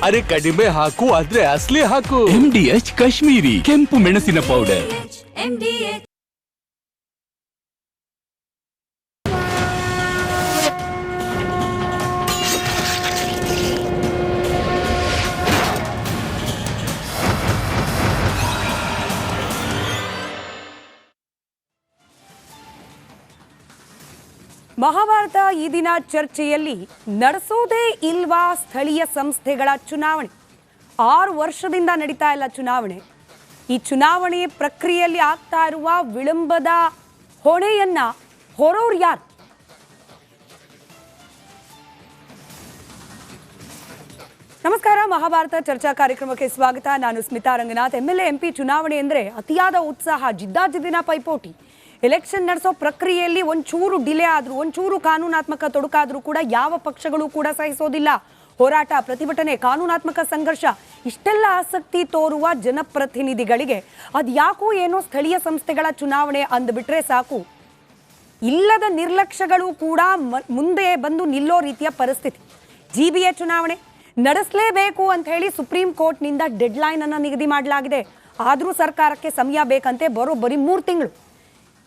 ಅರೆ ಕಡಿಮೆ ಹಾಕು ಆದ್ರೆ ಅಸಲಿ ಹಾಕು. MDH ಕಾಶ್ಮೀರಿ ಕೆಂಪು ಮೆಣಸಿನ ಪೌಡರ್. ಮಹಾಭಾರತ ಈ ದಿನ ಚರ್ಚೆಯಲ್ಲಿ ನಡೆಸೋದೇ ಇಲ್ವಾ ಸ್ಥಳೀಯ ಸಂಸ್ಥೆಗಳ ಚುನಾವಣೆ? 6 ವರ್ಷದಿಂದ ನಡೀತಾ ಇಲ್ಲ ಚುನಾವಣೆ. ಈ ಚುನಾವಣೆ ಪ್ರಕ್ರಿಯೆಯಲ್ಲಿ ಆಗ್ತಾ ಇರುವ ವಿಳಂಬದ ಹೊಣೆಯನ್ನ ಹೊರೋರು ಯಾರು? ನಮಸ್ಕಾರ, ಮಹಾಭಾರತ ಚರ್ಚಾ ಕಾರ್ಯಕ್ರಮಕ್ಕೆ ಸ್ವಾಗತ. ನಾನು ಸ್ಮಿತಾ ರಂಗನಾಥ್. MLA MP ಚುನಾವಣೆ ಅಂದರೆ ಅತಿಯಾದ ಉತ್ಸಾಹ, ಜಿದ್ದಾಜಿದ್ದಿನ ಪೈಪೋಟಿ. ಎಲೆಕ್ಷನ್ ನಡೆಸೋ ಪ್ರಕ್ರಿಯೆಯಲ್ಲಿ ಒಂಚೂರು ಡಿಲೇ ಆದರೂ, ಒಂಚೂರು ಕಾನೂನಾತ್ಮಕ ತೊಡಕಾದರೂ ಕೂಡ ಯಾವ ಪಕ್ಷಗಳು ಕೂಡ ಸಹಿಸೋದಿಲ್ಲ. ಹೋರಾಟ, ಪ್ರತಿಭಟನೆ, ಕಾನೂನಾತ್ಮಕ ಸಂಘರ್ಷ, ಇಷ್ಟೆಲ್ಲ ಆಸಕ್ತಿ ತೋರುವ ಜನಪ್ರತಿನಿಧಿಗಳಿಗೆ ಅದ್ಯಾಕೋ ಏನೋ ಸ್ಥಳೀಯ ಸಂಸ್ಥೆಗಳ ಚುನಾವಣೆ ಅಂದ್ಬಿಟ್ರೆ ಸಾಕು, ಇಲ್ಲದ ನಿರ್ಲಕ್ಷ್ಯಗಳು ಕೂಡ ಮುಂದೆ ಬಂದು ನಿಲ್ಲೋ ರೀತಿಯ ಪರಿಸ್ಥಿತಿ. GBA ಚುನಾವಣೆ ನಡೆಸಲೇಬೇಕು ಅಂತ ಹೇಳಿ ಸುಪ್ರೀಂ ಕೋರ್ಟ್ನಿಂದ ಡೆಡ್ಲೈನ್ ಅನ್ನು ನಿಗದಿ ಮಾಡಲಾಗಿದೆ. ಆದರೂ ಸರ್ಕಾರಕ್ಕೆ ಸಮಯ ಬೇಕಂತೆ, ಬರೋಬ್ಬರಿ 3 ತಿಂಗಳು.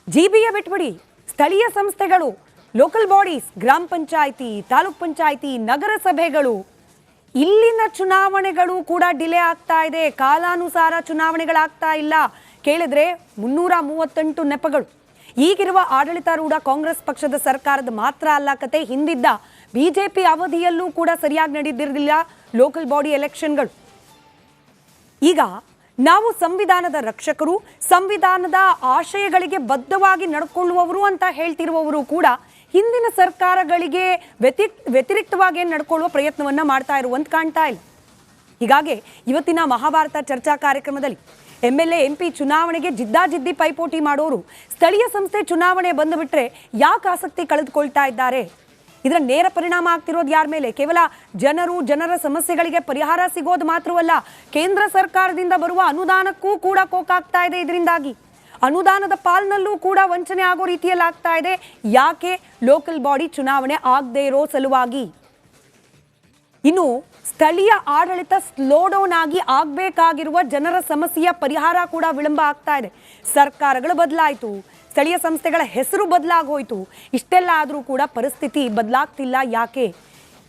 GBA ಬಿಟ್ಬಿಡಿ, ಸ್ಥಳೀಯ ಸಂಸ್ಥೆಗಳು, ಲೋಕಲ್ ಬಾಡೀಸ್, ಗ್ರಾಮ ಪಂಚಾಯಿತಿ, ತಾಲೂಕ್ ಪಂಚಾಯಿತಿ, ನಗರಸಭೆಗಳು, ಇಲ್ಲಿನ ಚುನಾವಣೆಗಳು ಕೂಡ ಡಿಲೇ ಆಗ್ತಾ ಇದೆ. ಕಾಲಾನುಸಾರ ಚುನಾವಣೆಗಳಾಗ್ತಾ ಇಲ್ಲ. ಕೇಳಿದ್ರೆ 338 ನೆಪಗಳು. ಈಗಿರುವ ಆಡಳಿತಾರೂಢ ಕಾಂಗ್ರೆಸ್ ಪಕ್ಷದ ಸರ್ಕಾರದ ಮಾತ್ರ ಅಲ್ಲ ಕತೆ, ಹಿಂದಿದ್ದ BJP ಅವಧಿಯಲ್ಲೂ ಕೂಡ ಸರಿಯಾಗಿ ನಡೆದಿರಲಿಲ್ಲ ಲೋಕಲ್ ಬಾಡಿ ಎಲೆಕ್ಷನ್ಗಳು. ಈಗ ನಾವು ಸಂವಿಧಾನದ ರಕ್ಷಕರು, ಸಂವಿಧಾನದ ಆಶಯಗಳಿಗೆ ಬದ್ಧವಾಗಿ ನಡ್ಕೊಳ್ಳುವವರು ಅಂತ ಹೇಳ್ತಿರುವವರು ಕೂಡ ಹಿಂದಿನ ಸರ್ಕಾರಗಳಿಗೆ ವ್ಯತಿರಿಕ್ತವಾಗಿ ನಡ್ಕೊಳ್ಳುವ ಪ್ರಯತ್ನವನ್ನ ಮಾಡ್ತಾ ಇರುವಂತ ಕಾಣ್ತಾ ಇಲ್ಲ. ಹೀಗಾಗಿ ಇವತ್ತಿನ ಮಹಾಭಾರತ ಚರ್ಚಾ ಕಾರ್ಯಕ್ರಮದಲ್ಲಿ MLA MP ಚುನಾವಣೆಗೆ ಜಿದ್ದಾಜಿದ್ದಿ ಪೈಪೋಟಿ ಮಾಡೋರು ಸ್ಥಳೀಯ ಸಂಸ್ಥೆ ಚುನಾವಣೆ ಬಂದುಬಿಟ್ರೆ ಯಾಕೆ ಆಸಕ್ತಿ ಕಳೆದುಕೊಳ್ತಾ ಇದ್ದಾರೆ? ಇದರ ನೇರ ಪರಿಣಾಮ ಆಗ್ತಿರೋದು ಯಾರ ಮೇಲೆ? ಕೇವಲ ಜನರ ಸಮಸ್ಯೆಗಳಿಗೆ ಪರಿಹಾರ ಸಿಗೋದು ಮಾತ್ರವಲ್ಲ, ಕೇಂದ್ರ ಸರ್ಕಾರದಿಂದ ಬರುವ ಅನುದಾನಕ್ಕೂ ಕೂಡ ಕೋಕಾಗ್ತಾ ಇದೆ. ಇದರಿಂದಾಗಿ ಅನುದಾನದ ಪಾಲ್ನಲ್ಲೂ ಕೂಡ ವಂಚನೆ ಆಗೋ ರೀತಿಯಲ್ಲಿ ಆಗ್ತಾ ಇದೆ. ಯಾಕೆ? ಲೋಕಲ್ ಬಾಡಿ ಚುನಾವಣೆ ಆಗದೆ ಇರೋ ಸಲುವಾಗಿ. ಇನ್ನು ಸ್ಥಳೀಯ ಆಡಳಿತ ಸ್ಲೋ ಡೌನ್ ಆಗಿ ಆಗಬೇಕಾಗಿರುವ ಜನರ ಸಮಸ್ಯೆಯ ಪರಿಹಾರ ಕೂಡ ವಿಳಂಬ ಆಗ್ತಾ ಇದೆ. ಸರ್ಕಾರಗಳು ಬದಲಾಯಿತು, ಸ್ಥಳೀಯ ಸಂಸ್ಥೆಗಳ ಹೆಸರು ಬದಲಾಗೋಯ್ತು. ಇಷ್ಟೆಲ್ಲ ಆದರೂ ಕೂಡ ಪರಿಸ್ಥಿತಿ ಬದಲಾಗ್ತಿಲ್ಲ. ಯಾಕೆ?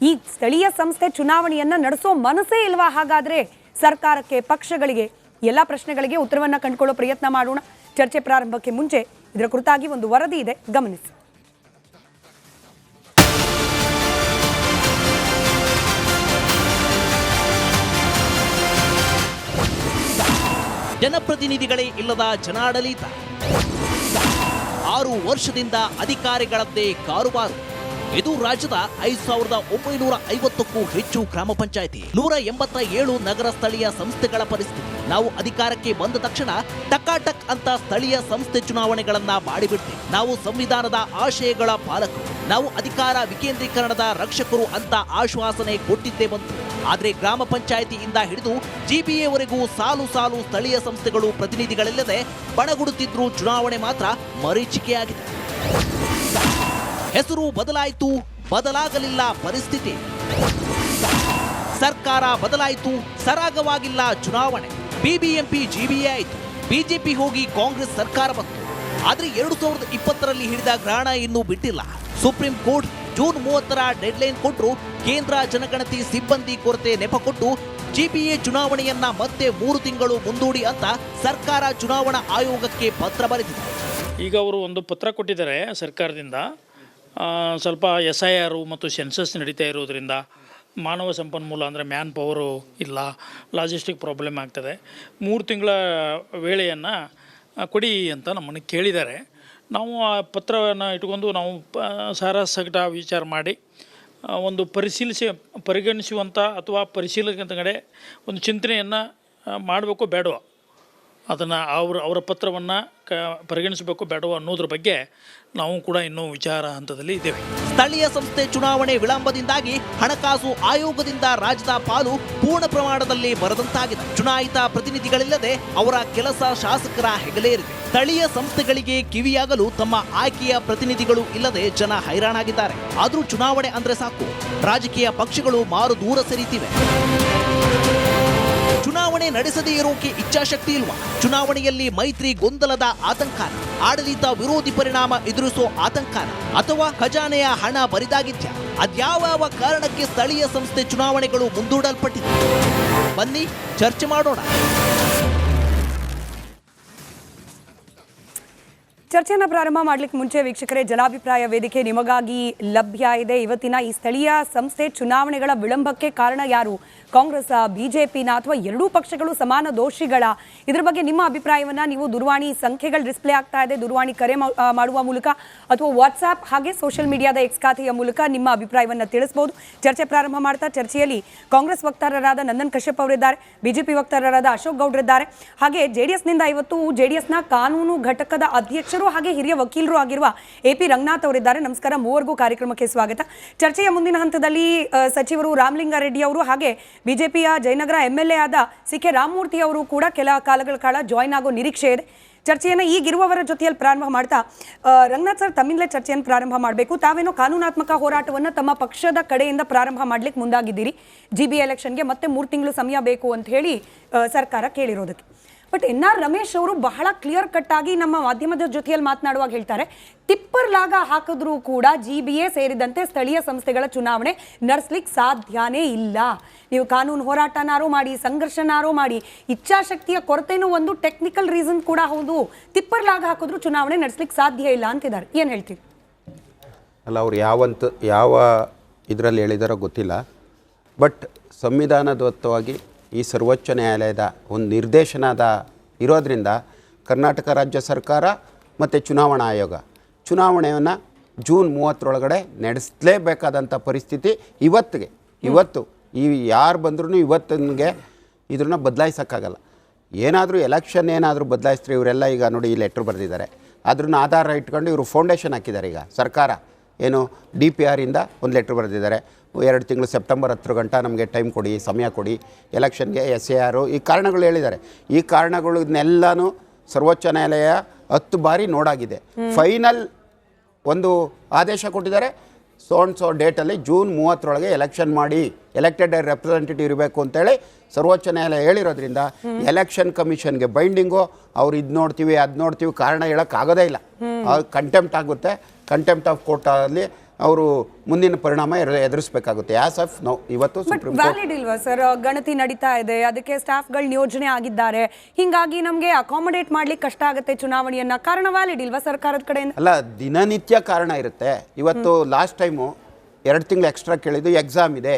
ಈ ಸ್ಥಳೀಯ ಸಂಸ್ಥೆ ಚುನಾವಣೆಯನ್ನು ನಡೆಸೋ ಮನಸ್ಸೇ ಇಲ್ವಾ? ಹಾಗಾದರೆ ಸರ್ಕಾರಕ್ಕೆ, ಪಕ್ಷಗಳಿಗೆ, ಎಲ್ಲ ಪ್ರಶ್ನೆಗಳಿಗೆ ಉತ್ತರವನ್ನು ಕಂಡುಕೊಳ್ಳೋ ಪ್ರಯತ್ನ ಮಾಡೋಣ. ಚರ್ಚೆ ಪ್ರಾರಂಭಕ್ಕೆ ಮುಂಚೆ ಇದರ ಕುರಿತಾಗಿ ಒಂದು ವರದಿ ಇದೆ, ಗಮನಿಸಿ. ಜನಪ್ರತಿನಿಧಿಗಳೇ ಇಲ್ಲದ ಜನಾಡಳಿತ, 6 ವರ್ಷದಿಂದ ಅಧಿಕಾರಿಗಳದ್ದೇ ಕಾರುಬಾರು. ಇದು ರಾಜ್ಯದ 5950ಕ್ಕೂ ಹೆಚ್ಚು ಗ್ರಾಮ ಪಂಚಾಯಿತಿ, 187 ನಗರ ಸ್ಥಳೀಯ ಸಂಸ್ಥೆಗಳ ಪರಿಸ್ಥಿತಿ. ನಾವು ಅಧಿಕಾರಕ್ಕೆ ಬಂದ ತಕ್ಷಣ ಟಕಾಟಕ್ ಅಂತ ಸ್ಥಳೀಯ ಸಂಸ್ಥೆ ಚುನಾವಣೆಗಳನ್ನ ಮಾಡಿಬಿಡ್ತೇವೆ. ನಾವು ಸಂವಿಧಾನದ ಆಶಯಗಳ ಪಾಲಕರು, ನಾವು ಅಧಿಕಾರ ವಿಕೇಂದ್ರೀಕರಣದ ರಕ್ಷಕರು ಅಂತ ಆಶ್ವಾಸನೆ ಕೊಟ್ಟಿದ್ದೇ ಬಂತು. ಆದರೆ ಗ್ರಾಮ ಪಂಚಾಯಿತಿಯಿಂದ ಹಿಡಿದು GBAವರೆಗೂ ಸಾಲು ಸಾಲು ಸ್ಥಳೀಯ ಸಂಸ್ಥೆಗಳು ಪ್ರತಿನಿಧಿಗಳಿಲ್ಲದೆ ಬಣಗುಡುತ್ತಿದ್ರು. ಚುನಾವಣೆ ಮಾತ್ರ ಮರೀಚಿಕೆಯಾಗಿದೆ. ಹೆಸರು ಬದಲಾಯಿತು, ಬದಲಾಗಲಿಲ್ಲ ಪರಿಸ್ಥಿತಿ. ಸರ್ಕಾರ ಬದಲಾಯಿತು, ಸರಾಗವಾಗಿಲ್ಲ ಚುನಾವಣೆ. BBMP GBA ಆಯಿತು, BJP ಹೋಗಿ ಕಾಂಗ್ರೆಸ್ ಸರ್ಕಾರ ಬಂತು. ಆದರೆ 2020ರಲ್ಲಿ ಹಿಡಿದ ಗ್ರಹಣ ಇನ್ನೂ ಬಿಟ್ಟಿಲ್ಲ. ಸುಪ್ರೀಂ ಕೋರ್ಟ್ ಜೂನ್ 30ರ ಡೆಡ್ಲೈನ್ ಕೊಟ್ಟರು. ಕೇಂದ್ರ ಜನಗಣತಿ ಸಿಬ್ಬಂದಿ ಕೊರತೆ ನೆಪ ಕೊಟ್ಟು GBA ಚುನಾವಣೆಯನ್ನ ಮತ್ತೆ 3 ತಿಂಗಳು ಮುಂದೂಡಿ ಅಂತ ಸರ್ಕಾರ ಚುನಾವಣಾ ಆಯೋಗಕ್ಕೆ ಪತ್ರ ಬರೆದಿದೆ. ಈಗ ಅವರು ಒಂದು ಪತ್ರ ಕೊಟ್ಟಿದ್ದಾರೆ ಸರ್ಕಾರದಿಂದ. ಸ್ವಲ್ಪ SIR ಮತ್ತು ಸೆನ್ಸಸ್ ನಡೀತಾ ಇರೋದ್ರಿಂದ ಮಾನವ ಸಂಪನ್ಮೂಲ ಅಂದರೆ ಮ್ಯಾನ್ ಪವರು ಇಲ್ಲ, ಲಾಜಿಸ್ಟಿಕ್ ಪ್ರಾಬ್ಲಮ್ ಆಗ್ತದೆ. 3 ತಿಂಗಳ ವೇಳೆಯನ್ನು ಕೊಡಿ ಅಂತ ನಮ್ಮನ್ನು ಕೇಳಿದ್ದಾರೆ. ನಾವು ಆ ಪತ್ರವನ್ನು ಇಟ್ಕೊಂಡು ನಾವು ಸಾರಾಸಗಟ ವಿಚಾರ ಮಾಡಿ ಒಂದು ಪರಿಗಣಿಸುವಂಥ ಅಥವಾ ಪರಿಶೀಲನೆ ಕಡೆ ಒಂದು ಚಿಂತನೆಯನ್ನು ಮಾಡಬೇಕು ಬೇಡವ, ಅದನ್ನು ಅವರ ಪತ್ರವನ್ನು ಪರಿಗಣಿಸಬೇಕು ಬೇಡವ ಅನ್ನೋದ್ರ ಬಗ್ಗೆ ನಾವು ಕೂಡ ಇನ್ನೂ ವಿಚಾರ ಹಂತದಲ್ಲಿ ಇದ್ದೇವೆ. ಸ್ಥಳೀಯ ಸಂಸ್ಥೆ ಚುನಾವಣೆ ವಿಳಂಬದಿಂದಾಗಿ ಹಣಕಾಸು ಆಯೋಗದಿಂದ ರಾಜ್ಯದ ಪಾಲು ಪೂರ್ಣ ಪ್ರಮಾಣದಲ್ಲಿ ಬರದಂತಾಗಿದೆ. ಚುನಾಯಿತ ಪ್ರತಿನಿಧಿಗಳಿಲ್ಲದೆ ಅವರ ಕೆಲಸ ಶಾಸಕರ ಹೆಗಲೇರಿದೆ. ಸ್ಥಳೀಯ ಸಂಸ್ಥೆಗಳಿಗೆ ಕಿವಿಯಾಗಲು ತಮ್ಮ ಆಯ್ಕೆಯ ಪ್ರತಿನಿಧಿಗಳು ಇಲ್ಲದೆ ಜನ ಹೈರಾಣಾಗಿದ್ದಾರೆ. ಆದರೂ ಚುನಾವಣೆ ಅಂದ್ರೆ ಸಾಕು, ರಾಜಕೀಯ ಪಕ್ಷಗಳು ಮಾರು ದೂರ ಸರಿತಿವೆ. ಚುನಾವಣೆ ನಡೆಸದೇ ಇರೋಕೆ ಇಚ್ಛಾಶಕ್ತಿ ಇಲ್ವಾ? ಚುನಾವಣೆಯಲ್ಲಿ ಮೈತ್ರಿ ಗೊಂದಲದ ಆತಂಕನ, ಆಡಳಿತ ವಿರೋಧಿ ಪರಿಣಾಮ ಎದುರಿಸೋ ಆತಂಕನ, ಅಥವಾ ಖಜಾನೆಯ ಹಣ ಬರಿದಾಗಿದ್ಯಾ? ಅದ್ಯಾವ ಕಾರಣಕ್ಕೆ ಸ್ಥಳೀಯ ಸಂಸ್ಥೆ ಚುನಾವಣೆಗಳು ಮುಂದೂಡಲ್ಪಟ್ಟಿದೆ? ಬನ್ನಿ ಚರ್ಚೆ ಮಾಡೋಣ. ಚರ್ಚೆಯನ್ನು ಪ್ರಾರಂಭ ಮಾಡಲಿಕ್ಕೆ ಮುಂಚೆ ವೀಕ್ಷಕರೇ, ಜನಾಭಿಪ್ರಾಯ ವೇದಿಕೆ ನಿಮಗಾಗಿ ಲಭ್ಯ ಇದೆ. ಇವತ್ತಿನ ಈ ಸ್ಥಳೀಯ ಸಂಸ್ಥೆ ಚುನಾವಣೆಗಳ ವಿಳಂಬಕ್ಕೆ ಕಾರಣ ಯಾರು? ಕಾಂಗ್ರೆಸ್, ಬಿಜೆಪಿನ ಅಥವಾ ಎರಡೂ ಪಕ್ಷಗಳು ಸಮಾನ ದೋಷಿಗಳ? ಇದ್ರ ಬಗ್ಗೆ ನಿಮ್ಮ ಅಭಿಪ್ರಾಯವನ್ನ ನೀವು ದೂರವಾಣಿ ಸಂಖ್ಯೆಗಳು ಡಿಸ್ಪ್ಲೇ ಆಗ್ತಾ ಇದೆ, ದೂರವಾಣಿ ಕರೆ ಮಾಡುವ ಮೂಲಕ ಅಥವಾ ವಾಟ್ಸ್ಆ್ಯಪ್ ಹಾಗೆ ಸೋಷಿಯಲ್ ಮೀಡಿಯಾದ ಎಕ್ಸ್ ಖಾತೆಯ ಮೂಲಕ ನಿಮ್ಮ ಅಭಿಪ್ರಾಯವನ್ನು ತಿಳಿಸಬಹುದು. ಚರ್ಚೆ ಪ್ರಾರಂಭ ಮಾಡ್ತಾ ಚರ್ಚೆಯಲ್ಲಿ ಕಾಂಗ್ರೆಸ್ ವಕ್ತಾರರಾದ ನಂದನ್ ಕಶ್ಯಪ್ ಅವರಿದ್ದಾರೆ, ಬಿಜೆಪಿ ವಕ್ತಾರರಾದ ಅಶೋಕ್ ಗೌಡ್ರಿದ್ದಾರೆ, ಹಾಗೆ ಜೆಡಿಎಸ್ನಿಂದ ಇವತ್ತು ಜೆಡಿಎಸ್ನ ಕಾನೂನು ಘಟಕದ ಅಧ್ಯಕ್ಷರು ಹಾಗೆ ಹಿರಿಯ ವಕೀಲರು ಆಗಿರುವ AP ರಂಗನಾಥ್ ಅವರಿದ್ದಾರೆ. ನಮಸ್ಕಾರ, ಮೂವರಿಗೂ ಕಾರ್ಯಕ್ರಮಕ್ಕೆ ಸ್ವಾಗತ. ಚರ್ಚೆಯ ಮುಂದಿನ ಹಂತದಲ್ಲಿ ಸಚಿವರು ರಾಮಲಿಂಗಾರೆಡ್ಡಿ ಅವರು ಹಾಗೆ ಬಿಜೆಪಿಯ ಜಯನಗರ MLA ಆದ CK ರಾಮಮೂರ್ತಿ ಅವರು ಕೂಡ ಕೆಲ ಕಾಲಗಳ ಕಾಲ ಜಾಯ್ನ್ ಆಗೋ ನಿರೀಕ್ಷೆ ಇದೆ. ಚರ್ಚೆಯನ್ನು ಈಗಿರುವವರ ಜೊತೆಯಲ್ಲಿ ಪ್ರಾರಂಭ ಮಾಡ್ತಾ ರಂಗನಾಥ್ ಸರ್, ತಮ್ಮಿಂದಲೇ ಚರ್ಚೆಯನ್ನು ಪ್ರಾರಂಭ ಮಾಡಬೇಕು. ತಾವೇನೋ ಕಾನೂನಾತ್ಮಕ ಹೋರಾಟವನ್ನು ತಮ್ಮ ಪಕ್ಷದ ಕಡೆಯಿಂದ ಪ್ರಾರಂಭ ಮಾಡ್ಲಿಕ್ಕೆ ಮುಂದಾಗಿದ್ದೀರಿ. GB ಎಲೆಕ್ಷನ್ಗೆ ಮತ್ತೆ 3 ತಿಂಗಳು ಸಮಯ ಬೇಕು ಅಂತ ಹೇಳಿ ಸರ್ಕಾರ ಕೇಳಿರೋದಕ್ಕೆ. ಬಟ್ NR ರಮೇಶ್ ಅವರು ಬಹಳ ಕ್ಲಿಯರ್ ಕಟ್ ಆಗಿ ನಮ್ಮ ಮಾಧ್ಯಮದ ಜೊತೆಯಲ್ಲಿ ಮಾತನಾಡುವಾಗ ಹೇಳ್ತಾರೆ, ಟಿಪ್ಪರ್ ಲಾಗ ಹಾಕಿದ್ರೂ ಕೂಡ GBA ಸೇರಿದಂತೆ ಸ್ಥಳೀಯ ಸಂಸ್ಥೆಗಳ ಚುನಾವಣೆ ನಡೆಸ್ಲಿಕ್ಕೆ ಸಾಧ್ಯನೇ ಇಲ್ಲ. ನೀವು ಕಾನೂನು ಹೋರಾಟನಾರೋ ಮಾಡಿ, ಸಂಘರ್ಷನಾರೋ ಮಾಡಿ, ಇಚ್ಛಾಶಕ್ತಿಯ ಕೊರತೆನೂ ಒಂದು ಟೆಕ್ನಿಕಲ್ ರೀಸನ್ ಕೂಡ ಹೌದು. ಟಿಪ್ಪರ್ ಲಾಗ ಹಾಕಿದ್ರೂ ಚುನಾವಣೆ ನಡೆಸ್ಲಿಕ್ಕೆ ಸಾಧ್ಯ ಇಲ್ಲ ಅಂತಿದ್ದಾರೆ. ಏನು ಹೇಳ್ತೀವಿ? ಅಲ್ಲ, ಅವ್ರು ಯಾವ ಇದರಲ್ಲಿ ಹೇಳಿದಾರೋ ಗೊತ್ತಿಲ್ಲ. ಬಟ್ ಸಂವಿಧಾನದತ್ತವಾಗಿ ಈ ಸರ್ವೋಚ್ಚ ನ್ಯಾಯಾಲಯದ ಒಂದು ನಿರ್ದೇಶನದ ಇರೋದರಿಂದ ಕರ್ನಾಟಕ ರಾಜ್ಯ ಸರ್ಕಾರ ಮತ್ತು ಚುನಾವಣಾ ಆಯೋಗ ಚುನಾವಣೆಯನ್ನು ಜೂನ್ 30 ನಡೆಸಲೇಬೇಕಾದಂಥ ಪರಿಸ್ಥಿತಿ ಇವತ್ತು ಯಾರು ಬಂದ್ರೂ ಇವತ್ತಿಗೆ ಇದನ್ನ ಬದಲಾಯಿಸೋಕ್ಕಾಗಲ್ಲ. ಏನಾದರೂ ಎಲೆಕ್ಷನ್ ಏನಾದರೂ ಬದಲಾಯಿಸಿದ್ರೆ ಇವರೆಲ್ಲ ಈಗ ನೋಡಿ ಈ ಲೆಟ್ರ್ ಬರೆದಿದ್ದಾರೆ, ಅದನ್ನ ಆಧಾರ ಇಟ್ಕೊಂಡು ಇವರು ಫೌಂಡೇಶನ್ ಹಾಕಿದ್ದಾರೆ. ಈಗ ಸರ್ಕಾರ ಏನು DPR ಇಂದ ಒಂದು ಲೆಟ್ರ್ ಬರೆದಿದ್ದಾರೆ, 2 ತಿಂಗಳು ಸೆಪ್ಟೆಂಬರ್ 10 ಗಂಟೆ ನಮಗೆ ಟೈಮ್ ಕೊಡಿ, ಸಮಯ ಕೊಡಿ, ಎಲೆಕ್ಷನ್ಗೆ SAR ಈ ಕಾರಣಗಳು ಹೇಳಿದ್ದಾರೆ. ಈ ಕಾರಣಗಳನ್ನೆಲ್ಲನೂ ಸರ್ವೋಚ್ಚ ನ್ಯಾಯಾಲಯ 10 ಬಾರಿ ನೋಡಾಗಿದೆ. ಫೈನಲ್ ಒಂದು ಆದೇಶ ಕೊಟ್ಟಿದ್ದಾರೆ, ಸೋ ಡೇಟಲ್ಲಿ ಜೂನ್ 30 ಎಲೆಕ್ಷನ್ ಮಾಡಿ, ಎಲೆಕ್ಟೆಡ್ ರೆಪ್ರೆಸೆಂಟೇಟಿವ್ ಇರಬೇಕು ಅಂತೇಳಿ ಸರ್ವೋಚ್ಚ ನ್ಯಾಯಾಲಯ ಹೇಳಿರೋದ್ರಿಂದ ಎಲೆಕ್ಷನ್ ಕಮಿಷನ್ಗೆ ಬೈಂಡಿಂಗು. ಅವ್ರು ಇದು ನೋಡ್ತೀವಿ ಅದು ನೋಡ್ತೀವಿ ಕಾರಣ ಹೇಳೋಕ್ಕಾಗೋದೇ ಇಲ್ಲ. ಕಂಟೆಂಪ್ಟ್ ಆಗುತ್ತೆ. ಕಂಟೆಂಪ್ಟ್ ಆಫ್ ಕೋರ್ಟಲ್ಲಿ ಅವರು ಮುಂದಿನ ಪರಿಣಾಮ ಎದುರಿಸಬೇಕಾಗುತ್ತೆ. ಇವತ್ತು ಸುಪ್ರೀಂ ಕೋರ್ಟ್ ವ್ಯಾಲಿಡ್ ಇಲ್ವಾ ಸರ್? ಗಣತಿ ನಡೀತಾ ಇದೆ, ಅದಕ್ಕೆ ಸ್ಟಾಫ್ಗಳು ನಿಯೋಜನೆ ಆಗಿದ್ದಾರೆ, ಹಿಂಗಾಗಿ ನಮಗೆ ಅಕಾಮಡೇಟ್ ಮಾಡ್ಲಿಕ್ಕೆ ಕಷ್ಟ ಆಗುತ್ತೆ ಚುನಾವಣೆಯನ್ನ. ಕಾರಣ ವ್ಯಾಲಿಡ್ ಇಲ್ವಾ ಸರ್ಕಾರದ ಕಡೆಯಿಂದ? ಅಲ್ಲ, ದಿನನಿತ್ಯ ಕಾರಣ ಇರುತ್ತೆ. ಇವತ್ತು ಲಾಸ್ಟ್ ಟೈಮು 2 ತಿಂಗಳು ಎಕ್ಸ್ಟ್ರಾ ಕೇಳಿದ್ದು, ಎಕ್ಸಾಮ್ ಇದೆ,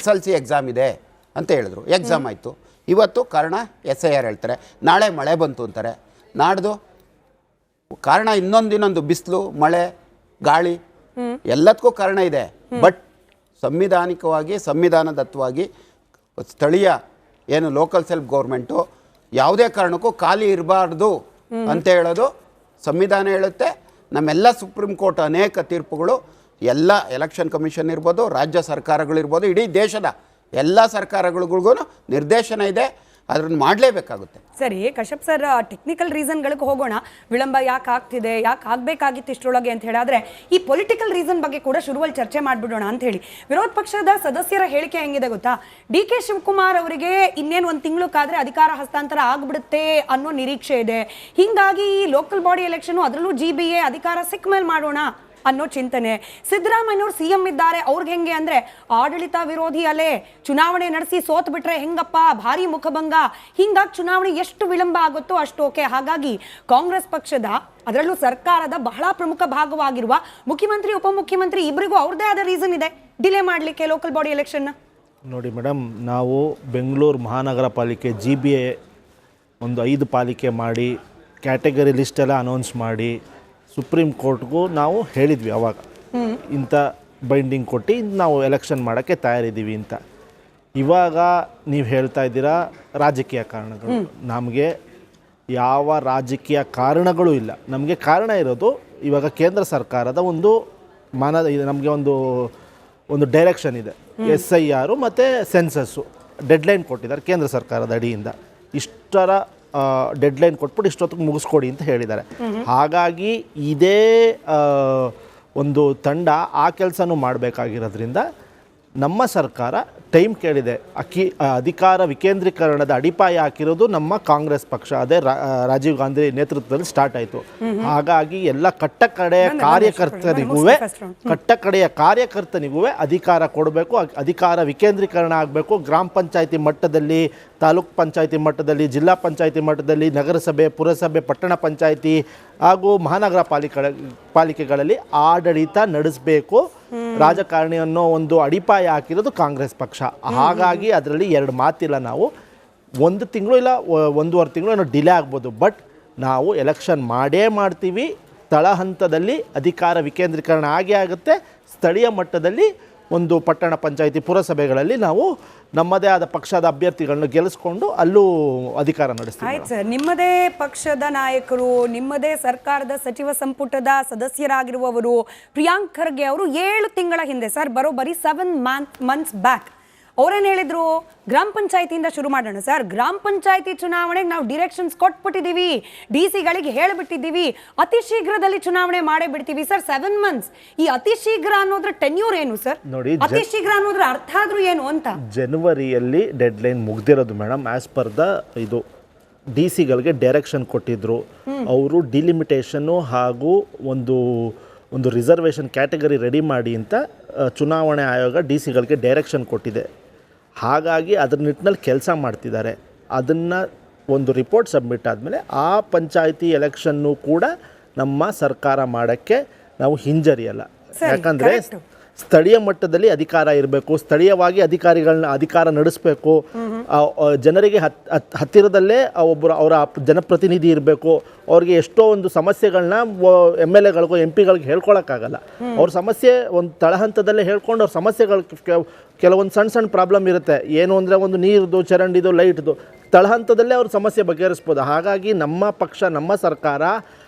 SLC ಎಕ್ಸಾಮ್ ಇದೆ ಅಂತ ಹೇಳಿದ್ರು, ಎಕ್ಸಾಮ್ ಆಯಿತು. ಇವತ್ತು ಕಾರಣ SIR ಹೇಳ್ತಾರೆ, ನಾಳೆ ಮಳೆ ಬಂತು ಅಂತಾರೆ, ನಾಡ್ದು ಕಾರಣ ಇನ್ನೊಂದು ಬಿಸಿಲು, ಮಳೆ, ಗಾಳಿ ಎಲ್ಲದಕ್ಕೂ ಕಾರಣ ಇದೆ. ಬಟ್ ಸಂವಿಧಾನಿಕವಾಗಿ ಸಂವಿಧಾನದತ್ತವಾಗಿ ಸ್ಥಳೀಯ ಏನು ಲೋಕಲ್ ಸೆಲ್ಫ್ ಗೌರ್ಮೆಂಟು ಯಾವುದೇ ಕಾರಣಕ್ಕೂ ಖಾಲಿ ಇರಬಾರ್ದು ಅಂತ ಹೇಳೋದು ಸಂವಿಧಾನ ಹೇಳುತ್ತೆ. ನಮ್ಮೆಲ್ಲ ಸುಪ್ರೀಂ ಕೋರ್ಟ್ ಅನೇಕ ತೀರ್ಪುಗಳು, ಎಲ್ಲ ಎಲೆಕ್ಷನ್ ಕಮಿಷನ್ ಇರ್ಬೋದು, ರಾಜ್ಯ ಸರ್ಕಾರಗಳಿರ್ಬೋದು, ಇಡೀ ದೇಶದ ಎಲ್ಲ ಸರ್ಕಾರಗಳಿಗೂ ನಿರ್ದೇಶನ ಇದೆ, ಅದನ್ನು ಮಾಡಲೇಬೇಕಾಗುತ್ತೆ. ಸರಿ ಕಶ್ಯಪ್ ಸರ್, ಟೆಕ್ನಿಕಲ್ ರೀಸನ್ಗಳಿಗೆ ಹೋಗೋಣ. ವಿಳಂಬ ಯಾಕೆ ಆಗ್ತಿದೆ, ಯಾಕೆ ಆಗಬೇಕಾಗಿತ್ತು ಇಷ್ಟರೊಳಗೆ ಅಂತ ಹೇಳಿದ್ರೆ ಈ ಪೊಲಿಟಿಕಲ್ ರೀಸನ್ ಬಗ್ಗೆ ಕೂಡ ಶುರುವಲ್ಲಿ ಚರ್ಚೆ ಮಾಡಿಬಿಡೋಣ ಅಂತ ಹೇಳಿ. ವಿರೋಧ ಪಕ್ಷದ ಸದಸ್ಯರ ಹೇಳಿಕೆ ಹೆಂಗಿದೆ ಗೊತ್ತಾ? DK ಶಿವಕುಮಾರ್ ಅವರಿಗೆ ಇನ್ನೇನು 1 ತಿಂಗಳು ಕಾದ್ರೆ ಅಧಿಕಾರ ಹಸ್ತಾಂತರ ಆಗ್ಬಿಡುತ್ತೆ ಅನ್ನೋ ನಿರೀಕ್ಷೆ ಇದೆ. ಹೀಗಾಗಿ ಈ ಲೋಕಲ್ ಬಾಡಿ ಎಲೆಕ್ಷನ್, ಅದರಲ್ಲೂ GBA ಅಧಿಕಾರ ಸಿಕ್ಕ ಮೇಲೆ ಮಾಡೋಣ ಅನ್ನೋ ಚಿಂತನೆ. ಸಿದ್ದರಾಮಯ್ಯನವರು CM ಇದ್ದಾರೆ, ಅವ್ರಿಗೆ ಹೆಂಗೆ ಅಂದರೆ ಆಡಳಿತ ವಿರೋಧಿ ಅಲೆ, ಚುನಾವಣೆ ನಡೆಸಿ ಸೋತ್ ಬಿಟ್ರೆ ಹೆಂಗಪ್ಪ, ಭಾರಿ ಮುಖಭಂಗ, ಹಿಂಗಾಗಿ ಚುನಾವಣೆ ಎಷ್ಟು ವಿಳಂಬ ಆಗುತ್ತೋ ಅಷ್ಟು ಓಕೆ. ಹಾಗಾಗಿ ಕಾಂಗ್ರೆಸ್ ಪಕ್ಷದ, ಅದರಲ್ಲೂ ಸರ್ಕಾರದ ಬಹಳ ಪ್ರಮುಖ ಭಾಗವಾಗಿರುವ ಮುಖ್ಯಮಂತ್ರಿ ಉಪಮುಖ್ಯಮಂತ್ರಿ ಇಬ್ಬರಿಗೂ ಅವ್ರದ್ದೇ ಆದ ರೀಸನ್ ಇದೆ ಡಿಲೇ ಮಾಡಲಿಕ್ಕೆ ಲೋಕಲ್ ಬಾಡಿ ಎಲೆಕ್ಷನ್ನ. ನೋಡಿ ಮೇಡಮ್, ನಾವು ಬೆಂಗಳೂರು ಮಹಾನಗರ ಪಾಲಿಕೆ GBA ಒಂದು 5 ಪಾಲಿಕೆ ಮಾಡಿ ಕ್ಯಾಟಗರಿ ಲಿಸ್ಟೆಲ್ಲ ಅನೌನ್ಸ್ ಮಾಡಿ ಸುಪ್ರೀಂ ಕೋರ್ಟ್ಗೂ ನಾವು ಹೇಳಿದ್ವಿ ಅವಾಗ, ಇಂಥ ಬೈಂಡಿಂಗ್ ಕೊಟ್ಟು ನಾವು ಎಲೆಕ್ಷನ್ ಮಾಡೋಕ್ಕೆ ತಯಾರಿದ್ದೀವಿ ಅಂತ. ಇವಾಗ ನೀವು ಹೇಳ್ತಾ ಇದ್ದೀರಾ ರಾಜಕೀಯ ಕಾರಣಗಳು. ನಮಗೆ ಯಾವ ರಾಜಕೀಯ ಕಾರಣಗಳು ಇಲ್ಲ. ನಮಗೆ ಕಾರಣ ಇರೋದು ಇವಾಗ ಕೇಂದ್ರ ಸರ್ಕಾರದ ಒಂದು ನಮಗೆ ಒಂದು ಡೈರೆಕ್ಷನ್ ಇದೆ. SIR ಮತ್ತು ಸೆನ್ಸಸ್ಸು ಡೆಡ್ಲೈನ್ ಕೊಟ್ಟಿದ್ದಾರೆ ಕೇಂದ್ರ ಸರ್ಕಾರದ ಅಡಿಯಿಂದ. ಇಷ್ಟರ ಡೆಡ್ಲೈನ್ ಕೊಟ್ಬಿಟ್ಟು ಇಷ್ಟೊತ್ತಿಗೆ ಮುಗಿಸ್ಕೊಡಿ ಅಂತ ಹೇಳಿದ್ದಾರೆ. ಹಾಗಾಗಿ ಇದೇ ಒಂದು ತಂಡ ಆ ಕೆಲಸನೂ ಮಾಡಬೇಕಾಗಿರೋದ್ರಿಂದ ನಮ್ಮ ಸರ್ಕಾರ ಟೈಮ್ ಕೇಳಿದೆ. ಅಧಿಕಾರ ವಿಕೇಂದ್ರೀಕರಣದ ಅಡಿಪಾಯ ಹಾಕಿರೋದು ನಮ್ಮ ಕಾಂಗ್ರೆಸ್ ಪಕ್ಷ, ಅದೇ ರಾಜೀವ್ ಗಾಂಧಿ ನೇತೃತ್ವದಲ್ಲಿ ಸ್ಟಾರ್ಟ್ ಆಯಿತು. ಹಾಗಾಗಿ ಎಲ್ಲ ಕಟ್ಟಕಡೆಯ ಕಾರ್ಯಕರ್ತನಿಗೂ ಅಧಿಕಾರ ಕೊಡಬೇಕು, ಅಧಿಕಾರ ವಿಕೇಂದ್ರೀಕರಣ ಆಗಬೇಕು. ಗ್ರಾಮ ಪಂಚಾಯತಿ ಮಟ್ಟದಲ್ಲಿ, ತಾಲೂಕ್ ಪಂಚಾಯತಿ ಮಟ್ಟದಲ್ಲಿ, ಜಿಲ್ಲಾ ಪಂಚಾಯತಿ ಮಟ್ಟದಲ್ಲಿ, ನಗರಸಭೆ, ಪುರಸಭೆ, ಪಟ್ಟಣ ಪಂಚಾಯತಿ ಹಾಗೂ ಮಹಾನಗರ ಪಾಲಿಕೆಗಳಲ್ಲಿ ಆಡಳಿತ ನಡೆಸಬೇಕು. ರಾಜಕಾರಣಿ ಅನ್ನೋ ಒಂದು ಅಡಿಪಾಯ ಹಾಕಿರೋದು ಕಾಂಗ್ರೆಸ್ ಪಕ್ಷ. ಹಾಗಾಗಿ ಅದರಲ್ಲಿ ಎರಡು ಮಾತಿಲ್ಲ. ನಾವು 1 ತಿಂಗಳು ಇಲ್ಲ 1.5 ತಿಂಗಳು ಡಿಲೇ ಆಗ್ಬೋದು, ಬಟ್ ನಾವು ಎಲೆಕ್ಷನ್ ಮಾಡೇ ಮಾಡ್ತೀವಿ. ತಳಹಂತದಲ್ಲಿ ಅಧಿಕಾರ ವಿಕೇಂದ್ರೀಕರಣ ಆಗೇ ಆಗುತ್ತೆ. ಸ್ಥಳೀಯ ಮಟ್ಟದಲ್ಲಿ ಒಂದು ಪಟ್ಟಣ ಪಂಚಾಯತಿ, ಪುರಸಭೆಗಳಲ್ಲಿ ನಾವು ನಮ್ಮದೇ ಆದ ಪಕ್ಷದ ಅಭ್ಯರ್ಥಿಗಳನ್ನು ಗೆಲ್ಲಿಸ್ಕೊಂಡು ಅಲ್ಲೂ ಅಧಿಕಾರ ನಡೆಸ್ತೀವಿ. ಆಯ್ತು ಸರ್, ನಿಮ್ಮದೇ ಪಕ್ಷದ ನಾಯಕರು, ನಿಮ್ಮದೇ ಸರ್ಕಾರದ ಸಚಿವ ಸಂಪುಟದ ಸದಸ್ಯರಾಗಿರುವವರು ಪ್ರಿಯಾಂಕ್ ಖರ್ಗೆ ಅವರು 7 ತಿಂಗಳ ಹಿಂದೆ ಸರ್, ಬರೋಬ್ಬರಿ 7 ಮಂತ್ಸ್ ಬ್ಯಾಕ್ ಅವ್ರೇನು ಹೇಳಿದ್ರು, ಗ್ರಾಮ ಪಂಚಾಯತಿಯಿಂದ ಶುರು ಮಾಡೋಣ ಸರ್, ಗ್ರಾಮ ಪಂಚಾಯತಿ ಚುನಾವಣೆಗೆ ನಾವು ಡಿರೆಕ್ಷನ್ಸ್ ಕೊಟ್ಬಿಟ್ಟಿದ್ದೀವಿ, DC ಗಳಿಗೆ ಹೇಳಿಬಿಟ್ಟಿದ್ದೀವಿ, ಅತಿ ಶೀಘ್ರದಲ್ಲಿ ಚುನಾವಣೆ ಮಾಡೇ ಬಿಡ್ತೀವಿ ಸರ್. 7 ಮಂತ್ಸ್. ಈ ಅತಿ ಶೀಘ್ರ ಅನ್ನೋದ್ರ ಟೆನ್ಯೂರ್ ಏನು ಸರ್? ನೋಡಿ, ಅತಿ ಶೀಘ್ರ ಅನ್ನೋದ್ರ ಅರ್ಥ ಆದ್ರೂ ಏನು ಅಂತ. ಜನವರಿಯಲ್ಲಿ ಡೆಡ್ಲೈನ್ ಮುಗ್ದಿರೋದು ಮೇಡಮ್. ಆಸ್ ಪರ್ ದ ಇದು DC ಗಳಿಗೆ ಡೈರೆಕ್ಷನ್ ಕೊಟ್ಟಿದ್ರು. ಅವರು ಡಿಲಿಮಿಟೇಷನ್ನು ಹಾಗೂ ಒಂದು ರಿಸರ್ವೇಷನ್ ಕ್ಯಾಟಗರಿ ರೆಡಿ ಮಾಡಿ ಅಂತ ಚುನಾವಣೆ ಆಯೋಗ DC ಗಳಿಗೆ ಡೈರೆಕ್ಷನ್ ಕೊಟ್ಟಿದೆ. ಹಾಗಾಗಿ ಅದರ ನಿಟ್ಟಿನಲ್ಲಿ ಕೆಲಸ ಮಾಡ್ತಿದ್ದಾರೆ. ಅದನ್ನು ಒಂದು ರಿಪೋರ್ಟ್ ಸಬ್ಮಿಟ್ ಆದಮೇಲೆ ಆ ಪಂಚಾಯಿತಿ ಎಲೆಕ್ಷನ್ನು ಕೂಡ ನಮ್ಮ ಸರ್ಕಾರ ಮಾಡೋಕ್ಕೆ ನಾವು ಹಿಂಜರಿಯಲ್ಲ. ಯಾಕಂದರೆ ಸ್ಥಳೀಯ ಮಟ್ಟದಲ್ಲಿ ಅಧಿಕಾರ ಇರಬೇಕು, ಸ್ಥಳೀಯವಾಗಿ ಅಧಿಕಾರ ನಡೆಸಬೇಕು, ಜನರಿಗೆ ಹತ್ತಿರದಲ್ಲೇ ಅವರ ಜನಪ್ರತಿನಿಧಿ ಇರಬೇಕು. ಅವ್ರಿಗೆ ಎಷ್ಟೋ ಒಂದು ಸಮಸ್ಯೆಗಳನ್ನ MLAಗಳಿಗೂ MP ಗಳಿಗೆ ಹೇಳ್ಕೊಳಕ್ಕಾಗಲ್ಲ. ಅವ್ರ ಸಮಸ್ಯೆ ಒಂದು ತಳಹಂತದಲ್ಲೇ ಹೇಳ್ಕೊಂಡು ಅವ್ರ ಸಮಸ್ಯೆಗಳು ಕೆಲವೊಂದು ಸಣ್ಣ ಪ್ರಾಬ್ಲಮ್ ಇರುತ್ತೆ. ಏನು ಅಂದರೆ ಒಂದು ನೀರ್ದು, ಚರಂಡಿದು, ಲೈಟ್ದು ತಳಹಂತದಲ್ಲೇ ಅವ್ರ ಸಮಸ್ಯೆ ಬಗೆಹರಿಸ್ಬೋದು. ಹಾಗಾಗಿ ನಮ್ಮ ಪಕ್ಷ, ನಮ್ಮ ಸರ್ಕಾರ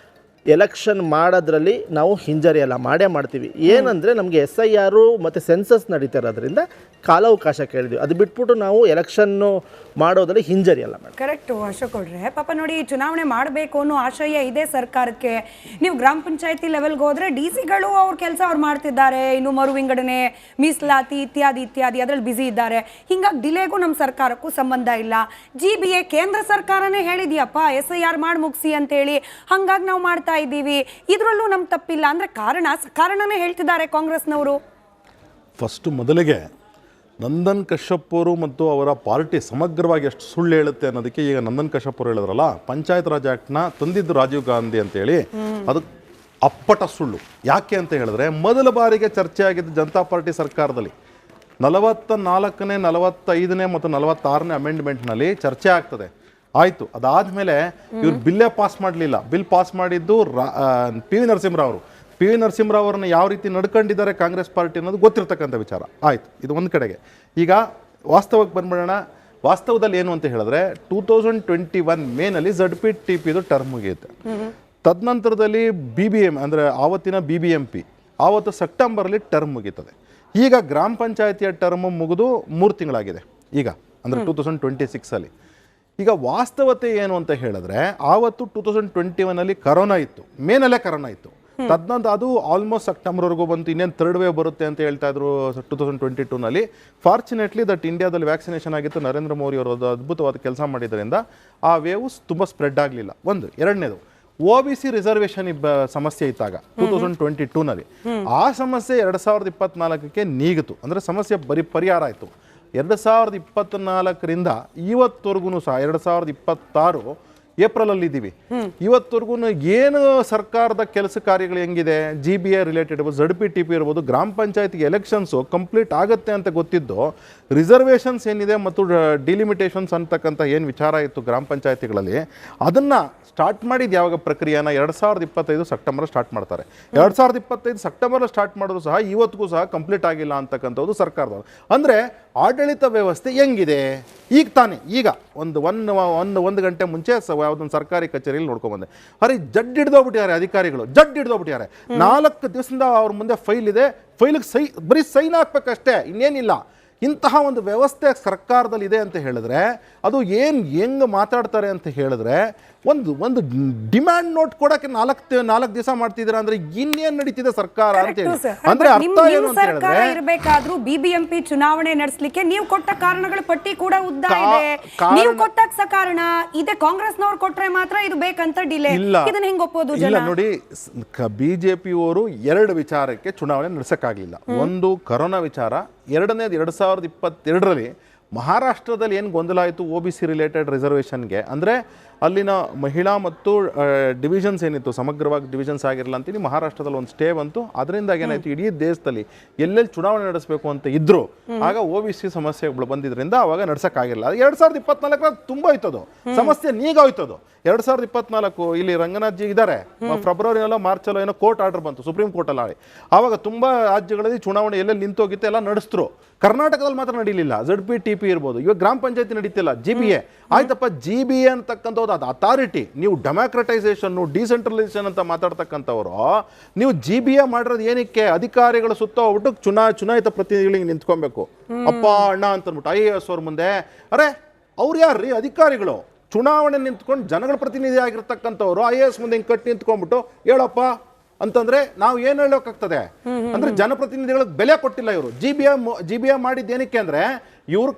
ಎಲೆಕ್ಷನ್ ಮಾಡೋದ್ರಲ್ಲಿ ನಾವು ಹಿಂಜರಿಯಲ್ಲ, ಮಾಡೇ ಮಾಡ್ತೀವಿ. ಏನಂದರೆ ನಮಗೆ SIR ಮತ್ತು ಸೆನ್ಸಸ್ ನಡೀತಾ ಇರೋದ್ರಿಂದ ಕಾಲಾವಕಾಶ ಕೇಳಿದ್ವಿ. ಅದು ಬಿಟ್ಬಿಟ್ಟು ನಾವು ಎಲೆಕ್ಷನ್ನು ಮಾಡೋದ್ರಲ್ಲಿ ಹಿಂಜರಿಯಲ್ಲ ಮೇಡಮ್. ಕರೆಕ್ಟು ಅಶೋಕ್ ಅವ್ರೆ. ಪಾಪ ನೋಡಿ, ಚುನಾವಣೆ ಮಾಡಬೇಕು ಅನ್ನೋ ಆಶಯ ಇದೆ ಸರ್ಕಾರಕ್ಕೆ. ನೀವು ಗ್ರಾಮ ಪಂಚಾಯತಿ ಲೆವೆಲ್ಗೆ ಹೋದರೆ DC ಗಳು ಅವ್ರ ಕೆಲಸ ಅವ್ರು ಮಾಡ್ತಿದ್ದಾರೆ, ಇನ್ನು ಮರು ವಿಂಗಡಣೆ, ಮೀಸಲಾತಿ ಇತ್ಯಾದಿ ಅದರಲ್ಲಿ ಬ್ಯುಸಿ ಇದ್ದಾರೆ. ಹಿಂಗಾಗಿ ಡಿಲೇಗೂ ನಮ್ಮ ಸರ್ಕಾರಕ್ಕೂ ಸಂಬಂಧ ಇಲ್ಲ. GBA ಕೇಂದ್ರ ಸರ್ಕಾರನೇ ಹೇಳಿದ್ಯಪ್ಪ SIR ಮಾಡಿ ಮುಗಿಸಿ ಅಂತೇಳಿ, ಹಾಗಾಗಿ ನಾವು ಮಾಡ್ತಾ ಇದ್ದೀವಿ. ಇದರಲ್ಲೂ ನಮ್ಮ ತಪ್ಪಿಲ್ಲ ಅಂದರೆ ಕಾರಣನೇ ಹೇಳ್ತಿದ್ದಾರೆ ಕಾಂಗ್ರೆಸ್ನವರು. ಫಸ್ಟು ಮೊದಲಿಗೆ ನಂದನ್ ಕಶ್ಯಪ್ ಅವರು ಮತ್ತು ಅವರ ಪಾರ್ಟಿ ಸಮಗ್ರವಾಗಿ ಎಷ್ಟು ಸುಳ್ಳು ಹೇಳುತ್ತೆ ಅನ್ನೋದಕ್ಕೆ ಈಗ ನಂದನ್ ಕಶ್ಯಪ್ ಅವರು ಹೇಳಿದ್ರಲ್ಲ, ಪಂಚಾಯತ್ ರಾಜ್ ಆ್ಯಕ್ಟ್ನ ತಂದಿದ್ದು ರಾಜೀವ್ ಗಾಂಧಿ ಅಂತೇಳಿ, ಅದು ಅಪ್ಪಟ ಸುಳ್ಳು. ಯಾಕೆ ಅಂತ ಹೇಳಿದ್ರೆ, ಮೊದಲ ಬಾರಿಗೆ ಚರ್ಚೆ ಆಗಿದ್ದು ಜನತಾ ಪಾರ್ಟಿ ಸರ್ಕಾರದಲ್ಲಿ 44ನೇ 45ನೇ ಮತ್ತು 46ನೇ ಅಮೆಂಡ್ಮೆಂಟ್ನಲ್ಲಿ ಚರ್ಚೆ ಆಗ್ತದೆ. ಆಯಿತು, ಅದಾದಮೇಲೆ ಇವ್ರು ಬಿಲ್ಲೇ ಪಾಸ್ ಮಾಡಲಿಲ್ಲ. ಬಿಲ್ ಪಾಸ್ ಮಾಡಿದ್ದು PV ನರಸಿಂಹರಾವ್ ಅವರು. PV ನರಸಿಂಹರಾವ್ ಅವ್ರನ್ನ ಯಾವ ರೀತಿ ನಡ್ಕೊಂಡಿದ್ದಾರೆ ಕಾಂಗ್ರೆಸ್ ಪಾರ್ಟಿ ಅನ್ನೋದು ಗೊತ್ತಿರ್ತಕ್ಕಂಥ ವಿಚಾರ. ಆಯಿತು, ಇದು ಒಂದು ಕಡೆಗೆ. ಈಗ ವಾಸ್ತವಕ್ಕೆ ಬಂದ್ಬಿಡೋಣ. ವಾಸ್ತವದಲ್ಲಿ ಏನು ಅಂತ ಹೇಳಿದ್ರೆ, 2021 ಮೇನಲ್ಲಿ ZPTPದು ಟರ್ಮ್ ಮುಗಿಯುತ್ತೆ. ತದನಂತರದಲ್ಲಿ BBM ಅಂದರೆ ಆವತ್ತಿನ BBMP ಆವತ್ತು ಸೆಪ್ಟೆಂಬರಲ್ಲಿ ಟರ್ಮ್ ಮುಗೀತದೆ. ಈಗ ಗ್ರಾಮ ಪಂಚಾಯತಿಯ ಟರ್ಮ್ ಮುಗಿದು 3 ತಿಂಗಳಾಗಿದೆ ಈಗ, ಅಂದರೆ 2026ಅಲ್ಲಿ. ಈಗ ವಾಸ್ತವತೆ ಏನು ಅಂತ ಹೇಳಿದ್ರೆ, ಆವತ್ತು 2021ಅಲ್ಲಿ ಕರೋನಾ ಇತ್ತು, ಮೇನಲ್ಲೇ ಕರೋನಾ ಇತ್ತು. ತದನಂತರ ಅದು ಆಲ್ಮೋಸ್ಟ್ ಸೆಪ್ಟೆಂಬರ್ವರೆಗೂ ಬಂತು. ಇನ್ನೇನು 3rd ವೇವ್ ಬರುತ್ತೆ ಅಂತ ಹೇಳ್ತಾ ಇದ್ರು 2022ನಲ್ಲಿ. ಫಾರ್ಚುನೇಟ್ಲಿ ದಟ್ ಇಂಡಿಯಾದಲ್ಲಿ ವ್ಯಾಕ್ಸಿನೇಷನ್ ಆಗಿತ್ತು, ನರೇಂದ್ರ ಮೋದಿ ಅವರು ಅದ್ಭುತವಾದ ಕೆಲಸ ಮಾಡಿದ್ರಿಂದ ಆ ವೇವ್ ತುಂಬ ಸ್ಪ್ರೆಡ್ ಆಗಲಿಲ್ಲ. ಒಂದು. ಎರಡನೇದು, OBC ರಿಸರ್ವೇಷನ್ ಸಮಸ್ಯೆ ಇದ್ದಾಗ 2022ನಲ್ಲಿ ಆ ಸಮಸ್ಯೆ 2024ಕ್ಕೆ ನೀಗಿತು. ಅಂದರೆ ಸಮಸ್ಯೆ ಪರಿಹಾರ ಆಯಿತು. 2024ರಿಂದ ಇವತ್ತವರೆಗೂ ಸಹ 2026 ಏಪ್ರಿಲಲ್ಲಿದ್ದೀವಿ. ಇವತ್ತವರೆಗೂ ಏನು ಸರ್ಕಾರದ ಕೆಲಸ ಕಾರ್ಯಗಳು ಹೆಂಗಿದೆ, GBA ರಿಲೇಟೆಡ್ ಇರ್ಬೋದು, ZPTP ಇರ್ಬೋದು, ಗ್ರಾಮ ಪಂಚಾಯತಿಗೆ ಎಲೆಕ್ಷನ್ಸು ಕಂಪ್ಲೀಟ್ ಆಗುತ್ತೆ ಅಂತ ಗೊತ್ತಿದ್ದು, ರಿಸರ್ವೇಷನ್ಸ್ ಏನಿದೆ ಮತ್ತು ಡಿಲಿಮಿಟೇಷನ್ಸ್ ಅಂತಕ್ಕಂಥ ಏನು ವಿಚಾರ ಇತ್ತು ಗ್ರಾಮ ಪಂಚಾಯತಿಗಳಲ್ಲಿ, ಅದನ್ನು ಸ್ಟಾರ್ಟ್ ಮಾಡಿದ್ದು ಯಾವಾಗ ಪ್ರಕ್ರಿಯೆನ 2025 ಸೆಪ್ಟೆಂಬರ್ ಸ್ಟಾರ್ಟ್ ಮಾಡ್ತಾರೆ. 2025 ಸೆಪ್ಟೆಂಬರ್ ಸ್ಟಾರ್ಟ್ ಮಾಡಿದ್ರು ಸಹ ಇವತ್ತಿಗೂ ಸಹ ಕಂಪ್ಲೀಟ್ ಆಗಿಲ್ಲ ಅಂತಕ್ಕಂಥದ್ದು ಸರ್ಕಾರದವರು. ಅಂದರೆ ಆಡಳಿತ ವ್ಯವಸ್ಥೆ ಹೆಂಗಿದೆ ಈಗ ತಾನೇ, ಈಗ ಒಂದು ಗಂಟೆ ಮುಂಚೆ ಯಾವುದೊಂದು ಸರ್ಕಾರಿ ಕಚೇರಿಯಲ್ಲಿ ನೋಡ್ಕೊಂಡ್ಬಂದೆ. ಅರೆ ಜಡ್ ಹಿಡ್ದೋಗ್ಬಿಟ್ಟಿದ್ದಾರೆ ಅಧಿಕಾರಿಗಳು, ಜಡ್ ಹಿಡ್ದೋಗ್ಬಿಟ್ಟಿದ್ದಾರೆ. 4 ದಿವಸದಿಂದ ಅವ್ರ ಮುಂದೆ ಫೈಲ್ ಇದೆ, ಫೈಲಿಗೆ ಬರೀ ಸೈನ್ ಹಾಕ್ಬೇಕಷ್ಟೇ, ಇನ್ನೇನಿಲ್ಲ. ಇಂತಹ ಒಂದು ವ್ಯವಸ್ಥೆ ಸರ್ಕಾರದಲ್ಲಿ ಇದೆ ಅಂತ ಹೇಳಿದ್ರೆ, ಅದು ಹೆಂಗೆ ಮಾತಾಡ್ತಾರೆ ಅಂತ ಹೇಳಿದ್ರೆ, ಒಂದು ಡಿಮ್ಯಾಂಡ್ ನೋಟ್ ಕೊಡಕ್ಕೆ ನಾಲ್ಕು ದಿವಸ ಮಾಡ್ತಿದ್ದೀರಾ ಅಂದ್ರೆ ಇನ್ನೇನ್ ನಡೀತಿದೆ ಸರ್ಕಾರ ಅಂತ ಹೇಳಿ. ಅಂದ್ರೆ ಅರ್ಥ ಏನು ಅಂತ ಸರ್ಕಾರ ಹೇಳಿದ್ರೆ ಇರಬೇಕಾದ್ರೂ ಬಿಬಿಎಂಪಿ ಚುನಾವಣೆ ನಡೆಸಲಿಕ್ಕೆ ನೀವು ಕೊಟ್ಟ ಕಾರಣಗಳ ಪಟ್ಟಿ ಕೂಡ ಉದ್ದ ಇದೆ. ನೀವು ಕೊಟ್ಟ ಕಾರಣ ಇದೆ, ಕಾಂಗ್ರೆಸ್ನವ್ರು ಕೊಟ್ರೆ ಮಾತ್ರ ಇದು ಬೇಕಂತ ಡಿಲೇ. ಇದನ್ನ ಹೆಂಗ್ ಒಪ್ಪೋದು ಜನ? ಇಲ್ಲ ನೋಡಿ, ಬಿಜೆಪಿಯವರು 2 ವಿಚಾರಕ್ಕೆ ಚುನಾವಣೆ ನಡೆಸಕ್ಕಾಗ್ಲಿಲ್ಲ. ಒಂದು ಕರೋನಾ ವಿಚಾರ, ಎರಡನೇದು 2022ರಲ್ಲಿ ಮಹಾರಾಷ್ಟ್ರದಲ್ಲಿ ಏನು ಗೊಂದಲ ಆಯಿತು OBC ರಿಲೇಟೆಡ್ ರಿಸರ್ವೇಷನ್ಗೆ, ಅಂದರೆ ಅಲ್ಲಿನ ಮಹಿಳಾ ಮತ್ತು ಡಿವಿಷನ್ಸ್ ಏನಿತ್ತು, ಸಮಗ್ರವಾಗಿ ಡಿವಿಷನ್ಸ್ ಆಗಿರಲ್ಲ ಅಂತೇಳಿ ಮಹಾರಾಷ್ಟ್ರದಲ್ಲಿ ಒಂದು ಸ್ಟೇ ಬಂತು. ಅದರಿಂದಾಗಿ ಏನಾಯಿತು, ಇಡೀ ದೇಶದಲ್ಲಿ ಎಲ್ಲೆಲ್ಲಿ ಚುನಾವಣೆ ನಡೆಸಬೇಕು ಅಂತ ಇದ್ರು ಆಗ OBC ಸಮಸ್ಯೆಗಳು ಬಂದಿದ್ರಿಂದ ಅವಾಗ ನಡ್ಸೋಕ್ಕಾಗಿರಲ್ಲ. 2024 ತುಂಬ ಹೋಯ್ತದು ಸಮಸ್ಯೆ, ನೀಗೋಯ್ತದು. 2024 ಇಲ್ಲಿ ರಂಗನಾಥ್ ಜಿ ಇದ್ದಾರೆ, ಫೆಬ್ರವರಿಯಲ್ಲೋ ಮಾರ್ಚಲ್ಲೋ ಏನೋ ಕೋರ್ಟ್ ಆರ್ಡರ್ ಬಂತು ಸುಪ್ರೀಂ ಕೋರ್ಟಲ್ಲಿ. ಆವಾಗ ತುಂಬ ರಾಜ್ಯಗಳಲ್ಲಿ ಚುನಾವಣೆ ಎಲ್ಲೆಲ್ಲಿ ನಿಂತೋಗಿತ್ತು ಎಲ್ಲ ನಡೆಸಿದ್ರು. ಕರ್ನಾಟಕದಲ್ಲಿ ಮಾತ್ರ ನಡೀಲಿಲ್ಲ. ZPTP ಇರ್ಬೋದು, ಇವಾಗ ಗ್ರಾಮ ಪಂಚಾಯತಿ ನಡೀತಿಲ್ಲ, GBA ಆಯ್ತಪ್ಪ. GBA ಅಂತಕ್ಕಂಥದ್ದು ಅದು ಅಥಾರಿಟಿ. ನೀವು ಡೆಮಾಕ್ರಟೈಸೇಷನ್ನು ಡಿಸೆಂಟ್ರಲೈಸೇಷನ್ ಅಂತ ಮಾತಾಡ್ತಕ್ಕಂಥವ್ರು, ನೀವು GBA ಮಾಡಿರೋದು ಏನಕ್ಕೆ? ಅಧಿಕಾರಿಗಳು ಸುತ್ತ ಹೋಗ್ಬಿಟ್ಟು ಚುನಾಯಿತ ಪ್ರತಿನಿಧಿಗಳಿಗೆ ನಿಂತ್ಕೊಬೇಕು, ಅಪ್ಪ ಅಣ್ಣ ಅಂತ ಅಂದ್ಬಿಟ್ಟು. IAS ಅವ್ರ ಮುಂದೆ ಅರೆ ಅವ್ರು ಯಾರ್ರೀ ಅಧಿಕಾರಿಗಳು? ಚುನಾವಣೆ ನಿಂತ್ಕೊಂಡು ಜನಗಳ ಪ್ರತಿನಿಧಿ ಆಗಿರ್ತಕ್ಕಂಥವ್ರು IAS ಮುಂದೆ ಹಿಂಗೆ ಕಟ್ಟಿ ನಿಂತ್ಕೊಂಡ್ಬಿಟ್ಟು ಹೇಳಪ್ಪ ಅಂತಂದ್ರೆ ನಾವು ಏನು ಹೇಳೋಕ್ಕಾಗ್ತದೆ? ಅಂದ್ರೆ ಜನಪ್ರತಿನಿಧಿಗಳಿಗೆ ಬೆಲೆ ಕೊಟ್ಟಿಲ್ಲ ಇವರು. GBA ಮಾಡಿದ್ದು ಏನಕ್ಕೆ ಅಂದ್ರೆ ಇವ್ರು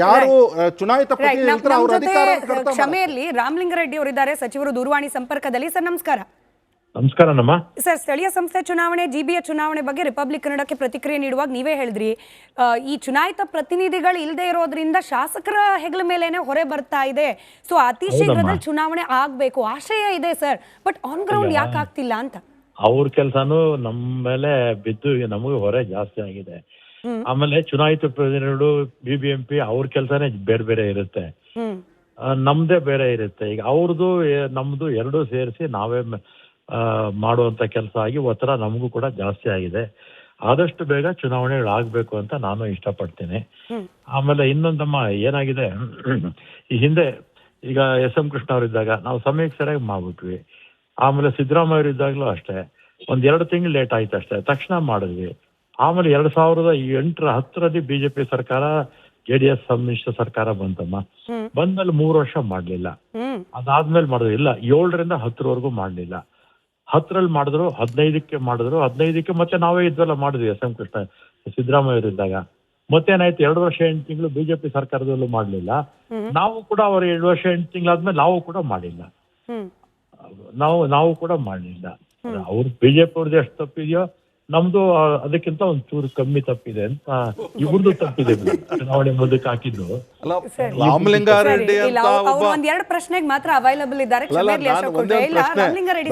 ಯಾರು ಚುನಾಯಿತ ಪ್ರತಿನಿಧಿ ಅವ್ರ ಅಧಿಕಾರ. ಕ್ಷಮೆಯಲ್ಲಿ ರಾಮಲಿಂಗಾರೆಡ್ಡಿ ಅವರಿದ್ದಾರೆ, ಸಚಿವರು ದೂರವಾಣಿ ಸಂಪರ್ಕದಲ್ಲಿ. ಸರ್ ನಮಸ್ಕಾರ. ನಮಸ್ಕಾರನಮ್ಮ. ಸರ್, ಸ್ಥಳೀಯ ಸಂಸ್ಥೆ ಚುನಾವಣೆ GBA ಚುನಾವಣೆ ಬಗ್ಗೆ ರಿಪಬ್ಲಿಕ್ ಕನ್ನಡಕ್ಕೆ ಪ್ರತಿಕ್ರಿಯೆ ನೀಡುವಾಗ ನೀವೇ ಹೇಳಿದ್ರಿ, ಈ ಚುನಾಯಿತ ಪ್ರತಿನಿಧಿಗಳು ಇಲ್ಲದೆ ಇರೋದ್ರಿಂದ ಶಾಸಕರ ಹೆಗಲ ಮೇಲೇನೆ ಹೊರೆ ಬರ್ತಾ ಇದೆ. ಸೊ ಅತಿ ಶೀಘ್ರದಲ್ಲಿ ಚುನಾವಣೆ ಆಗ್ಬೇಕು ಆಶಯ ಇದೆ ಸರ್, ಬಟ್ ಆನ್ ಗ್ರೌಂಡ್ ಯಾಕೆ ಆಗ್ತಿಲ್ಲ ಅಂತ. ಅವ್ರ ಕೆಲ್ಸಾನು ನಮ್ಮ ಮೇಲೆ ಬಿದ್ದು ನಮಗೆ ಹೊರೆ ಜಾಸ್ತಿ ಆಗಿದೆ. ಆಮೇಲೆ ಚುನಾಯಿತ ಪ್ರತಿನಿಧಿಗಳು BBMP ಅವ್ರ ಕೆಲ್ಸಾನೇ ಬೇರೆ ಬೇರೆ ಇರುತ್ತೆ, ನಮ್ದೇ ಬೇರೆ ಇರುತ್ತೆ. ಈಗ ಅವ್ರದ್ದು ನಮ್ದು ಎರಡೂ ಸೇರಿಸಿ ನಾವೇ ಮಾಡುವಂತ ಕೆಲಸ ಆಗಿ ಒತ್ತಡ ನಮಗೂ ಕೂಡ ಜಾಸ್ತಿ ಆಗಿದೆ. ಆದಷ್ಟು ಬೇಗ ಚುನಾವಣೆಗಳಾಗಬೇಕು ಅಂತ ನಾನು ಇಷ್ಟಪಡ್ತೀನಿ. ಆಮೇಲೆ ಇನ್ನೊಂದಮ್ಮ ಏನಾಗಿದೆ, ಈ ಹಿಂದೆ ಈಗ SM ಕೃಷ್ಣ ಅವರಿದ್ದಾಗ ನಾವು ಸಮಯಕ್ಕೆ ಸರಿಯಾಗಿ ಮಾಡ್ಬಿಟ್ವಿ. ಆಮೇಲೆ ಸಿದ್ದರಾಮಯ್ಯ ಇದ್ದಾಗಲೂ ಅಷ್ಟೇ, 1-2 ತಿಂಗಳು ಲೇಟ್ ಆಯ್ತು ಅಷ್ಟೇ, ತಕ್ಷಣ ಮಾಡಿದ್ವಿ. ಆಮೇಲೆ 2008-10ರಲ್ಲಿ BJP ಸರ್ಕಾರ JDS ಸಮ್ಮಿಶ್ರ ಸರ್ಕಾರ ಬಂತಮ್ಮ. ಬಂದ್ಮೇಲೆ 3 ವರ್ಷ ಮಾಡ್ಲಿಲ್ಲ. ಅದಾದ್ಮೇಲೆ ಮಾಡಿದ್ರು ಇಲ್ಲ, 7ರಿಂದ 10ರವರೆಗೂ ಮಾಡ್ಲಿಲ್ಲ. 10ರಲ್ಲಿ ಮಾಡಿದ್ರು, 15ಕ್ಕೆ ಮಾಡಿದ್ರು, 15ಕ್ಕೆ ಮತ್ತೆ ನಾವೇ ಇದ್ವೆಲ್ಲ ಮಾಡಿದ್ವಿ SM ಕೃಷ್ಣ ಸಿದ್ದರಾಮಯ್ಯ ಇದ್ದಾಗ. ಮತ್ತೇನಾಯ್ತು, 2 ವರ್ಷ 8 ತಿಂಗಳು BJP ಸರ್ಕಾರದಲ್ಲೂ ಮಾಡ್ಲಿಲ್ಲ. ನಾವು ಕೂಡ ಅವ್ರ 2 ವರ್ಷ 8 ತಿಂಗಳಾದ್ಮೇಲೆ ನಾವು ಕೂಡ ಮಾಡಿಲ್ಲ. ನಾವು ಕೂಡ ಮಾಡಲಿಲ್ಲ. ಅವ್ರು BJP ಅವ್ರದ್ದು ಎಷ್ಟು ತಪ್ಪಿದೆಯೋ ನಮ್ದು ಅದಕ್ಕಿಂತ ಒಂದ್ ಚೂರು ಕಮ್ಮಿ ತಪ್ಪಿದೆ ಅಂತ ಇವ್ರದ್ದು ತಪ್ಪಿದೆ. ಚುನಾವಣೆ ಮುಂದಕ್ಕೆ ಹಾಕಿದ್ದು ರಾಮಲಿಂಗಾರೆಡ್ಡಿ ಒಂದೆರಡು ಪ್ರಶ್ನೆಗೆ ಮಾತ್ರ ಅವೈಲಬಲ್ ಇದ್ದಾರೆ. ರಾಮಲಿಂಗಾರೆಡ್ಡಿ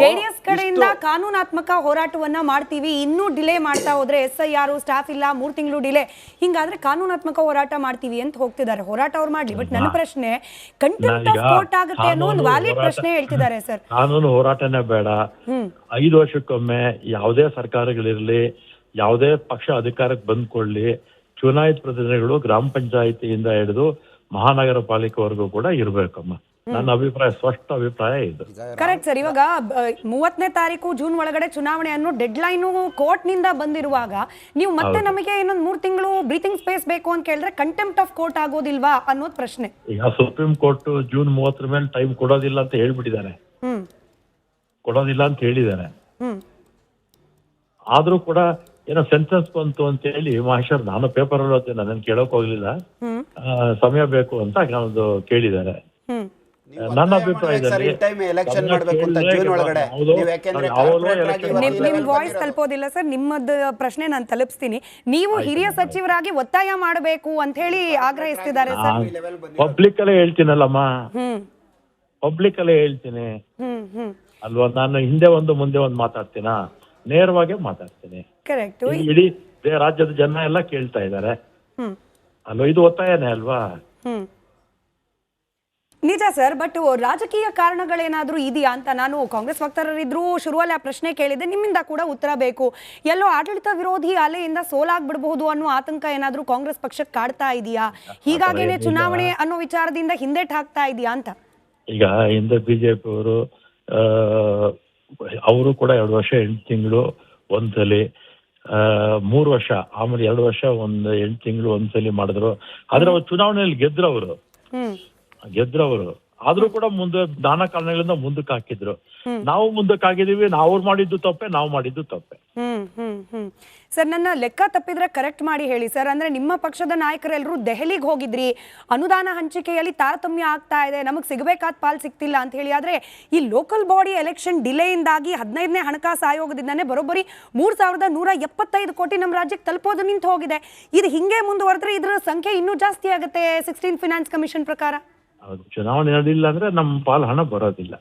ಜೆಡಿಎಸ್ ಕಡೆಯಿಂದ ಕಾನೂನಾತ್ಮಕ ಹೋರಾಟವನ್ನ ಮಾಡ್ತೀವಿ, ಇನ್ನೂ ಡಿಲೇ ಮಾಡ್ತಾ ಹೋದ್ರೆ SIR ಸ್ಟಾಫ್ ಇಲ್ಲ 3 ತಿಂಗಳು ಡಿಲೇ, ಹಿಂಗಾದ್ರೆ ಕಾನೂನಾತ್ಮಕ ಹೋರಾಟ ಮಾಡ್ತೀವಿ ಅಂತ ಹೋಗ್ತಿದ್ದಾರೆ. ಹೋರಾಟ ಅವ್ರು ಮಾಡ್ಲಿ, ಬಟ್ ನನ್ನ ಪ್ರಶ್ನೆ ಕಂಟೆಂಪ್ಟ್ ಆಫ್ ಕೋರ್ಟ್ ಆಗುತ್ತೆ ಅನ್ನೋ ಒಂದು ವ್ಯಾಲಿಡ್ ಪ್ರಶ್ನೆ ಹೇಳ್ತಿದ್ದಾರೆ ಸರ್. ಕಾನೂನು ಹೋರಾಟನೇ ಬೇಡ, 5 ವರ್ಷಕ್ಕೊಮ್ಮೆ ಯಾವುದೇ ಸರ್ಕಾರಗಳಿರ್ಲಿ, ಯಾವುದೇ ಪಕ್ಷ ಅಧಿಕಾರಕ್ಕೆ ಬಂದ್ಕೊಳ್ಳಿ, ಚುನಾಯಿತ ಪ್ರತಿನಿಧಿಗಳು ಗ್ರಾಮ ಪಂಚಾಯಿತಿಯಿಂದ ಹಿಡಿದು ಮಹಾನಗರ ಪಾಲಿಕೆವರೆಗೂ ಕೂಡ ಇರ್ಬೇಕಮ್ಮ. ನನ್ನ ಅಭಿಪ್ರಾಯ, ಸ್ಪಷ್ಟ ಅಭಿಪ್ರಾಯ ಇದು. Correct sir. ಇವಾಗ 30ನೇ ತಾರೀಕು ಜೂನ್ ಒಳಗಡೆ ಚುನಾವಣೆ ಅನ್ನೋ ಡೆಡ್ ಲೈನು ಕೋರ್ಟ್ ನಿಂದ ಬಂದಿರುವಾಗ ನೀವು ಮತ್ತೆ ನಮಗೆ ಇನ್ನೊಂದು 3 ತಿಂಗಳು ಬ್ರೀತಿಂಗ್ ಸ್ಪೇಸ್ ಬೇಕು ಅಂತ ಕೇಳಿದ್ರೆ ಕಂಟೆಂಪ್ಟ್ ಆಫ್ ಕೋರ್ಟ್ ಆಗೋದಿಲ್ವಾ ಅನ್ನೋದು ಪ್ರಶ್ನೆ. ಈಗ ಸುಪ್ರೀಂ ಕೋರ್ಟ್ ಜೂನ್ 30 ಮೇಲೆ ಟೈಮ್ ಕೊಡೋದಿಲ್ಲ ಅಂತ ಹೇಳ್ಬಿಟ್ಟಿದ್ದಾರೆ, ಕೊಡೋದಿಲ್ಲ ಅಂತ ಹೇಳಿದ್ದಾರೆ. ಆದ್ರೂ ಕೂಡ ಏನೋ ಸೆನ್ಸಸ್ ಬಂತು ಅಂತ ಹೇಳಿ ಮಹೇಶ್ವರ್, ನಾನು ಪೇಪರ್ ಅಲ್ಲಿ ನನ್ನ ಕೇಳೋಕ್ ಹೋಗ್ಲಿಲ್ಲ, ಸಮಯ ಬೇಕು ಅಂತ ಒಂದು ಕೇಳಿದ್ದಾರೆ. ನನ್ನ ಅಭಿಪ್ರಾಯದಲ್ಲಿ ನಿಮ್ ವಾಯ್ಸ್ ತಲುಪೋದಿಲ್ಲ ಸರ್, ನಿಮ್ಮದು ಪ್ರಶ್ನೆ ನಾನು ತಲುಪಿಸ್ತೀನಿ. ನೀವು ಹಿರಿಯ ಸಚಿವರಾಗಿ ಒತ್ತಾಯ ಮಾಡಬೇಕು ಅಂತ ಹೇಳಿ ಆಗ್ರಹಿಸ್ತಿದ್ದಾರೆ ಸರ್. ಪಬ್ಲಿಕ್ ಅಲ್ಲೇ ಹೇಳ್ತೀನಲ್ಲಮ್ಮ, ಪಬ್ಲಿಕ್ ಅಲ್ಲೇ ಹೇಳ್ತೀನಿ ಅಲ್ವಾ. ನಾನು ಹಿಂದೆ ಒಂದು ಮುಂದೆ ಒಂದು ಮಾತಾಡ್ತೀನ, ನೇರವಾಗಿ ಮಾತಾಡ್ತೀನಿ. ಕರೆಕ್ಟ್. ಇಡೀ ರಾಜ್ಯದ ಜನ ಎಲ್ಲ ಕೇಳ್ತಾ ಇದ್ದಾರೆ ಅಲ್ವಾ, ಇದು ಒತ್ತಾಯನೇ ಅಲ್ವಾ. ನಿಜ ಸರ್, ಬಟ್ ರಾಜಕೀಯ ಕಾರಣಗಳೇನಾದ್ರೂ ಇದೆಯಾ ಅಂತ ನಾನು ಕಾಂಗ್ರೆಸ್ ವಕ್ತಾರರಿದ್ರು ಶುರುವಲ್ಲಿ ಆ ಪ್ರಶ್ನೆ ಕೇಳಿದೆ, ನಿಮ್ಮಿಂದ ಕೂಡ ಉತ್ತರ ಬೇಕು. ಎಲ್ಲೋ ಆಡಳಿತ ವಿರೋಧಿ ಅಲೆಯಿಂದ ಸೋಲಾಗ್ಬಿಡಬಹುದು ಅನ್ನೋ ಆತಂಕ ಏನಾದ್ರೂ ಕಾಂಗ್ರೆಸ್ ಪಕ್ಷಕ್ಕೆ ಕಾಡ್ತಾ ಇದೆಯಾ? ಹೀಗಾಗೇನೆ ಚುನಾವಣೆ ಅನ್ನೋ ವಿಚಾರದಿಂದ ಹಿಂದೆಟ್ ಹಾಕ್ತಾ ಇದೆಯಾ ಅಂತ? ಈಗ ಹಿಂದೆ ಬಿಜೆಪಿ ಅವರು ಕೂಡ 2 ವರ್ಷ 8 ತಿಂಗಳು ಒಂದ್ಸಲಿ, 3 ವರ್ಷ, ಆಮೇಲೆ 2 ವರ್ಷ 8 ತಿಂಗಳು ಒಂದ್ಸಲಿ ಮಾಡಿದ್ರು. ಆದ್ರೆ ಅವ್ರು ಚುನಾವಣೆಯಲ್ಲಿ ಗೆದ್ರು ಅವರು. ಗೆದ್ರವರು. ಆದ್ರೂ ಕೂಡ ಮುಂದೆ ನಾನಾ ಕಾರಣಗಳಿಂದ ಮುಂದಕ್ಕೆ ಹಾಕಿದ್ರು. ನಾವು ಮುಂದಕ್ಕೆ ಹಾಕಿದೀವಿ. ಅವ್ರು ಮಾಡಿದ್ದು ತಪ್ಪೆ, ನಾವು ಮಾಡಿದ್ದು ತಪ್ಪೆ. ಸರ್, ನನ್ನ ಲೆಕ್ಕ ತಪ್ಪಿದ್ರೆ ಕರೆಕ್ಟ್ ಮಾಡಿ ಹೇಳಿ ಸರ್. ಅಂದ್ರೆ ನಿಮ್ಮ ಪಕ್ಷದ ನಾಯಕರೆಲ್ಲರೂ ದೆಹಲಿಗೆ ಹೋಗಿದ್ರಿ, ಅನುದಾನ ಹಂಚಿಕೆಯಲ್ಲಿ ತಾರತಮ್ಯ ಆಗ್ತಾ ಇದೆ, ನಮಗೆ ಸಿಗಬೇಕಾದ ಪಾಲ್ ಸಿಗ್ತಿಲ್ಲ ಅಂತ ಹೇಳಿ. ಆದ್ರೆ ಈ ಲೋಕಲ್ ಬಾಡಿ ಎಲೆಕ್ಷನ್ ಡಿಲೇಯಿಂದಾಗಿ 15ನೇ ಹಣಕಾಸು ಆಯೋಗದಿಂದಾನೇ ಬರೋಬ್ಬರಿ 3175 ಕೋಟಿ ನಮ್ಮ ರಾಜ್ಯಕ್ಕೆ ತಲುಪೋದು ನಿಂತು ಹೋಗಿದೆ. ಇದು ಹಿಂಗೆ ಮುಂದುವರೆದ್ರೆ ಇದರ ಸಂಖ್ಯೆ ಇನ್ನೂ ಜಾಸ್ತಿ ಆಗುತ್ತೆ 16 ಫಿನಾನ್ಸ್ ಕಮಿಷನ್ ಪ್ರಕಾರ. ಚುನಾವಣೆ ನಡೆದಿಲ್ಲ ಅಂದ್ರೆ ನಮ್ಮ ಪಾಲ್ ಹಣ ಬರೋದಿಲ್ಲ.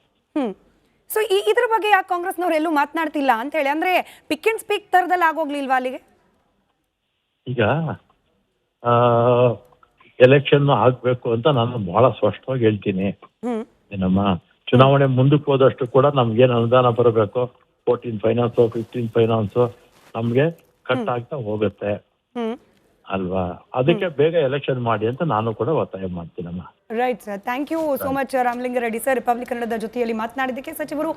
ಸೊ ಇದ್ರ ಬಗ್ಗೆ ಯಾಕೆ ಕಾಂಗ್ರೆಸ್ನವ್ರು ಎಲ್ಲೂ ಮಾತನಾಡ್ತಿಲ್ಲ ಅಂತ ಹೇಳಿ? ಅಂದ್ರೆ ಪಿಕ್ ಅಂಡ್ ಸ್ಪೀಕ್ ತರದಲ್ಲಿ ಆಗೋಗ್ಲಿಲ್ವಾ ಅಲ್ಲಿಗೆ? ಈಗ ಎಲೆಕ್ಷನ್ ಆಗ್ಬೇಕು ಅಂತ ನಾನು ಬಹಳ ಸ್ಪಷ್ಟವಾಗಿ ಹೇಳ್ತೀನಿ. ನಮ್ಮ ಚುನಾವಣೆ ಮುಂದಕ್ಕೆ ಹೋದಷ್ಟು ಕೂಡ ನಮ್ಗೇನು ಅನುದಾನ ಬರಬೇಕು, 14 ಫೈನಾನ್ಸ್ 15 ಫೈನಾನ್ಸ್ ನಮ್ಗೆ ಕಟ್ ಆಗ್ತಾ ಹೋಗುತ್ತೆ ಅಲ್ವಾ? ಅದಕ್ಕೆ ಬೇಗ ಎಲೆಕ್ಷನ್ ಮಾಡಿ ಅಂತ ನಾನು ಕೂಡ ಒತ್ತಾಯ ಮಾಡ್ತೀನಮ್ಮ. Right sir, thank you so much Ramalinga Reddy sir. Republic ಕನ್ನಡದ ಜೊತೆಯಲ್ಲಿ ಮಾತನಾಡಿದ್ದಕ್ಕೆ. ಸಚಿವರು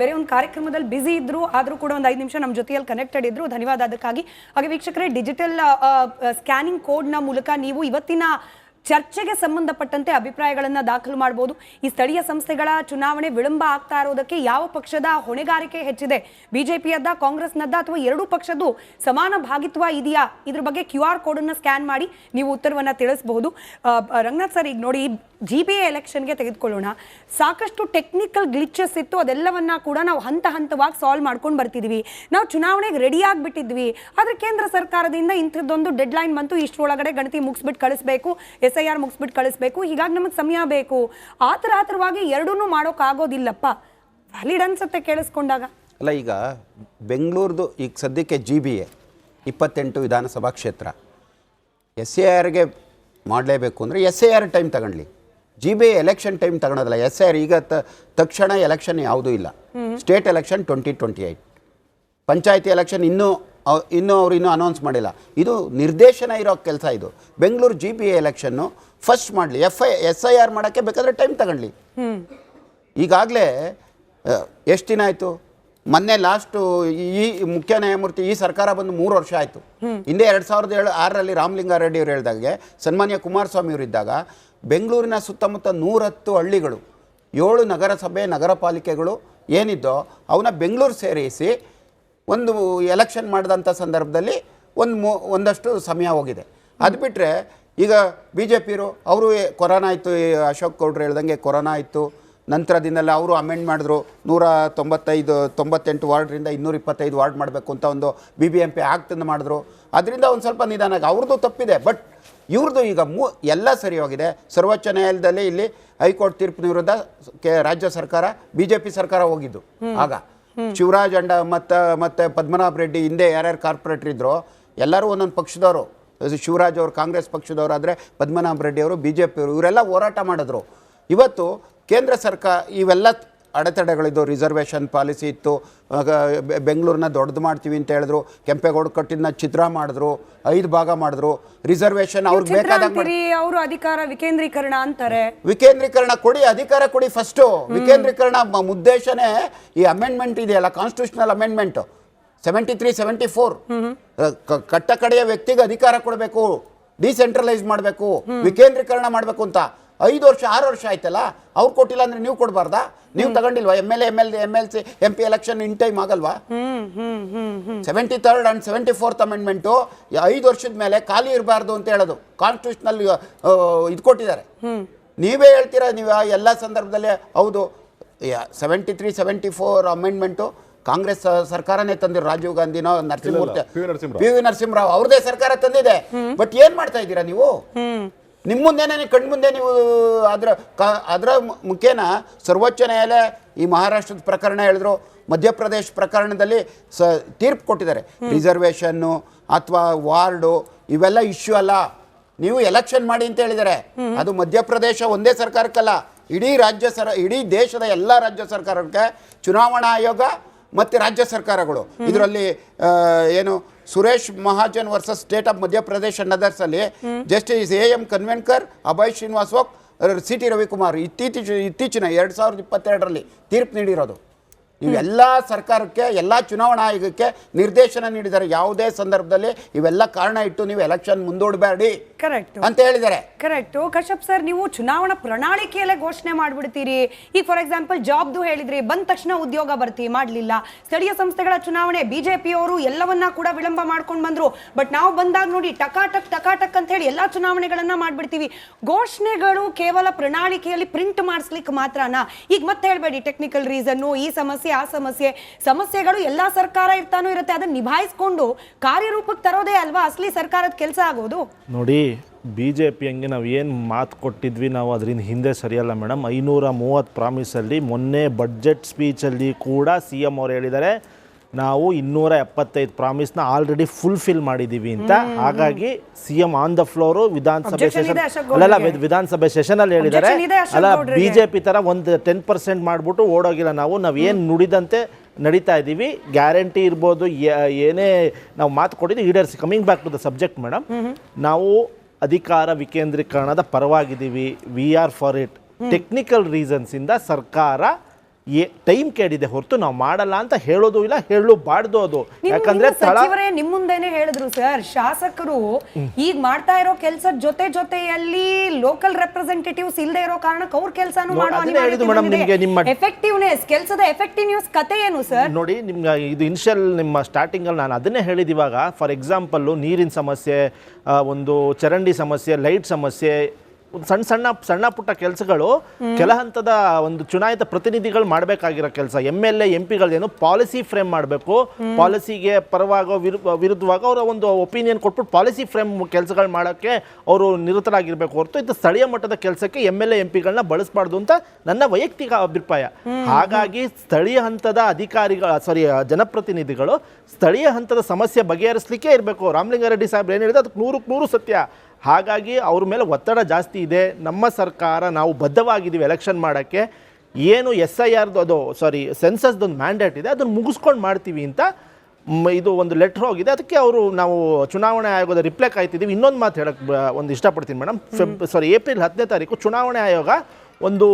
ಬೇರೆ ಒಂದು ಕಾರ್ಯಕ್ರಮದಲ್ಲಿ ಬ್ಯುಸಿ ಇದ್ರು, ಆದರೂ ಕೂಡ ಒಂದು 5 ನಿಮಿಷ ನಮ್ಮ ಜೊತೆಯಲ್ಲಿ ಕನೆಕ್ಟೆಡ್ ಇದ್ರು. ಧನ್ಯವಾದ ಅದಕ್ಕಾಗಿ. ಹಾಗೆ ವೀಕ್ಷಕರೇ, ಡಿಜಿಟಲ್ ಸ್ಕ್ಯಾನಿಂಗ್ ಕೋಡ್ನ ಮೂಲಕ ನೀವು ಇವತ್ತಿನ ಚರ್ಚೆಗೆ ಸಂಬಂಧಪಟ್ಟಂತೆ ಅಭಿಪ್ರಾಯಗಳನ್ನು ದಾಖಲು ಮಾಡಬಹುದು. ಈ ಸ್ಥಳೀಯ ಸಂಸ್ಥೆಗಳ ಚುನಾವಣೆ ವಿಳಂಬ ಆಗ್ತಾ ಇರೋದಕ್ಕೆ ಯಾವ ಪಕ್ಷದ ಹೊಣೆಗಾರಿಕೆ ಹೆಚ್ಚಿದೆ, ಬಿಜೆಪಿಯದ್ದ, ಕಾಂಗ್ರೆಸ್ನದ್ದ, ಅಥವಾ ಎರಡೂ ಪಕ್ಷದ್ದು ಸಮಾನ ಭಾಗಿತ್ವ ಇದೆಯಾ, ಇದ್ರ ಬಗ್ಗೆ QR ಕೋಡನ್ನು ಸ್ಕ್ಯಾನ್ ಮಾಡಿ ನೀವು ಉತ್ತರವನ್ನು ತಿಳಿಸಬಹುದು. ರಂಗನಾಥ್ ಸರ್, ಈಗ ನೋಡಿ, GBA ಎಲೆಕ್ಷನ್ಗೆ ತೆಗೆದುಕೊಳ್ಳೋಣ. ಸಾಕಷ್ಟು ಟೆಕ್ನಿಕಲ್ ಗ್ಲಿಚಸ್ ಇತ್ತು, ಅದೆಲ್ಲವನ್ನ ಕೂಡ ನಾವು ಹಂತ ಹಂತವಾಗಿ ಸಾಲ್ವ್ ಮಾಡ್ಕೊಂಡು ಬರ್ತಿದ್ವಿ. ನಾವು ಚುನಾವಣೆಗೆ ರೆಡಿ ಆಗಿಬಿಟ್ಟಿದ್ವಿ. ಆದರೆ ಕೇಂದ್ರ ಸರ್ಕಾರದಿಂದ ಇಂಥದ್ದೊಂದು ಡೆಡ್ಲೈನ್ ಬಂತು, ಇಷ್ಟರೊಳಗಡೆ ಗಣತಿ ಮುಗಿಸ್ಬಿಟ್ಟು ಕಳಿಸ್ಬೇಕು, SIR ಮುಗಿಸ್ಬಿಟ್ಟು ಕಳಿಸ್ಬೇಕು, ಹೀಗಾಗಿ ನಮಗೆ ಸಮಯ ಬೇಕು. ಆತರವಾಗಿ ಎರಡೂ ಮಾಡೋಕ್ಕಾಗೋದಿಲ್ಲಪ್ಪ. ವ್ಯಾಲಿಡ್ ಅನ್ಸುತ್ತೆ ಕೇಳಿಸ್ಕೊಂಡಾಗ. ಅಲ್ಲ, ಈಗ ಬೆಂಗಳೂರ್ದು ಈಗ ಸದ್ಯಕ್ಕೆ GBA 28 ವಿಧಾನಸಭಾ ಕ್ಷೇತ್ರ. SIRಗೆ ಮಾಡಲೇಬೇಕು ಅಂದರೆ SIR ಟೈಮ್ ತಗೊಳ್ಳಿ. GBA ಎಲೆಕ್ಷನ್ ಟೈಮ್ ತಗೊಳೋದಿಲ್ಲ. SIR ಈಗ ತಕ್ಷಣ ಎಲೆಕ್ಷನ್ ಯಾವುದೂ ಇಲ್ಲ. ಸ್ಟೇಟ್ ಎಲೆಕ್ಷನ್ 2028, ಪಂಚಾಯತಿ ಎಲೆಕ್ಷನ್ ಇನ್ನೂ ಅವ್ರು ಇನ್ನೂ ಅನೌನ್ಸ್ ಮಾಡಿಲ್ಲ. ಇದು ನಿರ್ದೇಶನ ಇರೋ ಕೆಲಸ. ಇದು ಬೆಂಗಳೂರು GBA ಎಲೆಕ್ಷನ್ನು ಫಸ್ಟ್ ಮಾಡಲಿ. SIR ಮಾಡೋಕ್ಕೆ ಬೇಕಾದರೆ ಟೈಮ್ ತಗೊಳ್ಳಿ. ಈಗಾಗಲೇ ಎಷ್ಟು ದಿನ ಆಯಿತು? ಮೊನ್ನೆ ಲಾಸ್ಟು ಈ ಮುಖ್ಯ ನ್ಯಾಯಮೂರ್ತಿ ಈ ಸರ್ಕಾರ ಬಂದು 3 ವರ್ಷ ಆಯಿತು. ಹಿಂದೆ 2006ರಲ್ಲಿ ರಾಮಲಿಂಗಾರೆಡ್ಡಿ ಅವರು ಹೇಳಿದಾಗೆ, ಸನ್ಮಾನ್ಯ ಕುಮಾರಸ್ವಾಮಿ ಅವರು ಇದ್ದಾಗ ಬೆಂಗಳೂರಿನ ಸುತ್ತಮುತ್ತ 110 ಹಳ್ಳಿಗಳು, 7 ನಗರಸಭೆ ನಗರ ಪಾಲಿಕೆಗಳು ಏನಿದ್ದೋ ಅವನ್ನ ಬೆಂಗಳೂರು ಸೇರಿಸಿ ಒಂದು ಎಲೆಕ್ಷನ್ ಮಾಡಿದಂಥ ಸಂದರ್ಭದಲ್ಲಿ ಒಂದಷ್ಟು ಸಮಯ ಹೋಗಿದೆ. ಅದು ಬಿಟ್ಟರೆ ಈಗ BJPಯವರು ಅವರು ಕೊರೋನಾ ಆಯಿತು, ಅಶೋಕ್ ಗೌಡ್ರು ಹೇಳ್ದಂಗೆ ಕೊರೋನಾ ಆಯಿತು. ನಂತರದಿಂದಲೇ ಅವರು ಅಮೆಂಡ್ ಮಾಡಿದ್ರು, 198 ವಾರ್ಡ್ರಿಂದ 225 ವಾರ್ಡ್ ಮಾಡಬೇಕು ಅಂತ ಒಂದು BBMP ಆ್ಯಕ್ಟನ್ನು ಮಾಡಿದ್ರು. ಅದರಿಂದ ಒಂದು ಸ್ವಲ್ಪ ನಿಧಾನ. ಅವ್ರದ್ದು ತಪ್ಪಿದೆ, ಬಟ್ ಇವ್ರದ್ದು ಈಗ ಎಲ್ಲ ಸರಿ ಹೋಗಿದೆ. ಸರ್ವೋಚ್ಚ ನ್ಯಾಯಾಲಯದಲ್ಲಿ ಇಲ್ಲಿ ಹೈಕೋರ್ಟ್ ತೀರ್ಪಿನ ವಿರುದ್ಧ ರಾಜ್ಯ ಸರ್ಕಾರ, BJP ಸರ್ಕಾರ ಹೋಗಿದ್ದು. ಆಗ ಶಿವರಾಜ್ ಅಂಡ ಮತ್ತು ಪದ್ಮನಾಭ ರೆಡ್ಡಿ, ಹಿಂದೆ ಯಾರ್ಯಾರು ಕಾರ್ಪೊರೇಟರ್ ಇದ್ದರು ಎಲ್ಲರೂ ಒಂದೊಂದು ಪಕ್ಷದವರು. ಶಿವರಾಜ್ ಅವರು ಕಾಂಗ್ರೆಸ್ ಪಕ್ಷದವರು, ಆದರೆ ಪದ್ಮನಾಭ ರೆಡ್ಡಿ ಅವರು BJPಯವರು, ಇವರೆಲ್ಲ ಹೋರಾಟ ಮಾಡಿದ್ರು. ಇವತ್ತು ಕೇಂದ್ರ ಸರ್ಕಾರ ಇವೆಲ್ಲ ಅಡೆತಡೆಗಳಿದ್ದು, ರಿಸರ್ವೇಷನ್ ಪಾಲಿಸಿ ಇತ್ತು, ಬೆಂಗಳೂರನ್ನ ದೊಡ್ಡದು ಮಾಡ್ತೀವಿ ಅಂತ ಹೇಳಿದ್ರು, ಕೆಂಪೇಗೌಡ ಕಟ್ಟಿದ್ನ ಚಿತ್ರ ಮಾಡಿದ್ರು, 5 ಭಾಗ ಮಾಡಿದ್ರು. ರಿಸರ್ವೇಷನ್ ಅವ್ರಿಗೆ ಬೇಕಾದಾಗ ಅವರು ಅಧಿಕಾರ ವಿಕೇಂದ್ರೀಕರಣ ಅಂತಾರೆ. ವಿಕೇಂದ್ರೀಕರಣ ಕೊಡಿ, ಅಧಿಕಾರ ಕೊಡಿ ಫಸ್ಟು. ವಿಕೇಂದ್ರೀಕರಣ ಉದ್ದೇಶನೇ ಈ ಅಮೆಂಡ್ಮೆಂಟ್ ಇದೆಯಲ್ಲ, ಕಾನ್ಸ್ಟಿಟ್ಯೂಷನಲ್ ಅಮೆಂಡ್ಮೆಂಟ್ 73, 74, ಕಟ್ಟ ಕಡೆಯ ವ್ಯಕ್ತಿಗೆ ಅಧಿಕಾರ ಕೊಡಬೇಕು, ಡಿಸೆಂಟ್ರಲೈಸ್ ಮಾಡಬೇಕು, ವಿಕೇಂದ್ರೀಕರಣ ಮಾಡಬೇಕು ಅಂತ 5 ವರ್ಷ 6 ವರ್ಷ ಆಯ್ತಲ್ಲ. ಅವ್ರು ಕೊಟ್ಟಿಲ್ಲ ಅಂದ್ರೆ ನೀವು ಕೊಡಬಾರ್ದಾ? ನೀವು ತಗೊಂಡಿಲ್ವಾ? MLA MLC MP election in time ಆಗಲ್ವಾ? 73rd and 74th ಅಮೆಂಡ್ಮೆಂಟು 5 ವರ್ಷದ ಮೇಲೆ ಖಾಲಿ ಇರಬಾರ್ದು ಅಂತ ಹೇಳೋದು ಕಾನ್ಸ್ಟಿಟ್ಯೂಷನಲ್ ಇದು ಕೊಟ್ಟಿದ್ದಾರೆ. ನೀವೇ ಹೇಳ್ತೀರಾ, ನೀವು ಎಲ್ಲ ಸಂದರ್ಭದಲ್ಲೇ ಹೌದು. 73, 74 ಅಮೆಂಡ್ಮೆಂಟು ಕಾಂಗ್ರೆಸ್ ಸರ್ಕಾರನೇ ತಂದಿರೋ, ರಾಜೀವ್ ಗಾಂಧಿನೋ ನರಸಿಂಹಮೂರ್ತಿ, PV ನರಸಿಂಹರಾವ್ ಅವ್ರದೇ ಸರ್ಕಾರ ತಂದಿದೆ. ಬಟ್ ಏನ್ ಮಾಡ್ತಾ ಇದ್ದೀರಾ ನೀವು? ನಿಮ್ಮ ಮುಂದೆನೇ ಕಣ್ಮುಂದೆ ನೀವು ಅದರ ಮುಖೇನ ಸರ್ವೋಚ್ಚ ನ್ಯಾಯಾಲಯ ಈ ಮಹಾರಾಷ್ಟ್ರದ ಪ್ರಕರಣ ಹೇಳಿದ್ರು, ಮಧ್ಯಪ್ರದೇಶ ಪ್ರಕರಣದಲ್ಲಿ ತೀರ್ಪು ಕೊಟ್ಟಿದ್ದಾರೆ. ರಿಸರ್ವೇಷನ್ನು ಅಥವಾ ವಾರ್ಡು ಇವೆಲ್ಲ ಇಶ್ಯೂ ಅಲ್ಲ, ನೀವು ಎಲೆಕ್ಷನ್ ಮಾಡಿ ಅಂತ ಹೇಳಿದ್ದಾರೆ. ಅದು ಮಧ್ಯಪ್ರದೇಶ ಒಂದೇ ಸರ್ಕಾರಕ್ಕಲ್ಲ, ಇಡೀ ದೇಶದ ಎಲ್ಲ ರಾಜ್ಯ ಸರ್ಕಾರಕ್ಕೆ ಚುನಾವಣಾ ಆಯೋಗ ಮತ್ತು ರಾಜ್ಯ ಸರ್ಕಾರಗಳು. ಇದರಲ್ಲಿ ಏನು Suresh Mahajan versus state of Madhya Pradesh and others ಅಲ್ಲಿ justice AM Khanwilkar, Abhay Srinivas CT Ravikumar ಇತ್ತೀಚಿನ 2022ರಲ್ಲಿ ತೀರ್ಪು ನೀಡಿರೋದು. ಇವೆಲ್ಲ ಸರ್ಕಾರಕ್ಕೆ, ಎಲ್ಲ ಚುನಾವಣಾ ಆಯೋಗಕ್ಕೆ ನಿರ್ದೇಶನ ನೀಡಿದ್ದಾರೆ. ಯಾವುದೇ ಸಂದರ್ಭದಲ್ಲಿ ಇವೆಲ್ಲ ಕಾರಣ ಇಟ್ಟು ನೀವು ಎಲೆಕ್ಷನ್ ಮುಂದೂಡಬೇಡಿ ಅಂತ ಹೇಳಿದ್ದಾರೆ. ಕರೆಕ್ಟ್. ಕಶ್ಯಪ್ ಸರ್, ನೀವು ಚುನಾವಣಾ ಪ್ರಣಾಳಿಕೆಯಲ್ಲೇ ಘೋಷಣೆ ಮಾಡ್ಬಿಡ್ತೀರಿ. ಈಗ ಫಾರ್ ಎಕ್ಸಾಂಪಲ್ ಜಾಬ್ದು ಹೇಳಿದ್ರಿ, ಬಂದ ತಕ್ಷಣ ಉದ್ಯೋಗ ಭರ್ತಿ ಮಾಡಲಿಲ್ಲ. ಸ್ಥಳೀಯ ಸಂಸ್ಥೆಗಳ ಚುನಾವಣೆ ಬಿಜೆಪಿಯವರು ಎಲ್ಲವನ್ನ ಕೂಡ ವಿಳಂಬ ಮಾಡ್ಕೊಂಡು ಬಂದ್ರು. ಬಟ್ ನಾವು ಬಂದಾಗ ನೋಡಿ ಟಕಾಟಕ್ ಅಂತ ಹೇಳಿ ಎಲ್ಲಾ ಚುನಾವಣೆಗಳನ್ನ ಮಾಡ್ಬಿಡ್ತೀವಿ. ಘೋಷಣೆಗಳು ಕೇವಲ ಪ್ರಣಾಳಿಕೆಯಲ್ಲಿ ಪ್ರಿಂಟ್ ಮಾಡಿಸ್ಲಿಕ್ಕೆ ಮಾತ್ರನಾ? ಈಗ ಮತ್ತೆ ಹೇಳ್ಬೇಡಿ ಟೆಕ್ನಿಕಲ್ ರೀಸನ್, ಈ ಸಮಸ್ಯೆ ಆ ಸಮಸ್ಯೆಗಳು ಎಲ್ಲಾ ಸರ್ಕಾರ ಇರುತ್ತೆ, ಅದನ್ನ ನಿಭಾಯಿಸ್ಕೊಂಡು ಕಾರ್ಯರೂಪಕ್ಕೆ ತರೋದೇ ಅಲ್ವಾ ಅಸಲಿ ಸರ್ಕಾರದ ಕೆಲಸ ಆಗೋದು. ನೋಡಿ, BJP ಹಂಗೆ ನಾವು ಏನು ಮಾತು ಕೊಟ್ಟಿದ್ವಿ ನಾವು ಅದರಿಂದ ಹಿಂದೆ ಸರಿಯಲ್ಲ ಮೇಡಮ್. 530 ಪ್ರಾಮಿಸಲ್ಲಿ ಮೊನ್ನೆ ಬಡ್ಜೆಟ್ ಸ್ಪೀಚಲ್ಲಿ ಕೂಡ CM ಅವರು ಹೇಳಿದ್ದಾರೆ ನಾವು 275 ಪ್ರಾಮಿಸ್ನ ಆಲ್ರೆಡಿ ಫುಲ್ಫಿಲ್ ಮಾಡಿದ್ದೀವಿ ಅಂತ. ಹಾಗಾಗಿ CM ಆನ್ ದ ಫ್ಲೋರು ವಿಧಾನಸಭೆ ಸೆಷನಲ್ಲಿ ಹೇಳಿದ್ದಾರೆ, ಅಲ್ಲ BJP ಥರ ಒಂದು 10% ಮಾಡಿಬಿಟ್ಟು ಓಡೋಗಿಲ್ಲ. ನಾವು ಏನು ನುಡಿದಂತೆ ನಡೀತಾ ಇದ್ದೀವಿ. ಗ್ಯಾರಂಟಿ ಇರ್ಬೋದು, ಏನೇ ನಾವು ಮಾತು ಕೊಟ್ಟಿದ್ದೀವಿ ಈಡೇರಿಸಿ. Coming back to the subject madam, ನಾವು ಅಧಿಕಾರ ವಿಕೇಂದ್ರೀಕರಣದ ಪರವಾಗಿದ್ದೀವಿ. We are for it. Technical ರೀಸನ್ಸಿಂದ ಸರ್ಕಾರ ಟೈಮ್ ಕೇಳಿದೆ ಹೊರತು ನಾವು ಮಾಡಲ್ಲ ಅಂತ ಹೇಳೋದು ಇಲ್ಲ, ಹೇಳಬಾರ್ದು. ಅದು ಯಾಕಂದ್ರೆ ಸಚಿವರೇ ನಿಮ್ಮ ಮುಂದೆನೆ ಹೇಳಿದ್ರು ಸರ್, ಶಾಸಕರು ಈಗ ಮಾಡ್ತಾ ಇರೋ ಕೆಲಸದ ಜೊತೆಯಲ್ಲಿ ಲೋಕಲ್ ರೆಪ್ರೆಸೆಂಟೇಟಿವ್ಸ್ ಇಲ್ಲದೆ ಇರೋ ಕಾರಣಕ್ಕೆ ಅವ್ರ ಕೆಲಸನೂ ಮಾಡೋ ಎಫೆಕ್ಟಿವ್ನೆಸ್, ಕೆಲಸದ ಎಫೆಕ್ಟಿವ್ನೆಸ್ ಕತೆ ಏನು ಸರ್? ನೋಡಿ, ನಿಮ್ಗೆ ಇದು ಇನಿಷಿಯಲ್ ನಿಮ್ಮ ಸ್ಟಾರ್ಟಿಂಗ್ ಅಲ್ಲಿ ನಾನು ಅದನ್ನೇ ಹೇಳಿದ. ಇವಾಗ ಫಾರ್ ಎಕ್ಸಾಂಪಲ್ ನೀರಿನ ಸಮಸ್ಯೆ, ಒಂದು ಚರಂಡಿ ಸಮಸ್ಯೆ, ಲೈಟ್ ಸಮಸ್ಯೆ, ಸಣ್ಣ ಪುಟ್ಟ ಕೆಲಸಗಳು ಕೆಲ ಹಂತದ ಒಂದು ಚುನಾಯಿತ ಪ್ರತಿನಿಧಿಗಳು ಮಾಡಬೇಕಾಗಿರೋ ಕೆಲಸ. MLA MP ಗಳೇನು ಪಾಲಿಸಿ ಫ್ರೇಮ್ ಮಾಡಬೇಕು, ಪಾಲಿಸಿಗೆ ಪರವಾಗೋ ವಿರುದ್ಧವಾಗ ಅವರ ಒಂದು ಒಪಿನಿಯನ್ ಕೊಟ್ಬಿಟ್ಟು ಪಾಲಿಸಿ ಫ್ರೇಮ್ ಕೆಲಸಗಳು ಮಾಡೋಕ್ಕೆ ಅವರು ನಿರತರಾಗಿರ್ಬೇಕು ಹೊರತು ಇದು ಸ್ಥಳೀಯ ಮಟ್ಟದ ಕೆಲಸಕ್ಕೆ MLA MP ಗಳನ್ನ ಬಳಸಬಾರ್ದು ಅಂತ ನನ್ನ ವೈಯಕ್ತಿಕ ಅಭಿಪ್ರಾಯ. ಹಾಗಾಗಿ ಸ್ಥಳೀಯ ಹಂತದ ಜನಪ್ರತಿನಿಧಿಗಳು ಸ್ಥಳೀಯ ಹಂತದ ಸಮಸ್ಯೆ ಬಗೆಹರಿಸಲಿಕ್ಕೆ ಇರಬೇಕು. ರಾಮಲಿಂಗಾರೆಡ್ಡಿ ಸಾಹೇಬ್ರು ಏನು ಹೇಳಿದ್ರೆ ಅದಕ್ಕೆ 100% ಸತ್ಯ. ಹಾಗಾಗಿ ಅವ್ರ ಮೇಲೆ ಒತ್ತಡ ಜಾಸ್ತಿ ಇದೆ. ನಮ್ಮ ಸರ್ಕಾರ ನಾವು ಬದ್ಧವಾಗಿದ್ದೀವಿ ಎಲೆಕ್ಷನ್ ಮಾಡೋಕ್ಕೆ. ಏನು SIR ಸೆನ್ಸಸ್ದೊಂದು ಮ್ಯಾಂಡೇಟ್ ಇದೆ, ಅದನ್ನು ಮುಗಿಸ್ಕೊಂಡು ಮಾಡ್ತೀವಿ ಅಂತ ಇದು ಒಂದು ಲೆಟ್ರ್ ಹೋಗಿದೆ. ಅದಕ್ಕೆ ನಾವು ಚುನಾವಣೆ ಆಯೋಗದ ರಿಪ್ಲೈ ಕಾಯ್ತಿದ್ದೀವಿ. ಇನ್ನೊಂದು ಮಾತು ಹೇಳಕ್ಕೆ ಒಂದು ಇಷ್ಟಪಡ್ತೀನಿ ಮೇಡಮ್. ಏಪ್ರಿಲ್ 10ನೇ ತಾರೀಕು ಚುನಾವಣೆ ಆಯೋಗ ಒಂದು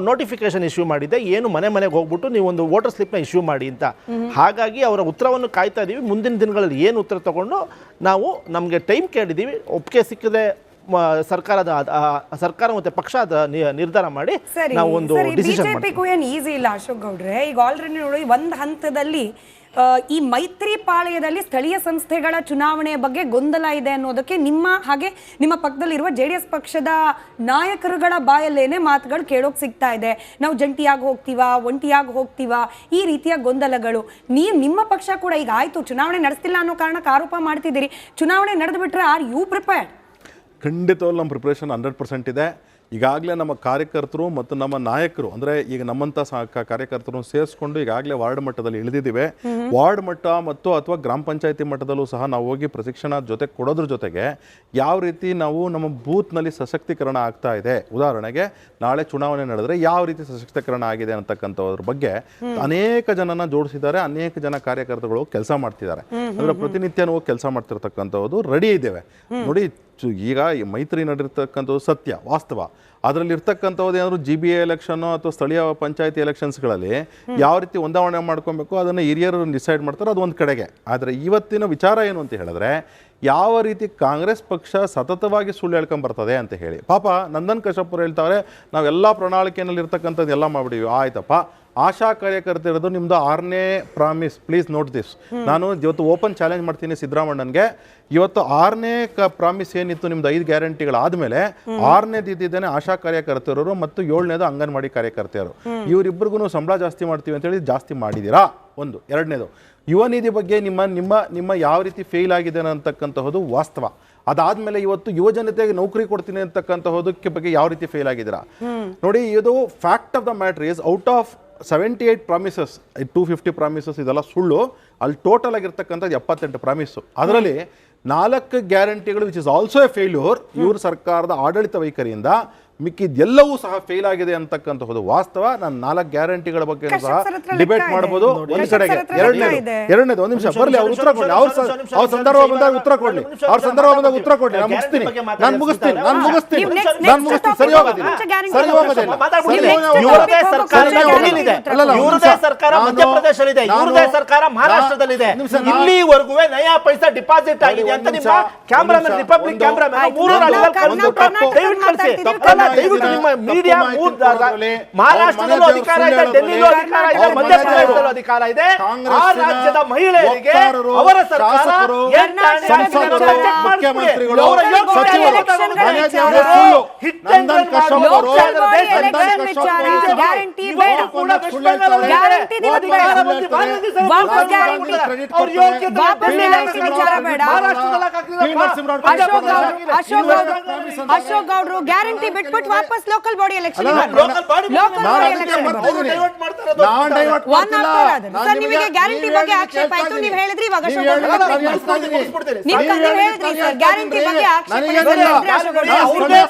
ನೋಟಿಫಿಕೇಶನ್ ಇಶ್ಯೂ ಮಾಡಿದೆ, ಏನು ಮನೆಗೆ ಹೋಗ್ಬಿಟ್ಟು ನೀವು ಒಂದು ವೋಟರ್ ಸ್ಲಿಪ್ನ ಇಶ್ಯೂ ಮಾಡಿ ಅಂತ. ಹಾಗಾಗಿ ಅವರ ಉತ್ತರವನ್ನು ಕಾಯ್ತಾ ಇದ್ದೀವಿ. ಮುಂದಿನ ದಿನಗಳಲ್ಲಿ ಏನು ಉತ್ತರ ತಗೊಂಡು ನಾವು ನಮಗೆ ಟೈಮ್ ಕೇಳಿದ್ದೀವಿ. ಒಪ್ಪಿಗೆ ಸಿಕ್ಕದೆ ಸರ್ಕಾರ ಮತ್ತೆ ಪಕ್ಷ ನಿರ್ಧಾರ ಮಾಡಿ ನಾವು ಒಂದು ಡಿಸಿಷನ್ ಮಾಡ್ತೀವಿ. ಏನು ಈಸಿ ಇಲ್ಲ ಅಶೋಕ್ ಗೌಡ್ರೆ. ಈಗ ಆಲ್ರೆಡಿ ನೋಡಿ ಒಂದು ಹಂತದಲ್ಲಿ ಈ ಮೈತ್ರಿ ಪಾಳೆಯದಲ್ಲಿ ಸ್ಥಳೀಯ ಸಂಸ್ಥೆಗಳ ಚುನಾವಣೆ ಬಗ್ಗೆ ಗೊಂದಲ ಇದೆ ಅನ್ನೋದಕ್ಕೆ ನಿಮ್ಮ ಪಕ್ಕದಲ್ಲಿರುವ JDS ಪಕ್ಷದ ನಾಯಕರುಗಳ ಬಾಯಲ್ಲೇನೆ ಮಾತುಗಳು ಕೇಳೋಕೆ ಸಿಗ್ತಾ ಇದೆ. ನಾವು ಜಂಟಿಯಾಗಿ ಹೋಗ್ತೀವಾ, ಒಂಟಿಯಾಗಿ ಹೋಗ್ತೀವಾ, ಈ ರೀತಿಯ ಗೊಂದಲಗಳು. ನಿಮ್ಮ ಪಕ್ಷ ಕೂಡ ಈಗ ಆಯ್ತು ಚುನಾವಣೆ ನಡೆಸ್ತಿಲ್ಲ ಅನ್ನೋ ಕಾರಣಕ್ಕೆ ಆರೋಪ ಮಾಡ್ತಿದ್ದೀರಿ. ಚುನಾವಣೆ ನಡೆದು ಬಿಟ್ರೆ ಆರ್ ಯು ಪ್ರಿಪೇರ್ಡ್? ಖಂಡಿತವಾಗ್ಲೂ ನಮ್ಮ ಪ್ರಿಪ್ರೇಷನ್ 100% ಇದೆ. ಈಗಾಗಲೇ ನಮ್ಮ ಕಾರ್ಯಕರ್ತರು ಮತ್ತು ನಮ್ಮ ನಾಯಕರು, ಅಂದರೆ ಈಗ ನಮ್ಮಂಥ ಕಾರ್ಯಕರ್ತರು ಸೇರಿಸ್ಕೊಂಡು ಈಗಾಗಲೇ ವಾರ್ಡ್ ಮಟ್ಟದಲ್ಲಿ ಇಳಿದಿದ್ದೀವಿ. ವಾರ್ಡ್ ಮಟ್ಟ ಮತ್ತು ಅಥವಾ ಗ್ರಾಮ ಪಂಚಾಯತಿ ಮಟ್ಟದಲ್ಲೂ ಸಹ ನಾವು ಹೋಗಿ ಪ್ರಶಿಕ್ಷಣ ಕೊಡೋದ್ರ ಜೊತೆಗೆ ಯಾವ ರೀತಿ ನಾವು ನಮ್ಮ ಬೂತ್ನಲ್ಲಿ ಸಶಕ್ತೀಕರಣ ಆಗ್ತಾ ಇದೆ, ಉದಾಹರಣೆಗೆ ನಾಳೆ ಚುನಾವಣೆ ನಡೆದರೆ ಯಾವ ರೀತಿ ಸಶಕ್ತೀಕರಣ ಆಗಿದೆ ಅಂತಕ್ಕಂಥದ್ರ ಬಗ್ಗೆ ಅನೇಕ ಜನನ ಜೋಡಿಸಿದ್ದಾರೆ. ಅನೇಕ ಜನ ಕಾರ್ಯಕರ್ತರು ಕೆಲಸ ಮಾಡ್ತಿದ್ದಾರೆ. ಅಂದರೆ ಪ್ರತಿನಿತ್ಯ ನಾವು ಕೆಲಸ ಮಾಡ್ತಿರ್ತಕ್ಕಂಥದ್ದು ರೆಡಿ ಇದ್ದೇವೆ. ನೋಡಿ, ಈಗ ಮೈತ್ರಿ ನಡೆದಿರ್ತಕ್ಕಂಥದ್ದು ಸತ್ಯ, ವಾಸ್ತವ. ಅದರಲ್ಲಿ ಇರ್ತಕ್ಕಂಥದ್ದು ಏನಾದ್ರು GBA ಎಲೆಕ್ಷನ್ನು ಅಥವಾ ಸ್ಥಳೀಯ ಪಂಚಾಯತಿ ಎಲೆಕ್ಷನ್ಸ್ಗಳಲ್ಲಿ ಯಾವ ರೀತಿ ಹೊಂದಾವಣೆ ಮಾಡ್ಕೊಬೇಕು ಅದನ್ನು ಹಿರಿಯರು ಡಿಸೈಡ್ ಮಾಡ್ತಾರೆ, ಅದು ಒಂದು ಕಡೆಗೆ. ಆದರೆ ಇವತ್ತಿನ ವಿಚಾರ ಏನು ಅಂತ ಹೇಳಿದ್ರೆ, ಯಾವ ರೀತಿ ಕಾಂಗ್ರೆಸ್ ಪಕ್ಷ ಸತತವಾಗಿ ಸುಳ್ಳು ಹೇಳ್ಕೊಂಬರ್ತದೆ ಅಂತ ಹೇಳಿ. ಪಾಪ ನಂದನ್ ಕಶ್ಯಪ್ ಹೇಳ್ತಾರೆ ನಾವೆಲ್ಲ ಪ್ರಣಾಳಿಕೆಯಲ್ಲಿ ಇರ್ತಕ್ಕಂಥದ್ದು ಎಲ್ಲ ಮಾಡಿಬಿಡಿವಿ. ಆಯ್ತಪ್ಪ, ಆಶಾ ಕಾರ್ಯಕರ್ತರದು ನಿಮ್ಮದು 6ನೇ ಪ್ರಾಮಿಸ್, ಪ್ಲೀಸ್ ನೋಟ್ ದಿಸ್. ನಾನು ಇವತ್ತು ಓಪನ್ ಚಾಲೆಂಜ್ ಮಾಡ್ತೀನಿ ಸಿದ್ದರಾಮಣ್ಣನಿಗೆ. ಇವತ್ತು 6ನೇ ಪ್ರಾಮಿಸ್ ಏನಿತ್ತು ನಿಮ್ದು 5 ಗ್ಯಾರಂಟಿಗಳಾದಮೇಲೆ 6ನೇದು ಇದ್ದಿದ್ದೇನೆ ಆಶಾ ಕಾರ್ಯಕರ್ತರು ಮತ್ತು 7ನೇದು ಅಂಗನವಾಡಿ ಕಾರ್ಯಕರ್ತೆಯರು. ಇವರಿಬ್ಬರಿಗೂ ಸಂಬಳ ಜಾಸ್ತಿ ಮಾಡ್ತೀವಿ ಅಂತೇಳಿ ಜಾಸ್ತಿ ಮಾಡಿದ್ದೀರಾ? ಒಂದು. 2ನೇದು ಯುವ ನಿಧಿ ಬಗ್ಗೆ ನಿಮ್ಮ ಯಾವ ರೀತಿ ಫೇಲ್ ಆಗಿದೆ ಅಂತಕ್ಕಂತಹದ್ದು ವಾಸ್ತವ. ಅದಾದ್ಮೇಲೆ ಇವತ್ತು ಯುವ ಜನತೆಗೆ ನೌಕರಿ ಕೊಡ್ತೀನಿ ಅಂತಕ್ಕಂತಹದಕ್ಕೆ ಬಗ್ಗೆ ಯಾವ ರೀತಿ ಫೇಲ್ ಆಗಿದ್ದೀರಾ ನೋಡಿ. ಇದು fact of the matter is out of 78 promises, 250 promises ಇದೆಲ್ಲ ಸುಳ್ಳು. ಅಲ್ಲಿ ಟೋಟಲ್ ಆಗಿರ್ತಕ್ಕಂಥದ್ದು 78 ಪ್ರಾಮಿಸು. ಅದರಲ್ಲಿ 4 ಗ್ಯಾರಂಟಿಗಳು which is also a failure. ಇವ್ರ ಸರ್ಕಾರದ ಆಡಳಿತ ವೈಖರಿಯಿಂದ ಮಿಕ್ಕಿದ್ದೆಲ್ಲವೂ ಸಹ ಫೇಲ್ ಆಗಿದೆ ಅಂತಕ್ಕಂಥದ್ದು ವಾಸ್ತವ. ನಾನು 4 ಗ್ಯಾರಂಟಿಗಳ ಬಗ್ಗೆ ಸಹ ಡಿಬೇಟ್ ಮಾಡಬಹುದು. ಒಂದು ಕಡೆಗೆ ಎರಡನೇದು ಒಂದು ನಿಮಿಷ ಬರಲಿ, ಅವ್ರು ಉತ್ತರ ಕೊಡ್ಲಿ, ಅವ್ರ ಸಂದರ್ಭ ಬಂದಾಗ ಉತ್ತರ ಕೊಡ್ಲಿ, ಅವ್ರ ಸಂದರ್ಭ ಬಂದಾಗ ಉತ್ತರ ಕೊಡ್ಲಿ. ನಾನು ಮುಗಿಸ್ತೀನಿ ಸರಿ ಹೋಗೋದಿಲ್ಲ. ಸರ್ಕಾರ ಮಹಾರಾಷ್ಟ್ರದಲ್ಲಿದೆ, ಇಲ್ಲಿವರೆಗೂ ನಯಾ ಪೈಸಾ ಡಿಪಾಸಿಟ್ ಆಗಿದೆ ಅಂತ ನಿಮ್ಮ ಕ್ಯಾಮ್ರಾಮನ್, ರಿಪಬ್ಲಿಕ್ ಕ್ಯಾಮ್ರಾಮನ್ ದಯವಿಟ್ಟು ನಿಮ್ಮ ಮೀಡಿಯಾ ಮಹಾರಾಷ್ಟ್ರದಲ್ಲೂ ಅಧಿಕಾರ ಇದೆ, ಡೆಲ್ಲಿಲೂ ಅಧಿಕಾರ ಇದೆ, ಮಧ್ಯಪ್ರದೇಶದಲ್ಲೂ ಅಧಿಕಾರ ಇದೆ. ಆ ರಾಜ್ಯದ ಮಹಿಳೆಯರಿಗೆ ಅವರ ಸರ್ಕಾರ ಅಶೋಕ್ ಗೌಡ್ರು ಗ್ಯಾರಂಟಿ ಬಿಟ್ಬಿಟ್ಟು ವಾಪಸ್ ಲೋಕಲ್ ಬಾಡಿ ಎಲೆಕ್ಷನ್ ನಿಮಗೆ ಗ್ಯಾರಂಟಿ ಬಗ್ಗೆ ಆಕ್ಷೇಪ ಆಯ್ತು, ನೀವು ಹೇಳಿದ್ರಿ ಇವಾಗ ಅಶೋಕ್ ಗೌಡ್ರು ಹೇಳಿದ್ರಿ ಸರ್ ಗ್ಯಾರಂಟಿ ಬಗ್ಗೆ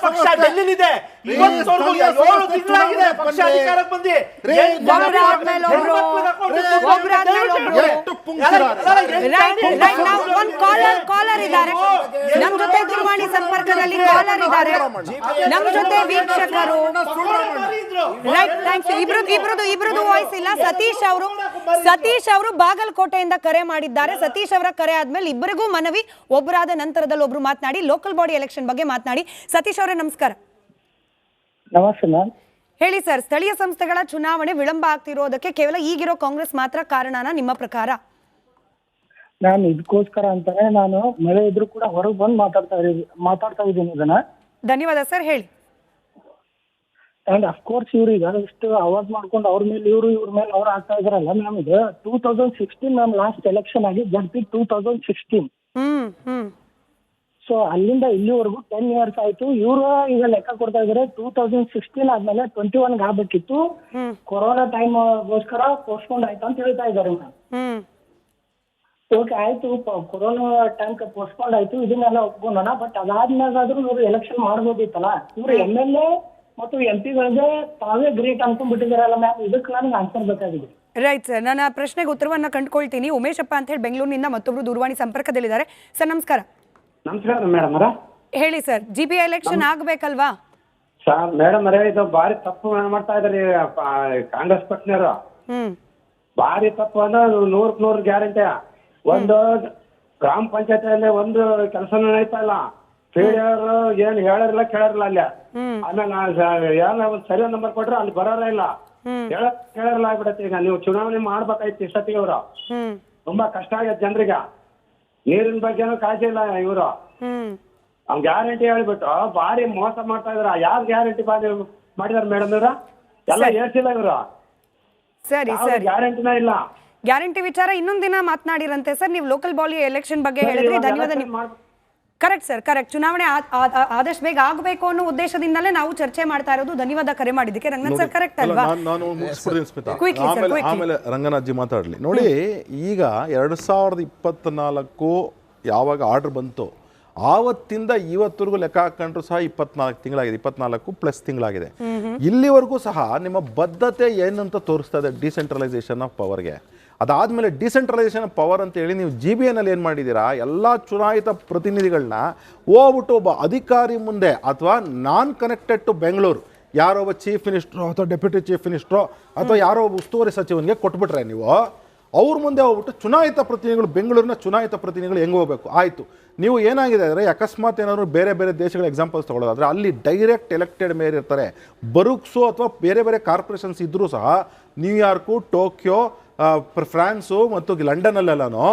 ಪಕ್ಷ ಡೆಲ್ಲಿಲಿದೆ, ಇವತ್ತವರೆಗೂ 7 ತಿಂಗಳಾಗಿದೆ ಪಕ್ಷ ಅಧಿಕಾರಕ್ಕೆ ಬಂದು. ಕಾಲರ್ ಇದ್ದಾರೆ ನಮ್ಮ ಜೊತೆ, ದೂರವಾಣಿ ಸಂಪರ್ಕದಲ್ಲಿ ಕಾಲರ್ ಇದ್ದಾರೆ ನಮ್ಮ ಜೊತೆ, ವೀಕ್ಷಕರು. Right, thanks. ಇಬ್ರದು ವಾಯ್ಸ್ ಇಲ್ಲ. ಸತೀಶ್ ಅವರು ಬಾಗಲಕೋಟೆಯಿಂದ ಕರೆ ಮಾಡಿದ್ದಾರೆ. ಸತೀಶ್ ಅವರ ಕರೆ ಆದ್ಮೇಲೆ ಇಬ್ಬರಿಗೂ ಮನವಿ, ಒಬ್ಬರಾದ ನಂತರದಲ್ಲಿ ಒಬ್ರು ಮಾತನಾಡಿ ಲೋಕಲ್ ಬಾಡಿ ಎಲೆಕ್ಷನ್ ಬಗ್ಗೆ ಮಾತನಾಡಿ. ಸತೀಶ್ ಅವರೇ ನಮಸ್ಕಾರ. ನಮಸ್ತೆ ಮ್ಯಾಮ್. ಹೇಳಿ ಸರ್, ಸ್ಥಳೀಯ ಸಂಸ್ಥೆಗಳ ಚುನಾವಣೆ ವಿಳಂಬ ಆಗ್ತಿರೋದಕ್ಕೆ ಕೇವಲ ಈಗಿರೋ ಕಾಂಗ್ರೆಸ್ ಮಾತ್ರ ಕಾರಣನ ನಿಮ್ಮ ಪ್ರಕಾರ? ನಾನು ಇದಕ್ಕೋಸ್ಕರ ಅಂತಾನೆ ನಾನು ಮಳೆ ಇದ್ರು ಕೂಡ ಹೊರಗೆ ಬಂದು ಮಾತಾಡ್ತಾ ಇದ್ದೀನಿ ಇದನ್ನ. ಧನ್ಯವಾದ ಸರ್, ಹೇಳಿ. ಅಂಡ್ ಅಫ್ಕೋರ್ಸ್ ಇವ್ರೀಗ ಇಷ್ಟು ಅವಾಜ್ ಮಾಡ್ಕೊಂಡು ಅವ್ರ ಮೇಲೆ ಇವ್ರ ಮೇಲೆ ಅವ್ರು ಆಗ್ತಾ ಇದಾರಲ್ಲ ಮ್ಯಾಮ್. ಇದು 2016 ಮ್ಯಾಮ್ ಲಾಸ್ಟ್ ಎಲೆಕ್ಷನ್ ಆಗಿ ಜಡ್ಪಿ 2016. ಸೊ ಅಲ್ಲಿಂದ ಇಲ್ಲಿವರೆಗೂ 10 years ಆಯ್ತು. ಇವರು ಈಗ ಲೆಕ್ಕ ಕೊಡ್ತಾ ಇದಾರೆ 2016 ಆದ್ಮೇಲೆ 21 ಆಗ್ಬೇಕಿತ್ತು, ಕೊರೋನಾ ಟೈಮ್ ಗೋಸ್ಕರ ಪೋಸ್ಟ್ಪೋನ್ ಆಯ್ತು ಅಂತ ಹೇಳ್ತಾ ಇದಾರೆ ಮ್ಯಾಮ್. ಓಕೆ ಆಯ್ತು, ಕೊರೋನಾ ಟೈಮ್ ಪೋಸ್ಟ್ಪೋನ್ ಆಯ್ತು, ಇದನ್ನೆಲ್ಲ ಒಪ್ಕೊಂಡೋಣ. ಬಟ್ ಅದಾದ್ಮೇಲಾದ್ರೂ ಇವ್ರು ಎಲೆಕ್ಷನ್ ಮಾಡ್ಬೋದಿತ್ತಲ್ಲ. ಇವ್ರು MLA ಮತ್ತು MP ಗಳಿಗೆ ತಾವೇ ಗ್ರೇಟ್ ಅನ್ಕೊಂಡ್ಬಿಟ್ಟಿದಾರಲ್ಲ ಮ್ಯಾಮ್. ಇದಕ್ಕೆ ನನಗೆ ಆನ್ಸರ್ ಬೇಕಾಗಿದೆ. ರೈಟ್ ಸರ್, ನನ್ನ ಪ್ರಶ್ನೆಗೆ ಉತ್ತರವನ್ನ ಕಂಡುಕೊಳ್ತೀನಿ. ಉಮೇಶಪ್ಪ ಅಂತ ಹೇಳಿ ಬೆಂಗಳೂರಿನಿಂದ ಮತ್ತೊಬ್ರು ದೂರವಾಣಿ ಸಂಪರ್ಕದಲ್ಲಿದ್ದಾರೆ. ಸರ್ ನಮಸ್ಕಾರ. ನಮಸ್ಕಾರ ಮೇಡಮ್ ಅವರ. ಹೇಳಿ ಸರ್, GBA ಎಲೆಕ್ಷನ್ ಆಗ್ಬೇಕಲ್ವಾ? ಸರ್ ಮೇಡಮ್ ಅವರೇ, ಇದು ಬಾರಿ ತಪ್ಪು ಮಾಡ್ತಾ ಇದಾರೆ ಕಾಂಗ್ರೆಸ್ ಪಕ್ಷನವರು. ಬಾರಿ ತಪ್ಪು ಅಂದ್ರೆ 100% ಗ್ಯಾರಂಟಿ. ಒಂದು ಗ್ರಾಮ ಪಂಚಾಯತಿಯಲ್ಲಿ ಒಂದು ಕೆಲಸನೂ ನಡೀತಾ ಇಲ್ಲ. ಪೀಡಿಯವರು ಏನ್ ಹೇಳಿರಲ್ಲ ಕೇಳಿರಲ್ಲ ಅಲ್ಲಿ. ಆಮೇಲೆ ಏನ ಸರಿ ನಂಬರ್ ಕೊಟ್ರೆ ಅಲ್ಲಿ ಬರೋರೇ ಇಲ್ಲ, ಕೇಳಿರಲ್ಲ ಆಗ್ಬಿಡತ್ತೆ. ಈಗ ನೀವು ಚುನಾವಣೆ ಮಾಡ್ಬೇಕಾಯ್ತು ಇಷ್ಟೊತ್ತಿಗೆ. ಅವರು ತುಂಬಾ ಕಷ್ಟ ಆಗೈತೆ ಜನರಿಗೆ. ನೀರಿನ ಬಗ್ಗೆನೂ ಕಾಳಜಿ ಇಲ್ಲ ಇವರು. ಅವ್ನು ಗ್ಯಾರಂಟಿ ಹೇಳ್ಬಿಟ್ಟು ಬಾರಿ ಮೋಸ ಮಾಡ್ತಾ ಇದ್ರ. ಯಾರು ಗ್ಯಾರಂಟಿ ಮಾಡಿದಾರೆ ಮೇಡಮ್ ಇವ್ರ? ಎಲ್ಲ ಹೇಳ್ತಿಲ್ಲ ಇವರು. ಸರಿ ಸರಿ, ಗ್ಯಾರಂಟಿನ ಇಲ್ಲ. ಗ್ಯಾರಂಟಿ ವಿಚಾರ ಇನ್ನೊಂದ್ ದಿನ ಮಾತನಾಡಿರಂತೆ ಸರ್. ನೀವು ಲೋಕಲ್ ಬಾಡಿ ಎಲೆಕ್ಷನ್ ಬಗ್ಗೆ ಹೇಳಿದ್ರಿ, ಧನ್ಯವಾದ. Correct sir, correct. ಚುನಾವಣೆ ಆದಷ್ಟು ಬೇಗ ಆಗಬೇಕು ಅನ್ನೋ ಉದ್ದೇಶದಿಂದಲೇ ನಾವು ಚರ್ಚೆ ಮಾಡ್ತಾ ಇರೋದು. ಧನ್ಯವಾದ ಕರೆ ಮಾಡಿದ್ದಕ್ಕೆ. ರಂಗನಾಥ್ ಸರ್ ಕರೆಕ್ಟ್ ಅಲ್ವಾ? ನಾನು ಮುಗಿಸ್ಬಿಡ್ತೀನಿ ಸ್ಮಿತಾ, ಆಮೇಲೆ ರಂಗನಾಥ್ಜಿ ಮಾತಾಡಲಿ. ನೋಡಿ, ಈಗ 2024 ಯಾವಾಗ ಆರ್ಡರ್ ಬಂತು ಆವತ್ತಿಂದ ಇವತ್ತರೆಗೂ ಲೆಕ್ಕ ಹಾಕೊಂಡ್ರು ಸಹ 24 ತಿಂಗಳಾಗಿದೆ. 24 ಪ್ಲಸ್ ತಿಂಗಳಾಗಿದೆ. ಇಲ್ಲಿವರೆಗೂ ಸಹ ನಿಮ್ಮ ಬದ್ಧತೆ ಏನಂತ ತೋರಿಸ್ತಾ ಇದೆ ಡಿಸೆಂಟ್ರಲೈಸೇಷನ್ ಆಫ್ ಪವರ್ಗೆ. ಅದಾದಮೇಲೆ ಡಿಸೆಂಟ್ರಲೈಸೇಷನ್ ಆಫ್ ಪವರ್ ಅಂತ ಹೇಳಿ ನೀವು GBAನಲ್ಲಿ ಏನು ಮಾಡಿದ್ದೀರಾ, ಎಲ್ಲ ಚುನಾಯಿತ ಪ್ರತಿನಿಧಿಗಳನ್ನ ಹೋಗ್ಬಿಟ್ಟು ಒಬ್ಬ ಅಧಿಕಾರಿ ಮುಂದೆ ಅಥವಾ ನಾನ್ ಕನೆಕ್ಟೆಡ್ ಟು ಬೆಂಗಳೂರು ಯಾರೋ ಒಬ್ಬ ಚೀಫ್ ಮಿನಿಸ್ಟ್ರೋ ಅಥವಾ ಡೆಪ್ಯೂಟಿ ಚೀಫ್ ಮಿನಿಸ್ಟ್ರೋ ಅಥವಾ ಯಾರೋ ಒಬ್ಬ ಉಸ್ತುವಾರಿ ಸಚಿವನಿಗೆ ಕೊಟ್ಬಿಟ್ರೆ ನೀವು ಅವ್ರ ಮುಂದೆ ಹೋಗ್ಬಿಟ್ಟು ಚುನಾಯಿತ ಪ್ರತಿನಿಧಿಗಳು, ಬೆಂಗಳೂರಿನ ಚುನಾಯಿತ ಪ್ರತಿನಿಧಿಗಳು ಹೆಂಗೆ ಹೋಗಬೇಕು? ಆಯಿತು, ನೀವು ಏನಾಗಿದೆ ಅಂದರೆ ಅಕಸ್ಮಾತ್ ಏನಾದರೂ ಬೇರೆ ಬೇರೆ ದೇಶಗಳ ಎಕ್ಸಾಂಪಲ್ಸ್ ತೊಗೊಳ್ಳೋದಾದರೆ ಅಲ್ಲಿ ಡೈರೆಕ್ಟ್ ಎಲೆಕ್ಟೆಡ್ ಮೇಯರ್ ಇರ್ತಾರೆ. ಬರುಕ್ಸು ಅಥವಾ ಬೇರೆ ಬೇರೆ ಕಾರ್ಪೊರೇಷನ್ಸ್ ಇದ್ದರೂ ಸಹ ನ್ಯೂಯಾರ್ಕು, ಟೋಕಿಯೋ, ಫ್ರಾನ್ಸು ಮತ್ತು ಲಂಡನಲ್ಲೆಲ್ಲನೂ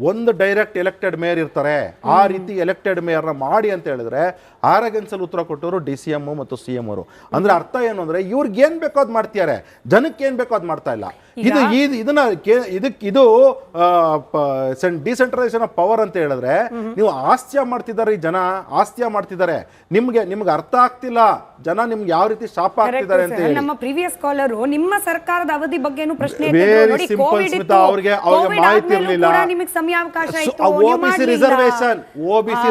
ಒಂದು ಡೈರೆಕ್ಟ್ ಎಲೆಕ್ಟೆಡ್ ಮೇಯರ್ ಇರ್ತಾರೆ. ಆ ರೀತಿ ಎಲೆಕ್ಟೆಡ್ ಮೇಯರ್ನ ಮಾಡಿ ಅಂತ ಹೇಳಿದ್ರೆ ಆರಗೆನ್ಸಲ್ಲಿ ಉತ್ತರ ಕೊಟ್ಟವರು DCM ಮತ್ತು CM ಅವರು. ಅಂದ್ರೆ ಅರ್ಥ ಏನು ಅಂದರೆ ಇವ್ರಿಗೆ ಏನು ಬೇಕೋ ಅದು ಮಾಡ್ತಿದ್ದಾರೆ, ಜನಕ್ಕೆ ಏನು ಬೇಕೋ ಅದು ಮಾಡ್ತಾ ಇಲ್ಲ. ಇದು ಡಿಸೆಂಟ್ರಲೈಸೇಷನ್ ಆಫ್ ಪವರ್ ಅಂತ ಹೇಳಿದ್ರೆ ನೀವು ಆಸ್ತ್ಯ ಮಾಡ್ತಿದ್ದಾರೆ. ಈ ಜನ ಆಸ್ತ್ಯ ಮಾಡ್ತಿದ್ದಾರೆ. ನಿಮ್ಗೆ ಅರ್ಥ ಆಗ್ತಿಲ್ಲ ಜನ ನಿಮ್ಗೆ ಯಾವ ರೀತಿ ಶಾಪ ಆಗ್ತಿದ್ದಾರೆ ಅಂತ ಹೇಳಿ. ನಮ್ಮ ಪ್ರೀವಿಯಸ್ ಕಾಲರ್ ನಿಮ್ಮ ಸರ್ಕಾರದ ಅವಧಿ ಬಗ್ಗೆನೂ ಪ್ರಶ್ನೆ ವೆರಿ ಸಿಂಪಲ್ ಸ್ಮಿತಾ, ಅವ್ರಿಗೆ ಮಾಹಿತಿ ಇರಲಿಲ್ಲ. ಸಮಯಾವಕಾಶ ಇತ್ತು, ನೀವು OBC ಮಾಡ್ಲಿಲ್ಲ. ರಿಸರ್ವೇಶನ್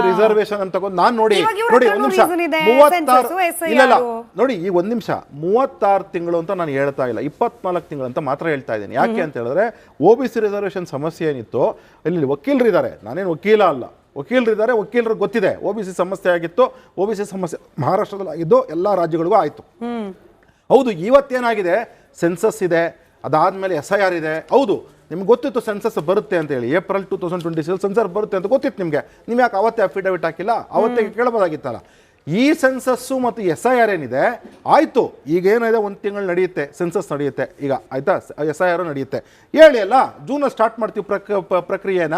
ರಿಸರ್ವೇಶನ್ ಅಂತ ತಗೊಂಡು ನಾನು ನೋಡಿ ಇವಾಗ ಇವ್ರ ನೋಡಿ ಹತ್ರನೂ ಒಂದು ನಿಮಿಷ reason ಇದೆ, 36 census, SIR. ಇಲ್ಲ ನೋಡಿ ಈಗ ಒಂದು ನಿಮಿಷ 36 ತಿಂಗಳು ಅಂತ ನಾನು ಹೇಳ್ತಾ ಇಲ್ಲ, 24 ತಿಂಗಳು ಅಂತ ಮಾತ್ರ ಹೇಳ್ತಾ ಇದ್ದೀನಿ. ಯಾಕೆ ಅಂತ ಹೇಳಿದ್ರೆ OBC ರಿಸರ್ವೇಶನ್ ಸಮಸ್ಯೆ ಏನಿತ್ತು, ಇಲ್ಲಿ ವಕೀಲರಿದ್ದಾರೆ, ನಾನೇನು ವಕೀಲ ಅಲ್ಲ, ವಕೀಲರಿದ್ದಾರೆ, ವಕೀಲರಿಗೆ ಗೊತ್ತಿದೆ OBC ಸಮಸ್ಯೆ ಆಗಿತ್ತು. OBC ಸಮಸ್ಯೆ ಮಹಾರಾಷ್ಟ್ರದಲ್ಲಿ ಆಗಿದ್ದು ಎಲ್ಲ ರಾಜ್ಯಗಳಿಗೂ ಆಯಿತು. ಹೌದು, ಇವತ್ತೇನಾಗಿದೆ, ಸೆನ್ಸಸ್ ಇದೆ, ಅದಾದಮೇಲೆ SIR ಇದೆ. ಹೌದು, ನಿಮ್ಗೆ ಗೊತ್ತಿತ್ತು ಸೆನ್ಸಸ್ ಬರುತ್ತೆ ಅಂತ ಹೇಳಿ, ಏಪ್ರಿಲ್ 2026 ಸೆನ್ಸರ್ ಬರುತ್ತೆ ಅಂತ ಗೊತ್ತಿತ್ತು ನಿಮಗೆ. ನೀವು ಯಾಕೆ ಅವತ್ತೇ ಅಫಿಡವಿಟ್ ಹಾಕಿಲ್ಲ? ಅವತ್ತೇ ಕೇಳಬಹುದಾಗಿತ್ತಲ್ಲ. ಈ ಸೆನ್ಸಸ್ಸು ಮತ್ತು SIR ಏನಿದೆ ಆಯಿತು, ಈಗ ಏನಿದೆ 1 ತಿಂಗಳು ನಡೆಯುತ್ತೆ, ಸೆನ್ಸಸ್ ನಡೆಯುತ್ತೆ ಈಗ, ಆಯಿತಾ, SIR ನಡೆಯುತ್ತೆ. ಹೇಳಿ ಅಲ್ಲ, ಜೂನಲ್ಲಿ ಸ್ಟಾರ್ಟ್ ಮಾಡ್ತೀವಿ ಪ್ರಕ್ರಿಯೆನ,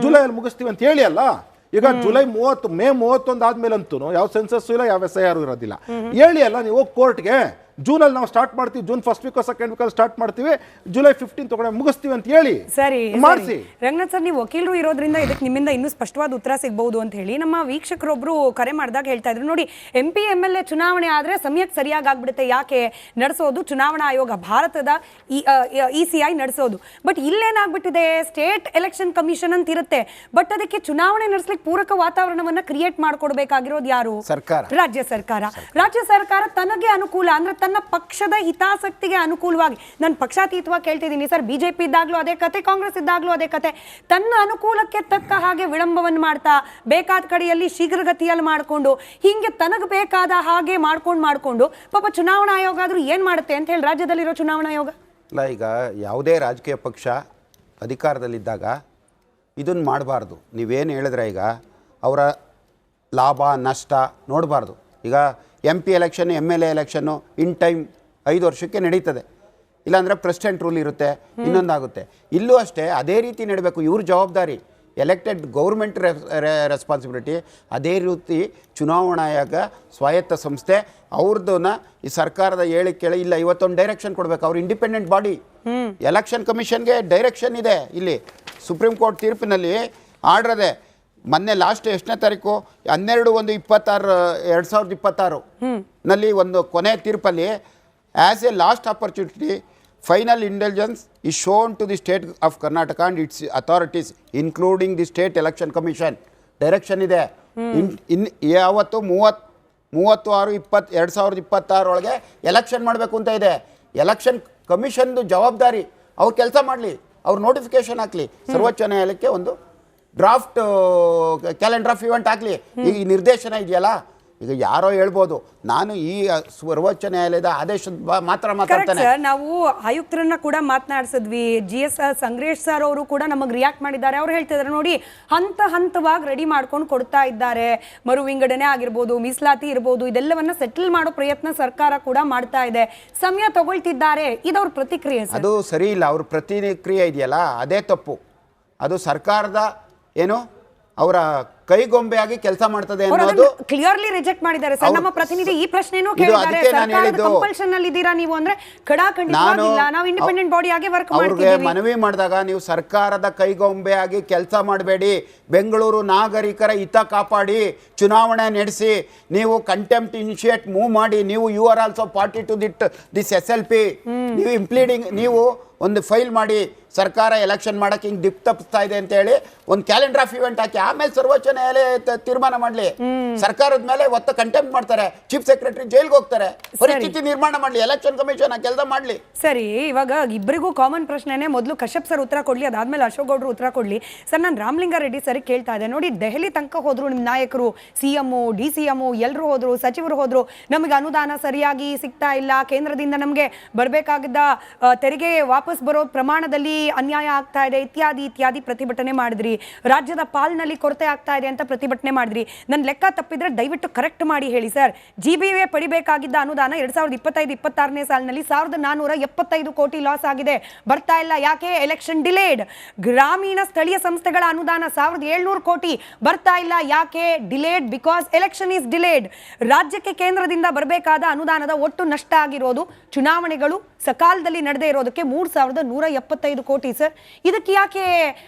ಜುಲೈಯಲ್ಲಿ ಮುಗಿಸ್ತೀವಿ ಅಂತ ಹೇಳಿ ಅಲ್ಲ. ಈಗ ಜುಲೈ 30 ಮೇ 31 ಆದ್ಮೇಲಂತೂ ಯಾವ ಸೆನ್ಸಸ್ ಇಲ್ಲ, ಯಾವ SIR ಇರೋದಿಲ್ಲ. ಹೇಳಿ ಅಲ್ಲ ನೀವು ಕೋರ್ಟ್ಗೆ, ಜೂನಲ್ಲಿ ನಾವು ಸ್ಟಾರ್ಟ್ ಮಾಡ್ತೀವಿ, ಜೂನ್ ಫಸ್ಟ್ ವೀಕ್ ಸೆಕೆಂಡ್ ವೀಕಲ್ಲಿ ಸ್ಟಾರ್ಟ್ ಮಾಡ್ತೀವಿ, ಜುಲೈ 15 ತಗೊಂಡು ಮುಗಿಸ್ತೀವಿ ಅಂತ ಹೇಳಿ ಸರಿ ಮಾಡಿಸಿ. ರಂಗನಾಥ್ ಸರ್, ನೀವು ವಕೀಲರು ಇರೋದ್ರಿಂದ ಇದಕ್ಕೆ ನಿಮ್ಮಿಂದ ಇನ್ನೂ ಸ್ಪಷ್ಟವಾದ ಉತ್ತರ ಸಿಗಬಹುದು ಅಂತ ಹೇಳಿ ನಮ್ಮ ವೀಕ್ಷಕರೊಬ್ರು ಕರೆ ಮಾಡಿದಾಗ ಹೇಳ್ತಾ ಇದ್ರು. ನೋಡಿ, MP MLA ಚುನಾವಣೆ ಆದ್ರೆ ಸಮಯಕ್ಕೆ ಸರಿಯಾಗಿ ಆಗ್ಬಿಡುತ್ತೆ, ಯಾಕೆ ನಡೆಸೋದು ಚುನಾವಣಾ ಆಯೋಗ, ಭಾರತದ ECI ನಡೆಸೋದು. ಬಟ್ ಇಲ್ಲೇನಾಗ್ಬಿಟ್ಟಿದೆ, ಸ್ಟೇಟ್ ಎಲೆಕ್ಷನ್ ಕಮಿಷನ್ ಅಂತ ಇರುತ್ತೆ, ಬಟ್ ಅದಕ್ಕೆ ಚುನಾವಣೆ ನಡೆಸಲಿಕ್ಕೆ ಪೂರಕ ವಾತಾವರಣವನ್ನ ಕ್ರಿಯೇಟ್ ಮಾಡ್ಕೊಡ್ಬೇಕಾಗಿರೋದು ಯಾರು? ಸರ್ಕಾರ, ರಾಜ್ಯ ಸರ್ಕಾರ. ರಾಜ್ಯ ಸರ್ಕಾರ ತನಗೆ ಅನುಕೂಲ ಅಂದ್ರೆ ತನ್ನ ಪಕ್ಷದ ಹಿತಾಸಕ್ತಿಗೆ ಅನುಕೂಲವಾಗಿ, ನಾನು ಪಕ್ಷಾತೀತವಾಗಿ ಕೇಳ್ತಿದ್ದೀನಿ ಸರ್, BJP ಇದ್ದಾಗ್ಲೂ ಅದೇ ಕತೆ, ಕಾಂಗ್ರೆಸ್ ಇದ್ದಾಗ್ಲೂ ಅದೇ ಕತೆ, ತನ್ನ ಅನುಕೂಲಕ್ಕೆ ತಕ್ಕ ಹಾಗೆ ವಿಳಂಬವನ್ನು ಮಾಡ್ತಾ, ಬೇಕಾದ ಕಡೆಯಲ್ಲಿ ಶೀಘ್ರಗತಿಯಲ್ಲಿ ಮಾಡಿಕೊಂಡು, ಹೀಗೆ ತನಗೆ ಬೇಕಾದ ಹಾಗೆ ಮಾಡ್ಕೊಂಡು ಪಾಪ ಚುನಾವಣಾ ಆಯೋಗ ಆದ್ರೂ ಏನ್ ಮಾಡುತ್ತೆ ಅಂತ ಹೇಳಿ ರಾಜ್ಯದಲ್ಲಿರೋ ಚುನಾವಣಾ ಆಯೋಗ. ಇಲ್ಲ, ಈಗ ಯಾವುದೇ ರಾಜಕೀಯ ಪಕ್ಷ ಅಧಿಕಾರದಲ್ಲಿದ್ದಾಗ ಇದನ್ನು ಮಾಡಬಾರ್ದು. ನೀವೇನು ಹೇಳಿದ್ರೆ ಈಗ ಅವರ ಲಾಭ ನಷ್ಟ ನೋಡಬಾರ್ದು. ಈಗ MP election, MLA election in time 5 ವರ್ಷಕ್ಕೆ ನಡೀತದೆ, ಇಲ್ಲಾಂದರೆ ಪ್ರೆಸಿಡೆಂಟ್ ರೂಲ್ ಇರುತ್ತೆ, ಇನ್ನೊಂದಾಗುತ್ತೆ. ಇಲ್ಲೂ ಅಷ್ಟೇ ಅದೇ ರೀತಿ ನಡೀಬೇಕು. ಇವ್ರ ಜವಾಬ್ದಾರಿ, ಎಲೆಕ್ಟೆಡ್ ಗೌರ್ಮೆಂಟ್ ರೆಸ್ಪಾನ್ಸಿಬಿಲಿಟಿ. ಅದೇ ರೀತಿ ಚುನಾವಣಾ ಆಯೋಗ ಸ್ವಾಯತ್ತ ಸಂಸ್ಥೆ, ಅವ್ರದ್ದನ್ನ ಈ ಸರ್ಕಾರದ ಕೇಳಿ ಇಲ್ಲ, ಇವತ್ತೊಂದು ಡೈರೆಕ್ಷನ್ ಕೊಡಬೇಕು. ಅವ್ರು ಇಂಡಿಪೆಂಡೆಂಟ್ ಬಾಡಿ. ಎಲೆಕ್ಷನ್ ಕಮಿಷನ್ಗೆ ಡೈರೆಕ್ಷನ್ ಇದೆ. ಇಲ್ಲಿ ಸುಪ್ರೀಂ ಕೋರ್ಟ್ ತೀರ್ಪಿನಲ್ಲಿ ಆರ್ಡರ್ ಇದೆ. ಮೊನ್ನೆ ಲಾಸ್ಟ್ ಎಷ್ಟನೇ ತಾರೀಕು, 12/1/2026 ನಲ್ಲಿ ಒಂದು ಕೊನೆ ತೀರ್ಪಲ್ಲಿ, as a last opportunity final intelligence is shown to the state of Karnataka and its authorities including the state election commission. Direction ಇದೆ. ಯಾವತ್ತು 30/6/2026 ಒಳಗೆ ಎಲೆಕ್ಷನ್ ಮಾಡಬೇಕು ಅಂತ ಇದೆ. ಎಲೆಕ್ಷನ್ ಕಮಿಷನ್ದು ಜವಾಬ್ದಾರಿ, ಅವ್ರು ಕೆಲಸ ಮಾಡಲಿ, ಅವ್ರು ನೋಟಿಫಿಕೇಶನ್ ಹಾಕಲಿ, ಸರ್ವೋಚ್ಚ ನ್ಯಾಯಾಲಯಕ್ಕೆ ಒಂದು ಡ್ರಾಫ್ಟ್ ಕ್ಯಾಲೆಂಡರ್ ಆಫ್ ಇವೆಂಟ್ ಹಾಕಲಿ. ಈಗ ಈ ನಿರ್ದೇಶನ ಇದೆಯಲ್ಲ, ಈಗ ಯಾರೋ ಹೇಳ್ಬೋದು, ನಾನು ಈ ಸರ್ವೋಚ್ಚ ನ್ಯಾಯಾಲಯದ ಆದೇಶದ ಮಾತ್ರ ಮಾತಾಡ್ತಾನೆ. ನಾವು ಆಯುಕ್ತರನ್ನ ಕೂಡ ಮಾತನಾಡಿಸಿದ್ವಿ, GS ಸಂಗ್ರೇಶ್ ಸರ್ ಅವರು ಕೂಡ ನಮಗೆ ರಿಯಾಕ್ಟ್ ಮಾಡಿದ್ದಾರೆ. ಅವ್ರು ಹೇಳ್ತಿದ್ದಾರೆ, ನೋಡಿ ಹಂತವಾಗಿ ರೆಡಿ ಮಾಡ್ಕೊಂಡು ಕೊಡ್ತಾ ಇದ್ದಾರೆ, ಮರು ವಿಂಗಡಣೆ ಆಗಿರ್ಬೋದು, ಮೀಸಲಾತಿ ಇರ್ಬೋದು, ಇದೆಲ್ಲವನ್ನ ಸೆಟಲ್ ಮಾಡೋ ಪ್ರಯತ್ನ ಸರ್ಕಾರ ಕೂಡ ಮಾಡ್ತಾ ಇದೆ, ಸಮಯ ತಗೊಳ್ತಿದ್ದಾರೆ. ಇದವ್ರ ಪ್ರತಿಕ್ರಿಯೆ. ಅದು ಸರಿ ಇಲ್ಲ, ಅವ್ರ ಪ್ರತಿಕ್ರಿಯೆ ಇದೆಯಲ್ಲ ಅದೇ ತಪ್ಪು. ಅದು ಸರ್ಕಾರದ ಏನು ಅವರ ಕೈಗೊಂಬೆಯಾಗಿ ಕೆಲಸ ಮಾಡ್ತದೆ ಅನ್ನೋದು ಕ್ಲಿಯರ್ಲಿ ರಿಜೆಕ್ಟ್ ಮಾಡಿದ್ದಾರೆ ಸರ್. ನಮ್ಮ ಪ್ರತಿನಿಧಿ ಈ ಪ್ರಶ್ನೆನೂ ಕೇಳಿದ್ದಾರೆ, ಸರ್ಕಾರದ ಕಂಪಲ್ಷನ್ ಅಲ್ಲಿ ಇದ್ದೀರಾ ನೀವು ಅಂದ್ರೆ ಖಡಾಖಂಡಿತವಾಗಿಲ್ಲ, ನಾವು ಇಂಡಿಪೆಂಡೆಂಟ್ ಬಾಡಿ ಆಗಿ ವರ್ಕ್ ಮಾಡ್ತೀವಿ. ಅವ್ರಿಗೆ ಮನವಿ ಮಾಡಿದಾಗ, ನೀವು ಸರ್ಕಾರದ ಕೈಗೊಂಬೆಯಾಗಿ ಕೆಲಸ ಮಾಡಬೇಡಿ, ಬೆಂಗಳೂರು ನಾಗರಿಕರ ಹಿತ ಕಾಪಾಡಿ, ಚುನಾವಣೆ ನಡೆಸಿ, ನೀವು ಕಂಟೆಂಪ್ಟ್ ಇನಿಷಿಯೇಟ್ ಮೂವ್ ಮಾಡಿ, ನೀವು you are also party to this SLP, ನೀವು ಇಂಪ್ಲೀಡಿಂಗ್, ನೀವು ಒಂದು ಫೈಲ್ ಮಾಡಿ, ಸರ್ಕಾರ ಎಲೆಕ್ಷನ್ ಮಾಡಕ್ಕೆ ಹಿಂಗೆ ದಿಕ್ ತಪ್ಪಿಸ್ತಾ ಇದೆ ಅಂತ ಹೇಳಿ ಒಂದು ಕ್ಯಾಲೆಂಡರ್ ಆಫ್ ಇವೆಂಟ್ ಹಾಕಿ, ಆಮೇಲೆ ಸರ್ವೋಚ್ಚ ನ್ಯಾಯಾಲಯ ತೀರ್ಮಾನ ಮಾಡಲಿ. ಸರ್ಕಾರದ ಮೇಲೆ ಒತ್ತ ಕಂಟೆಂಪ್ಟ್ ಮಾಡ್ತಾರೆ, ಚೀಫ್ ಸೆಕ್ರೆಟರಿ ಜೈಲ್ಗೆ ಹೋಗ್ತಾರೆ, ಪರಿಸ್ಥಿತಿ ನಿರ್ಮಾಣ ಮಾಡಲಿ, ಎಲೆಕ್ಷನ್ ಕಮಿಷನ್ ಕೆಲಸ ಮಾಡಲಿ. ಸರಿ, ಇವಾಗ ಇಬ್ಬರಿಗೂ ಕಾಮನ್ ಪ್ರಶ್ನೆನೇ. ಮೊದಲು ಕಶ್ಯಪ್ ಸರ್ ಉತ್ತರ ಕೊಡ್ಲಿ, ಅದಾದ್ಮೇಲೆ ಅಶೋಕ್ ಗೌಡ್ರು ಉತ್ತರ ಕೊಡ್ಲಿ. ಸರ್, ನಾನು ರಾಮಲಿಂಗಾರೆಡ್ಡಿ ಸರ್ ಕೇಳ್ತಾ ಇದ್ದೆ, ನೋಡಿ ದೆಹಲಿ ತನಕ ಹೋದ್ರು ನಿಮ್ಮ ನಾಯಕರು, CM DCM ಎಲ್ಲರೂ ಹೋದ್ರು, ಸಚಿವರು ಹೋದ್ರು, ನಮಗೆ ಅನುದಾನ ಸರಿಯಾಗಿ ಸಿಗ್ತಾ ಇಲ್ಲ, ಕೇಂದ್ರದಿಂದ ನಮಗೆ ಬರಬೇಕಾಗಿದ್ದ ತೆರಿಗೆ ವಾಪಸ್ ಬರೋ ಪ್ರಮಾಣದಲ್ಲಿ ಅನ್ಯಾಯ ಆಗ್ತಾ ಇದೆ, ಇತ್ಯಾದಿ ಪ್ರತಿಭಟನೆ ಮಾಡಿದ್ರಿ. ರಾಜ್ಯದ ಪಾಲ್ನಲ್ಲಿ ಕೊರತೆ ಆಗ್ತಾ ಇದೆ ಅಂತ ಪ್ರತಿಭಟನೆ ಮಾಡಿದ್ರಿ. ನನ್ನ ಲೆಕ್ಕ ತಪ್ಪಿದ್ರೆ ದಯವಿಟ್ಟು ಕರೆಕ್ಟ್ ಮಾಡಿ ಹೇಳಿ ಸರ್. GBA ಪಡಿಬೇಕಾಗಿದ್ದ ಅನುದಾನ 2025-26ನೇ ಸಾಲಿನಲ್ಲಿ 1475 ಕೋಟಿ ಲಾಸ್ ಆಗಿದೆ, ಬರ್ತಾ ಇಲ್ಲ. ಯಾಕೆ? Election delayed. ಗ್ರಾಮೀಣ ಸ್ಥಳೀಯ ಸಂಸ್ಥೆಗಳ ಅನುದಾನ 1700 ಕೋಟಿ ಬರ್ತಾ ಇಲ್ಲ. ಯಾಕೆ? Delayed, because election is delayed. ರಾಜ್ಯಕ್ಕೆ ಕೇಂದ್ರದಿಂದ ಬರಬೇಕಾದ ಅನುದಾನದ ಒಟ್ಟು ನಷ್ಟ ಆಗಿರೋದು, ಚುನಾವಣೆಗಳು ಸಕಾಲದಲ್ಲಿ ನಡೆದೇ ಇರೋದಕ್ಕೆ 3175 ಕೋಟಿ ಸರ್. ಇದಕ್ಕೆ ಯಾಕೆ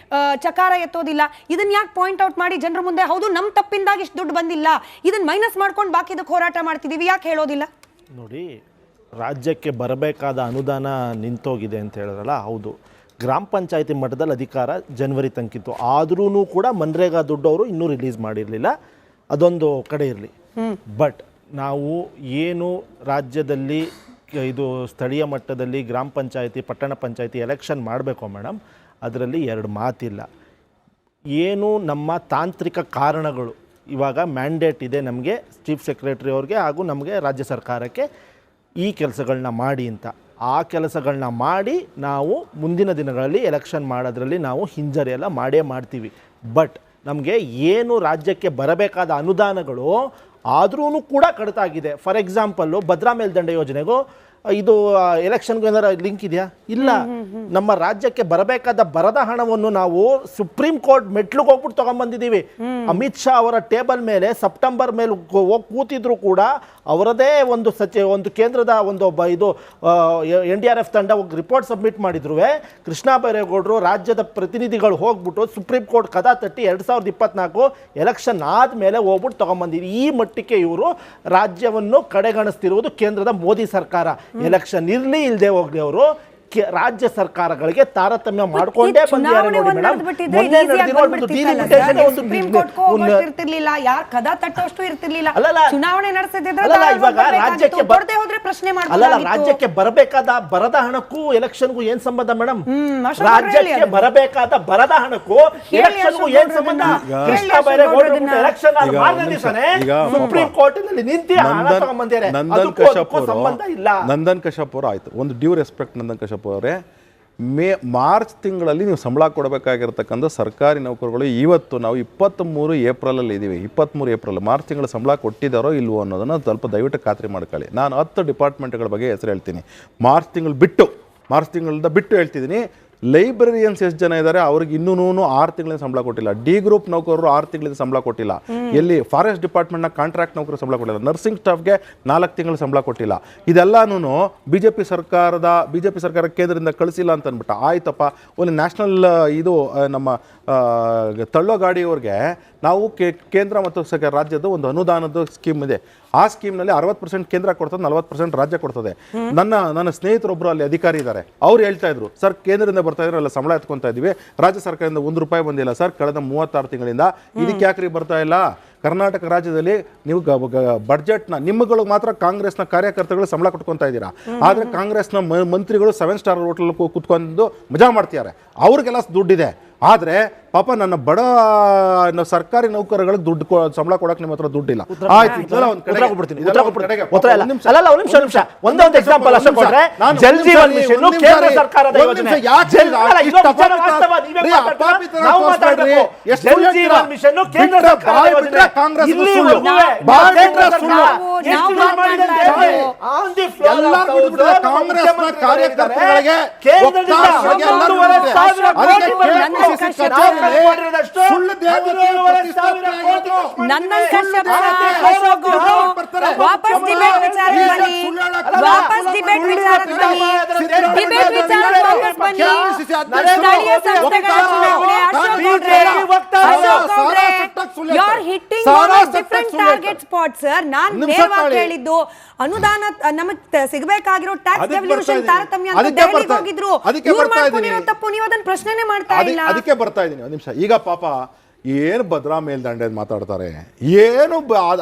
ಚಕಾರ ಎತ್ತೋದಿಲ್ಲ? ಇದನ್ನ ಯಾಕೆ ಪಾಯಿಂಟ್ ಔಟ್ ಮಾಡಿ ಜನರ ಮುಂದೆ, ಹೌದು ನಮ್ಮ ತಪ್ಪಿಂದಾಗಿ ಇಷ್ಟು ದುಡ್ಡು ಬಂದಿಲ್ಲ, ಇದನ್ನ ಮೈನಸ್ ಮಾಡ್ಕೊಂಡು ಬಾಕಿದಕ್ಕೆ ಹೋರಾಟ ಮಾಡ್ತಿದೀವಿ, ಯಾಕೆ ಹೇಳೋದಿಲ್ಲ? ನೋಡಿ, ರಾಜ್ಯಕ್ಕೆ ಬರಬೇಕಾದ ಅನುದಾನ ನಿಂತೋಗಿದೆ ಅಂತ ಹೇಳಿದ್ರಲ್ಲ, ಹೌದು. ಗ್ರಾಮ ಪಂಚಾಯತಿ ಮಟ್ಟದಲ್ಲಿ ಅಧಿಕಾರ ಜನವರಿ ತನಕಿತ್ತು. ಆದ್ರೂ ಕೂಡ ಮನ್ರೇಗಾ ದುಡ್ಡು ಅವರು ಇನ್ನೂ ರಿಲೀಸ್ ಮಾಡಿರಲಿಲ್ಲ. ಅದೊಂದು ಕಡೆ ಇರಲಿ. ಬಟ್ ನಾವು ಏನು ರಾಜ್ಯದಲ್ಲಿ ಇದು ಸ್ಥಳೀಯ ಮಟ್ಟದಲ್ಲಿ ಗ್ರಾಮ ಪಂಚಾಯತಿ ಪಟ್ಟಣ ಪಂಚಾಯತಿ ಎಲೆಕ್ಷನ್ ಮಾಡಬೇಕು ಮೇಡಮ್, ಅದರಲ್ಲಿ ಎರಡು ಮಾತಿಲ್ಲ. ಏನು ನಮ್ಮ ತಾಂತ್ರಿಕ ಕಾರಣಗಳು, ಇವಾಗ ಮ್ಯಾಂಡೇಟ್ ಇದೆ ನಮಗೆ ಚೀಫ್ ಸೆಕ್ರೆಟರಿ ಅವ್ರಿಗೆ ಹಾಗೂ ನಮಗೆ ರಾಜ್ಯ ಸರ್ಕಾರಕ್ಕೆ ಈ ಕೆಲಸಗಳನ್ನ ಮಾಡಿ ಅಂತ. ಆ ಕೆಲಸಗಳನ್ನ ಮಾಡಿ ನಾವು ಮುಂದಿನ ದಿನಗಳಲ್ಲಿ ಎಲೆಕ್ಷನ್ ಮಾಡೋದ್ರಲ್ಲಿ ನಾವು ಹಿಂಜರಿಯೆಲ್ಲ ಮಾಡೇ ಮಾಡ್ತೀವಿ. ಬಟ್ ನಮಗೆ ಏನು ರಾಜ್ಯಕ್ಕೆ ಬರಬೇಕಾದ ಅನುದಾನಗಳು ಆದ್ರೂ ಕೂಡ ಕಡಿತ ಆಗಿದೆ. ಫಾರ್ ಎಕ್ಸಾಂಪಲ್ಲು ಭದ್ರಾ ಮೇಲ್ದಂಡೆ ಯೋಜನೆಗೂ ಇದು ಎಲೆಕ್ಷನ್ಗೂ ಏನಾರ ಲಿಂಕ್ ಇದೆಯಾ? ಇಲ್ಲ. ನಮ್ಮ ರಾಜ್ಯಕ್ಕೆ ಬರಬೇಕಾದ ಬರದ ಹಣವನ್ನು ನಾವು ಸುಪ್ರೀಂ ಕೋರ್ಟ್ ಮೆಟ್ಲಿಗೆ ಹೋಗ್ಬಿಟ್ಟು ತಗೊಂಡ್ಬಂದಿದ್ದೀವಿ. ಅಮಿತ್ ಶಾ ಅವರ ಟೇಬಲ್ ಮೇಲೆ ಸೆಪ್ಟೆಂಬರ್ ಮೇಲೆ ಹೋಗಿ ಕೂತಿದ್ರು ಕೂಡ ಅವರದೇ ಒಂದು ಕೇಂದ್ರದ ಇದು NDRF ತಂಡ ರಿಪೋರ್ಟ್ ಸಬ್ಮಿಟ್ ಮಾಡಿದ್ರು. ಕೃಷ್ಣ ಬೈರೇಗೌಡರು ರಾಜ್ಯದ ಪ್ರತಿನಿಧಿಗಳು ಹೋಗ್ಬಿಟ್ಟು ಸುಪ್ರೀಂ ಕೋರ್ಟ್ ಕದ ತಟ್ಟಿ 2024 ಎಲೆಕ್ಷನ್ ಆದಮೇಲೆ ಹೋಗ್ಬಿಟ್ಟು ತಗೊಂಡ್ಬಂದಿದ್ದೀವಿ. ಈ ಮಟ್ಟಕ್ಕೆ ಇವರು ರಾಜ್ಯವನ್ನು ಕಡೆಗಣಿಸ್ತಿರುವುದು ಕೇಂದ್ರದ ಮೋದಿ ಸರ್ಕಾರ. ಎಲೆಕ್ಷನ್ ಇರಲಿ ಇಲ್ಲದೆ ಹೋಗ್ಲಿ ಅವರು ರಾಜ್ಯ ಸರ್ಕಾರಗಳಿಗೆ ತಾರತಮ್ಯ ಮಾಡಿಕೊಂಡೇ ಬಂದಿದ್ದಾರೆ ನೋಡಿ ಮೇಡಮ್. ರಾಜ್ಯಕ್ಕೆ ಬರಬೇಕಾದ ಬರದ ಹಣಕ್ಕೂ ಎಲೆಕ್ಷನ್ಗೂ ಏನ್ ಸಂಬಂಧ ಮೇಡಮ್? ರಾಜ್ಯಕ್ಕೆ ಬರಬೇಕಾದ ಬರದ ಹಣಕ್ಕೂ ಎಲೆಕ್ಷನ್ಗೂ ಏನ್ ಸಂಬಂಧ? ಕೃಷ್ಣ ಬೈರೇಗೌಡರು ಎಲೆಕ್ಷನ್ ಸುಪ್ರೀಂ ಕೋರ್ಟ್ ನಲ್ಲಿ ನಿಂತಿ ಹಣ ತಗೊಂಡ್ಬಂದಿದ್ದಾರೆ. ಸಂಬಂಧ ಇಲ್ಲ. ನಂದನ್ ಕಶ್ಯಪ್ ಅವರು ಆಯ್ತು, ಒಂದು ಡ್ಯೂ ರೆಸ್ಪೆಕ್ಟ್ ನಂದನ್ ಕಶ್ಯಪ್ ಅವರೇ, ಮಾರ್ಚ್ ತಿಂಗಳಲ್ಲಿ ನೀವು ಸಂಬಳ ಕೊಡಬೇಕಾಗಿರ್ತಕ್ಕಂಥ ಸರ್ಕಾರಿ ನೌಕರಗಳು ಇವತ್ತು ನಾವು 23 ಏಪ್ರಿಲಲ್ಲಿ ಇದ್ದೀವಿ. 23 ಏಪ್ರಿಲ್ ಮಾರ್ಚ್ ತಿಂಗಳ ಸಂಬಳ ಕೊಟ್ಟಿದ್ದಾರೋ ಇಲ್ವೋ ಅನ್ನೋದನ್ನು ಸ್ವಲ್ಪ ದಯವಿಟ್ಟು ಖಾತ್ರಿ ಮಾಡ್ಕೊಳ್ಳಿ. ನಾನು 10 ಡಿಪಾರ್ಟ್ಮೆಂಟ್ಗಳ ಬಗ್ಗೆ ಹೆಸರು ಹೇಳ್ತೀನಿ. ಮಾರ್ಚ್ ತಿಂಗಳಿಂದ ಬಿಟ್ಟು ಹೇಳ್ತಿದ್ದೀನಿ. ಲೈಬ್ರರಿಯನ್ಸ್ ಎಷ್ಟು ಜನ ಇದ್ದಾರೆ ಅವ್ರಿಗೆ ಇನ್ನೂ 6 ತಿಂಗಳಿಂದ ಸಂಬಳ ಕೊಟ್ಟಿಲ್ಲ. ಡಿ ಗ್ರೂಪ್ ನೌಕರರು 6 ತಿಂಗಳಿಂದ ಸಂಬಳ ಕೊಟ್ಟಿಲ್ಲ. ಎಲ್ಲಿ ಫಾರೆಸ್ಟ್ ಡಿಪಾರ್ಟ್ಮೆಂಟ್ನ ಕಾಂಟ್ರಾಕ್ಟ್ ನೌಕರು ಸಂಬಳ ಕೊಟ್ಟಿಲ್ಲ. ನರ್ಸಿಂಗ್ ಸ್ಟಾಫ್ಗೆ 4 ತಿಂಗಳ ಸಂಬಳ ಕೊಟ್ಟಿಲ್ಲ. ಇದೆಲ್ಲನೂ ಬಿಜೆಪಿ ಸರ್ಕಾರ ಕೇಂದ್ರದಿಂದ ಕಳಿಸಿಲ್ಲ ಅಂತ ಅಂದ್ಬಿಟ್ಟು ಆಯ್ತಪ್ಪ, ಒಂದು ನ್ಯಾಷನಲ್ ಇದು ನಮ್ಮ ತಳ್ಳೋ ಗಾಡಿಯವ್ರಿಗೆ ನಾವು ಕೇಂದ್ರ ಮತ್ತು ರಾಜ್ಯದ ಒಂದು ಅನುದಾನದ ಸ್ಕೀಮ್ ಇದೆ. ಆ ಸ್ಕೀಮ್ನಲ್ಲಿ 60% ಕೇಂದ್ರ ಕೊಡ್ತದೆ, 40% ರಾಜ್ಯ ಕೊಡ್ತದೆ. ನನ್ನ ಸ್ನೇಹಿತರೊಬ್ಬರು ಅಲ್ಲಿ ಅಧಿಕಾರಿ ಇದ್ದಾರೆ. ಅವ್ರು ಹೇಳ್ತಾ ಇದ್ರು, ಸರ್ ಕೇಂದ್ರದಿಂದ ಬರ್ತಾ ಇದ್ರೆ ಅಲ್ಲ ಸಂಬಳ ಎತ್ಕೊತಾ ಇದೀವಿ, ರಾಜ್ಯ ಸರ್ಕಾರದಿಂದ ₹1 ಬಂದಿಲ್ಲ ಸರ್ ಕಳೆದ 36 ತಿಂಗಳಿಂದ. ಇದಕ್ಕೆ ಯಾಕ್ರಿ ಬರ್ತಾ ಇಲ್ಲ? ಕರ್ನಾಟಕ ರಾಜ್ಯದಲ್ಲಿ ನೀವು ಬಡ್ಜೆಟ್ನ ನಿಮ್ಮಗಳು ಮಾತ್ರ ಕಾಂಗ್ರೆಸ್ನ ಕಾರ್ಯಕರ್ತಗಳು ಸಂಬಳ ಕೊಟ್ಕೊತಾ ಇದ್ದೀರಾ, ಆದರೆ ಕಾಂಗ್ರೆಸ್ನ ಮಂತ್ರಿಗಳು 7 ಸ್ಟಾರ್ ಹೋಟೆಲ್ ಕೂತ್ಕೊಂಡು ಮಜಾ ಮಾಡ್ತಿದ್ದಾರೆ. ಅವ್ರಿಗೆಲ್ಲ ದುಡ್ಡಿದೆ. ಆದರೆ ಪಾಪ ನನ್ನ ಬಡ ಸರ್ಕಾರಿ ನೌಕರಗಳಿಗೆ ದುಡ್ಡು ಸಂಬಳ ಕೊಡಕ್ಕೆ ನಿಮ್ಮ ಹತ್ರ ದುಡ್ಡಿಲ್ಲ. ನಂದನ್ ಕಶ್ಯಪ್ ವಾಪಸ್ ಡಿಬೇಟ್ ವಿಚಾರಕ್ಕೆ ಬನ್ನಿ. ಸ್ಥಳೀಯ ಸಂಸ್ಥೆಗಳ ಚುನಾವಣೆ ಅಶೋಕ್ ಗೌಡ್ರೆ, you are hitting different target spot sir. ನಾನು ನೇರವಾಗಿ ಹೇಳಿದ್ದು ಅನುದಾನ ನಮಗೆ ಸಿಗಬೇಕಾಗಿರೋ ಟ್ಯಾಕ್ಸ್ ಡೆವಲ್ಯೂಷನ್ ತಾರತಮ್ಯ ಅಂತ ದೆಹಲಿಗೆ ಹೋಗಿದ್ರು. ಇವ್ರು ಮಾಡ್ಕೊಂಡಿರೋ ತಪ್ಪು ನೀವು ಅದನ್ನ ಪ್ರಶ್ನೆನೇ ಮಾಡ್ತಾ ಇಲ್ಲ. ಅದಕ್ಕೆ ಬರ್ತಾ ಇದ್ದೀನಿ ಒಂದು ನಿಮಿಷ. ಈಗ ಪಾಪ ಏನು ಭದ್ರಾ ಮೇಲ್ದಂಡೆ ಮಾತಾಡ್ತಾರೆ, ಏನು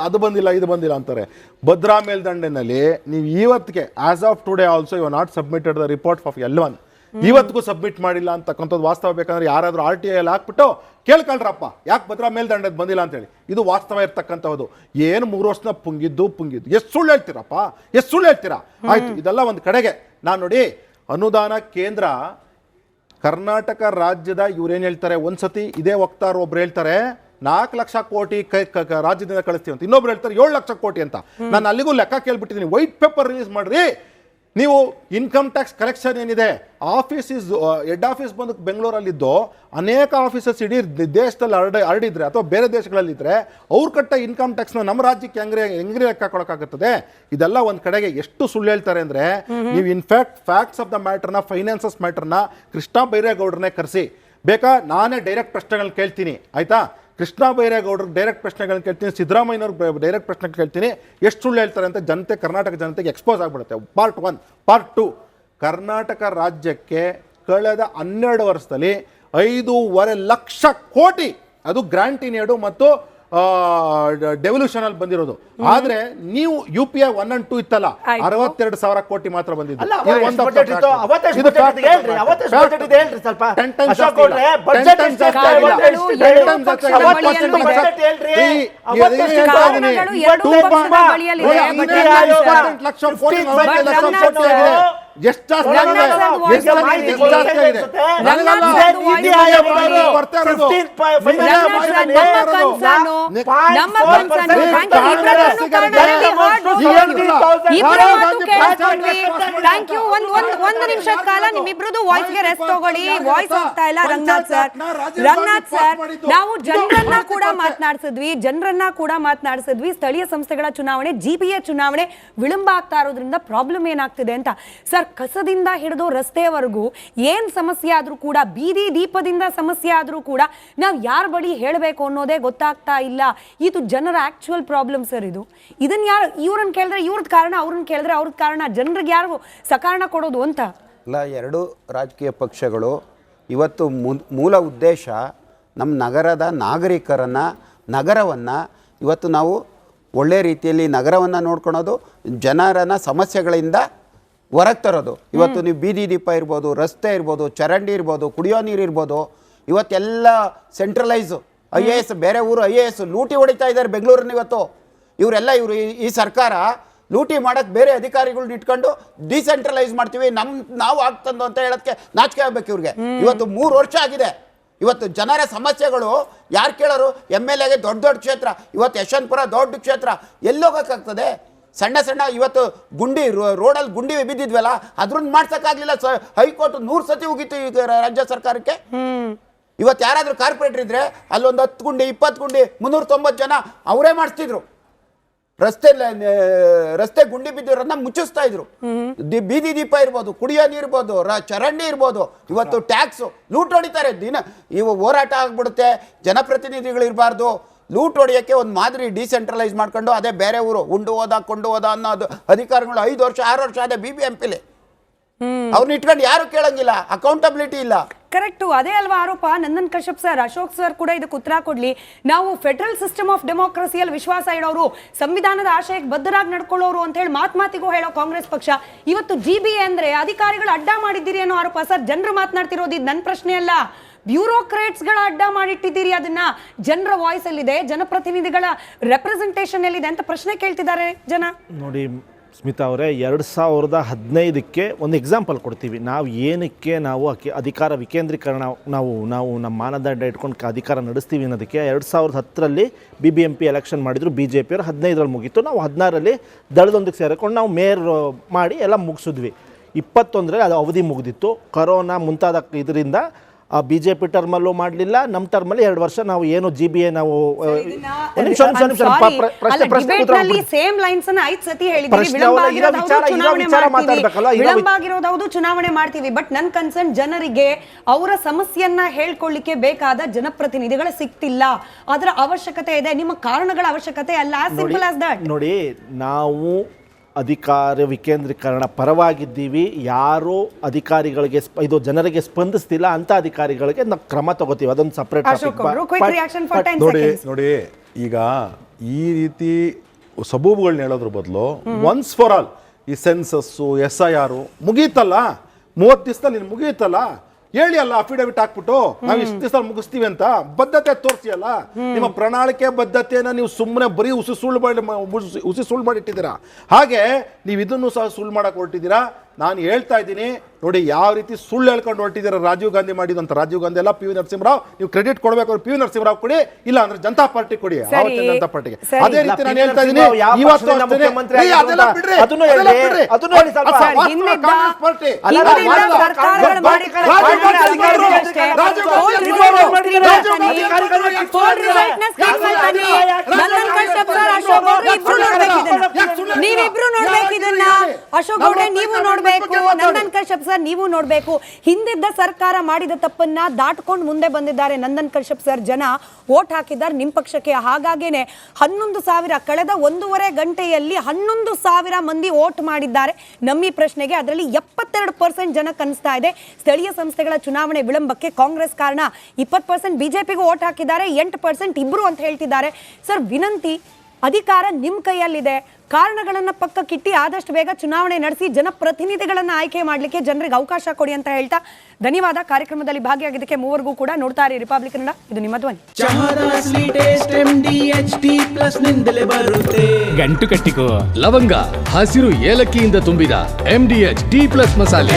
ಅದು ಬಂದಿಲ್ಲ ಇದು ಬಂದಿಲ್ಲ ಅಂತಾರೆ. ಭದ್ರಾ ಮೇಲ್ದಂಡೆನಲ್ಲಿ ನೀವು ಇವತ್ತಿಗೆ as of today also you not submitted the report of L1. ಇವತ್ತಿಗೂ ಸಬ್ಮಿಟ್ ಮಾಡಿಲ್ಲ ಅಂತಕ್ಕಂಥದ್ದು ವಾಸ್ತವ. ಬೇಕಂದ್ರೆ ಯಾರಾದರೂ RTI ಅಲ್ಲಿ ಹಾಕ್ಬಿಟ್ಟು ಕೇಳ್ಕೊಳ್ರಪ್ಪ ಯಾಕೆ ಭದ್ರಾ ಮೇಲ್ದಂಡೆದು ಬಂದಿಲ್ಲ ಅಂತೇಳಿ. ಇದು ವಾಸ್ತವ ಇರ್ತಕ್ಕಂಥದ್ದು. ಏನು 3 ವರ್ಷನ ಪುಂಗಿದ್ದು ಎಷ್ಟು ಸುಳ್ಳು ಹೇಳ್ತೀರಪ್ಪ, ಎಷ್ಟು ಸುಳ್ಳು ಹೇಳ್ತೀರಾ? ಆಯ್ತು, ಇದೆಲ್ಲ ಒಂದು ಕಡೆಗೆ. ನಾನು ನೋಡಿ, ಅನುದಾನ ಕೇಂದ್ರ ಕರ್ನಾಟಕ ರಾಜ್ಯದ ಇವ್ರೇನು ಹೇಳ್ತಾರೆ, ಒಂದ್ಸತಿ ಇದೇ ವಕ್ತಾರು ಒಬ್ರು ಹೇಳ್ತಾರೆ 4 ಲಕ್ಷ ಕೋಟಿ ರಾಜ್ಯದಿಂದ ಕಳಿಸ್ತೀವಿ ಅಂತ, ಇನ್ನೊಬ್ರು ಹೇಳ್ತಾರೆ 7 ಲಕ್ಷ ಕೋಟಿ ಅಂತ. ನಾನು ಅಲ್ಲಿಗೂ ಲೆಕ್ಕ ಕೇಳ್ಬಿಟ್ಟಿದ್ದೀನಿ. ವೈಟ್ ಪೇಪರ್ ರಿಲೀಸ್ ಮಾಡ್ರಿ. ನೀವು ಇನ್ಕಮ್ ಟ್ಯಾಕ್ಸ್ ಕಲೆಕ್ಷನ್ ಏನಿದೆ, ಹೆಡ್ ಆಫೀಸ್ ಬಂದು ಬೆಂಗಳೂರಲ್ಲಿದ್ದು ಅನೇಕ ಆಫೀಸಸ್ ಇಡೀ ದೇಶದಲ್ಲಿ ಹರಡಿದ್ರೆ ಅಥವಾ ಬೇರೆ ದೇಶಗಳಲ್ಲಿದ್ದರೆ ಅವ್ರು ಕಟ್ಟ ಇನ್ಕಮ್ ಟ್ಯಾಕ್ಸ್ನ ನಮ್ಮ ರಾಜ್ಯಕ್ಕೆ ಹೆಂಗ್ರಿ ಲೆಕ್ಕ ಕೊಡೋಕ್ಕಾಗುತ್ತದೆ? ಇದೆಲ್ಲ ಒಂದು ಕಡೆಗೆ ಎಷ್ಟು ಸುಳ್ಳು ಹೇಳ್ತಾರೆ ಅಂದರೆ, ನೀವು ಇನ್ಫ್ಯಾಕ್ಟ್ ಫ್ಯಾಕ್ಟ್ಸ್ ಆಫ್ ದ ಮ್ಯಾಟರ್ನ, ಫೈನಾನ್ಸಸ್ ಮ್ಯಾಟರ್ನ ಕೃಷ್ಣ ಬೈರೇಗೌಡರನ್ನೇ ಕರೆಸಿ, ಬೇಕಾ ನಾನೇ ಡೈರೆಕ್ಟ್ ಪ್ರಶ್ನೆಗಳನ್ನ ಕೇಳ್ತೀನಿ, ಆಯಿತಾ? ಕೃಷ್ಣ ಬೈರೇಗೌಡರು ಡೈರೆಕ್ಟ್ ಪ್ರಶ್ನೆಗಳನ್ನ ಕೇಳ್ತೀನಿ, ಸಿದ್ದರಾಮಯ್ಯನವ್ರಿಗೆ ಡೈರೆಕ್ಟ್ ಪ್ರಶ್ನೆ ಕೇಳ್ತೀನಿ. ಎಷ್ಟು ಸುಳ್ಳು ಹೇಳ್ತಾರೆ ಅಂತ ಕರ್ನಾಟಕ ಜನತೆಗೆ ಎಕ್ಸ್ಪೋಸ್ ಆಗಿಬಿಡುತ್ತೆ. ಪಾರ್ಟ್ 1. ಪಾರ್ಟ್ 2, ಕರ್ನಾಟಕ ರಾಜ್ಯಕ್ಕೆ ಕಳೆದ 12 ವರ್ಷದಲ್ಲಿ 5.5 ಲಕ್ಷ ಕೋಟಿ ಅದು ಗ್ರಾಂಟ್ ಇನ್ ಏಡು ಮತ್ತು ಡೆವಲ್ಯೂಷನ್ ಅಲ್ಲಿ ಬಂದಿರೋದು. ಆದ್ರೆ ನೀವು UPI 1 and 2 ಇತ್ತಲ್ಲ 62,000 ಕೋಟಿ ಮಾತ್ರ ಬಂದಿದ್ದು. ಒಂದು ನಿಮಿಷದ ಕಾಲ ನಿಮ್ಮಿಬ್ರದ್ದು ವಾಯ್ಸ್ಗೆ ರೆಸ್ಟ್ ತಗೊಳ್ಳಿ. ವಾಯ್ಸ್ ಹೋಗ್ತಾ ಇಲ್ಲ. ರಂಗನಾಥ್ ಸರ್, ನಾವು ಜನರನ್ನ ಕೂಡ ಮಾತನಾಡಿಸಿದ್ವಿ. ಸ್ಥಳೀಯ ಸಂಸ್ಥೆಗಳ ಚುನಾವಣೆ, GBA ಚುನಾವಣೆ ವಿಳಂಬ ಆಗ್ತಾ ಇರೋದ್ರಿಂದ ಪ್ರಾಬ್ಲಮ್ ಏನಾಗ್ತಿದೆ ಅಂತ. ಸರ್, ಕಸದಿಂದ ಹಿಡಿದು ರಸ್ತೆವರೆಗೂ ಏನ್ ಸಮಸ್ಯೆ ಆದ್ರೂ ಕೂಡ, ಬೀದಿ ದೀಪದಿಂದ ಸಮಸ್ಯೆ ಆದ್ರೂ ಕೂಡ ನಾವು ಯಾರ ಬಳಿ ಹೇಳಬೇಕು ಅನ್ನೋದೇ ಗೊತ್ತಾಗ್ತಾ ಇಲ್ಲ. ಇದು ಜನರ ಆಕ್ಚುಯಲ್ ಪ್ರಾಬ್ಲಮ್ ಸರ್. ಇದನ್ನ ಯಾರು ಇವ್ರನ್ನ ಕೇಳಿದ್ರೆ ಇವ್ರದ್ ಕಾರಣ, ಅವ್ರನ್ನ ಕೇಳಿದ್ರೆ ಅವ್ರದ್ ಕಾರಣ, ಜನರಿಗೆ ಯಾರು ಸಕಾರಣ ಕೊಡೋದು ಅಂತ ಅಲ್ಲ. ಎರಡು ರಾಜಕೀಯ ಪಕ್ಷಗಳು ಇವತ್ತು ಮೂಲ ಉದ್ದೇಶ ನಮ್ಮ ನಗರದ ನಗರವನ್ನು ಇವತ್ತು ನಾವು ಒಳ್ಳೆ ರೀತಿಯಲ್ಲಿ ನಗರವನ್ನು ನೋಡ್ಕೊಳೋದು, ಜನರನ್ನ ಸಮಸ್ಯೆಗಳಿಂದ ಹೊರಗೆ ತರೋದು. ಇವತ್ತು ನೀವು ಬೀದಿ ದೀಪ ಇರ್ಬೋದು, ರಸ್ತೆ ಇರ್ಬೋದು, ಚರಂಡಿ ಇರ್ಬೋದು, ಕುಡಿಯೋ ನೀರು ಇರ್ಬೋದು, ಇವತ್ತೆಲ್ಲ ಸೆಂಟ್ರಲೈಸು. IAS ಬೇರೆ ಊರು IAS ಲೂಟಿ ಹೊಡಿತಾ ಇದ್ದಾರೆ ಬೆಂಗಳೂರನ್ನ. ಇವತ್ತು ಇವರು ಈ ಸರ್ಕಾರ ಲೂಟಿ ಮಾಡೋಕ್ಕೆ ಬೇರೆ ಅಧಿಕಾರಿಗಳನ್ನ ಇಟ್ಕೊಂಡು ಡಿಸೆಂಟ್ರಲೈಸ್ ಮಾಡ್ತೀವಿ, ನಾವು ಆಗ್ತಂದು ಅಂತ ಹೇಳೋದಕ್ಕೆ ನಾಚಿಕೆ ಆಗ್ಬೇಕು ಇವ್ರಿಗೆ. ಇವತ್ತು 3 ವರ್ಷ ಆಗಿದೆ. ಇವತ್ತು ಜನರ ಸಮಸ್ಯೆಗಳು ಯಾರು ಕೇಳೋರು? MLAಗೆ ದೊಡ್ಡ ಕ್ಷೇತ್ರ, ಇವತ್ತು ಯಶವಂತಪುರ ದೊಡ್ಡ ಕ್ಷೇತ್ರ, ಎಲ್ಲೋಗೋಕ್ಕಾಗ್ತದೆ? ಸಣ್ಣ ಇವತ್ತು ರೋಡಲ್ಲಿ ಗುಂಡಿ ಬಿದ್ದಿದ್ವಲ್ಲ, ಅದ್ರನ್ನ ಮಾಡ್ಸೋಕ್ಕಾಗಲಿಲ್ಲ. ಹೈಕೋರ್ಟ್ 100 ಸತಿ ಹೋಗಿತ್ತು ಈಗ ರಾಜ್ಯ ಸರ್ಕಾರಕ್ಕೆ. ಇವತ್ತು ಯಾರಾದರೂ ಕಾರ್ಪೊರೇಟರ್ ಇದ್ರೆ ಅಲ್ಲೊಂದು 10 ಗುಂಡಿ 20 ಗುಂಡಿ 390 ಜನ ಅವರೇ ಮಾಡಿಸ್ತಿದ್ರು. ರಸ್ತೆ ಗುಂಡಿ ಬಿದ್ದಿರೋದನ್ನ ಮುಚ್ಚಿಸ್ತಾ ಇದ್ರು. ಬೀದಿ ದೀಪ ಇರ್ಬೋದು, ಕುಡಿಯೋ ನೀರು ಇರ್ಬೋದು, ಚರಂಡಿ ಇರ್ಬೋದು, ಇವತ್ತು ಟ್ಯಾಕ್ಸ್ ಲೂಟ್ ಹೊಡಿತಾರೆ. ಹೋರಾಟ ಆಗ್ಬಿಡುತ್ತೆ. ಜನಪ್ರತಿನಿಧಿಗಳು ಇರಬಾರ್ದು. ಲೂಟ್ ಹೊಡಿಯೋಕ್ಕೆ ಒಂದು ಮಾದರಿ ಡಿಸೆಂಟ್ರಲೈಸ್ ಮಾಡ್ಕೊಂಡು ಅದೇ ಬೇರೆ ಊರು ಕೊಂಡು ಹೋದ ಅನ್ನೋದು ಅಧಿಕಾರಿಗಳು 5 ವರ್ಷ 6 ವರ್ಷ ಅದೇ BBMPಲಿ ಅವ್ರನ್ನ ಇಟ್ಕೊಂಡು ಯಾರು ಕೇಳಂಗಿಲ್ಲ. ಅಕೌಂಟಬಿಲಿಟಿ ಇಲ್ಲ. ಕರೆಕ್ಟು, ಅದೇ ಅಲ್ವಾ ಆರೋಪ. ನಂದನ್ ಕಶ್ಯಪ್ ಸರ್, ಅಶೋಕ್ ಸರ್ ಕೂಡ ಇದಕ್ಕೆ ಉತ್ತರ ಕೊಡ್ಲಿ. ನಾವು ಫೆಡರಲ್ ಸಿಸ್ಟಮ್ ಆಫ್ ಡೆಮೋಕ್ರಸಿಯಲ್ಲಿ ವಿಶ್ವಾಸ ಇಡೋರು, ಸಂವಿಧಾನದ ಆಶಯಕ್ಕೆ ಬದ್ಧರಾಗಿ ನಡ್ಕೊಳ್ಳೋರು ಅಂತ ಹೇಳಿ ಮಾತಿಗೂ ಹೇಳೋ ಕಾಂಗ್ರೆಸ್ ಪಕ್ಷ ಇವತ್ತು GBA ಅಂದ್ರೆ ಅಧಿಕಾರಿಗಳು ಅಡ್ಡ ಮಾಡಿದ್ದೀರಿ ಅನ್ನೋ ಆರೋಪ. ಸರ್, ಜನರು ಮಾತನಾಡ್ತಿರೋದು ಇದು ನನ್ನ ಪ್ರಶ್ನೆ ಅಲ್ಲ. ಬ್ಯೂರೋಕ್ರೇಟ್ಸ್ಗಳ ಅಡ್ಡ ಮಾಡಿಟ್ಟಿದ್ದೀರಿ. ಅದನ್ನ ಜನರ ವಾಯ್ಸ್ ಎಲ್ಲಿದೆ, ಜನಪ್ರತಿನಿಧಿಗಳ ರೆಪ್ರೆಸೆಂಟೇಷನ್ ಎಲ್ಲಿದೆ ಅಂತ ಪ್ರಶ್ನೆ ಕೇಳ್ತಿದ್ದಾರೆ ಜನ. ನೋಡಿ ಸ್ಮಿತಾ ಅವರೇ, 2015ಕ್ಕೆ ಒಂದು ಎಕ್ಸಾಂಪಲ್ ಕೊಡ್ತೀವಿ. ನಾವು ಏನಕ್ಕೆ ಅಧಿಕಾರ ವಿಕೇಂದ್ರೀಕರಣ ನಾವು ನಮ್ಮ ಮಾನದಂಡ ಇಟ್ಕೊಂಡು ಅಧಿಕಾರ ನಡೆಸ್ತೀವಿ ಅನ್ನೋದಕ್ಕೆ 2010ರಲ್ಲಿ BBMP ಎಲೆಕ್ಷನ್ ಮಾಡಿದ್ರು. BJP ಅವರು 15ರಲ್ಲಿ ಮುಗೀತು. ನಾವು 16ರಲ್ಲಿ ದಳದೊಂದಿಗೆ ಸೇರಿಕೊಂಡು ನಾವು ಮೇಯರ್ ಮಾಡಿ ಎಲ್ಲ ಮುಗಿಸಿದ್ವಿ. 21ರಲ್ಲಿ ಅದು ಅವಧಿ ಮುಗಿದಿತ್ತು. ಕೊರೋನಾ ಮುಂತಾದ ಇದರಿಂದ BJP ಟರ್ಮಲ್ಲೂ ಮಾಡಲಿಲ್ಲ, ನಮ್ಮ ಟರ್ಮಲ್ಲಿ 2 ವರ್ಷ ನಾವು ಏನು GBA ನಾವು ಚುನಾವಣೆ ಮಾಡ್ತೀವಿ. ಬಟ್ ನನ್ ಕನ್ಸರ್ನ್ ಜನರಿಗೆ ಅವರ ಸಮಸ್ಯೆಯನ್ನ ಹೇಳ್ಕೊಳ್ಳಿಕ್ಕೆ ಬೇಕಾದ ಜನಪ್ರತಿನಿಧಿಗಳು ಸಿಗ್ತಿಲ್ಲ. ಅದರ ಅವಶ್ಯಕತೆ ಇದೆ. ನಿಮ್ಮ ಕಾರಣಗಳ ಅವಶ್ಯಕತೆ ಅಲ್ಲ. Simple as that. ನೋಡಿ, ನಾವು ಅಧಿಕಾರ ವಿಕೇಂದ್ರೀಕರಣ ಪರವಾಗಿದ್ದೀವಿ. ಯಾರು ಅಧಿಕಾರಿಗಳಿಗೆ ಜನರಿಗೆ ಸ್ಪಂದಿಸ್ತಿಲ್ಲ ಅಂತ ಅಧಿಕಾರಿಗಳಿಗೆ ನಾವು ಕ್ರಮ ತಗೋತೀವಿ. ಅದೊಂದು ಸಪರೇಟ್ ನೋಡಿ. ಈಗ ಈ ರೀತಿ ಸಬೂಬುಗಳನ್ನ ಹೇಳೋದ್ರ ಬದಲು ಒನ್ಸ್ ಫಾರ್ ಆಲ್ ಈ ಸೆನ್ಸಸ್ಸು SIR ಮುಗೀತಲ್ಲ, 30 ದಿವಸದಲ್ಲಿ ಮುಗಿಯುತ್ತಲ್ಲ, ಹೇಳಿ ಅಲ್ಲ, ಅಫಿಡವಿಟ್ ಹಾಕ್ಬಿಟ್ಟು ನಾವು ಇಷ್ಟು ದಿವಸ ಮುಗಿಸ್ತೀವಿ ಅಂತ ಬದ್ಧತೆ ತೋರಿಸಿ ಅಲ್ಲ. ನಿಮ್ಮ ಪ್ರಣಾಳಿಕೆ ಬದ್ಧತೆಯನ್ನ ನೀವು ಸುಮ್ಮನೆ ಬರೀ ಹುಸಿ ಸುಳ್ಳು ಮಾಡಿಟ್ಟಿದ್ದೀರಾ. ಹಾಗೆ ನೀವು ಇದನ್ನು ಸಹ ಸುಳ್ಳು ಮಾಡಕ್ಕೆ ಹೊರಟಿದ್ದೀರಾ. ನಾನು ಹೇಳ್ತಾ ಇದ್ದೀನಿ ನೋಡಿ, ಯಾವ ರೀತಿ ಸುಳ್ಳು ಹೇಳ್ಕೊಂಡು ಹೊರಟಿದ್ದೀರಾ. ರಾಜೀವ್ ಗಾಂಧಿ ಮಾಡಿದಂತ, ರಾಜೀವ್ ಗಾಂಧಿ ಎಲ್ಲ PV ನರಸಿಂಹರಾವ್. ನೀವು ಕ್ರೆಡಿಟ್ ಕೊಡಬೇಕು, PV ನರಸಿಂಹರಾವ್ ಕೊಡಿ, ಇಲ್ಲ ಅಂದ್ರೆ ಜನತಾ ಪಾರ್ಟಿ ಕೊಡಿ, ಜನತಾ ಪಾರ್ಟಿಗೆ. ಅದೇ ರೀತಿ ನಾನು ಹೇಳ್ತಾ ಇದ್ದೀನಿ, ಇವತ್ತು ನೀವಿಬ್ರು ನೋಡ್ಬೇಕು ಇದನ್ನ. ಅಶೋಕ್ ಗೌಡ್ರೆ ನೀವು ನೋಡ್ಬೇಕು, ನಂದನ್ ಕಶ್ಯಪ್ ಸರ್ ನೀವು ನೋಡ್ಬೇಕು, ಹಿಂದಿದ್ದ ಸರ್ಕಾರ ಮಾಡಿದ ತಪ್ಪನ್ನ ದಾಟ್ಕೊಂಡು ಮುಂದೆ ಬಂದಿದ್ದಾರೆ ನಂದನ್ ಕಶ್ಯಪ್ ಸರ್. ಜನ ವೋಟ್ ಹಾಕಿದ್ದಾರೆ ನಿಮ್ ಪಕ್ಷಕ್ಕೆ. ಹಾಗಾಗೇನೆ 11,000 ಕಳೆದ 1.5 ಗಂಟೆಯಲ್ಲಿ 11,000 ಮಂದಿ ವೋಟ್ ಮಾಡಿದ್ದಾರೆ ನಮ್ಮಿ ಪ್ರಶ್ನೆಗೆ. ಅದರಲ್ಲಿ 72% ಜನ ಕನಿಸ್ತಾ ಇದೆ ಸ್ಥಳೀಯ ಸಂಸ್ಥೆಗಳ ಚುನಾವಣೆ ವಿಳಂಬಕ್ಕೆ ಕಾಂಗ್ರೆಸ್ ಕಾರಣ. 20% ಬಿಜೆಪಿಗೂ ವೋಟ್ ಹಾಕಿದ್ದಾರೆ, 8% ಇಬ್ರು ಅಂತ ಹೇಳ್ತಿದ್ದಾರೆ. ಸರ್ ವಿನಂತಿ, ಅಧಿಕಾರ ನಿಮ್ ಕೈಯಲ್ಲಿದೆ, ಕಾರಣಗಳನ್ನ ಪಕ್ಕಕ್ಕಿಟ್ಟಿ ಆದಷ್ಟು ಬೇಗ ಚುನಾವಣೆ ನಡೆಸಿ ಜನಪ್ರತಿನಿಧಿಗಳನ್ನ ಆಯ್ಕೆ ಮಾಡಲಿಕ್ಕೆ ಜನರಿಗೆ ಅವಕಾಶ ಕೊಡಿ ಅಂತ ಹೇಳ್ತಾ ಧನ್ಯವಾದ. ಕಾರ್ಯಕ್ರಮದಲ್ಲಿ ಭಾಗಿಯಾಗಿದ್ದಕ್ಕೆ ಮೂವರಿಗೂ ಕೂಡ. ನೋಡ್ತಾ ಇರಿ ರಿಪಬ್ಲಿಕ್ ಕನ್ನಡ, ಇದು ನಿಮ್ಮ ಧ್ವನಿ. ಗಂಟು ಕಟ್ಟಿಕೋ ಲವಂಗ ಹಸಿರು ಏಲಕ್ಕಿಯಿಂದ ತುಂಬಿದ MDH D+ ಮಸಾಲೆ.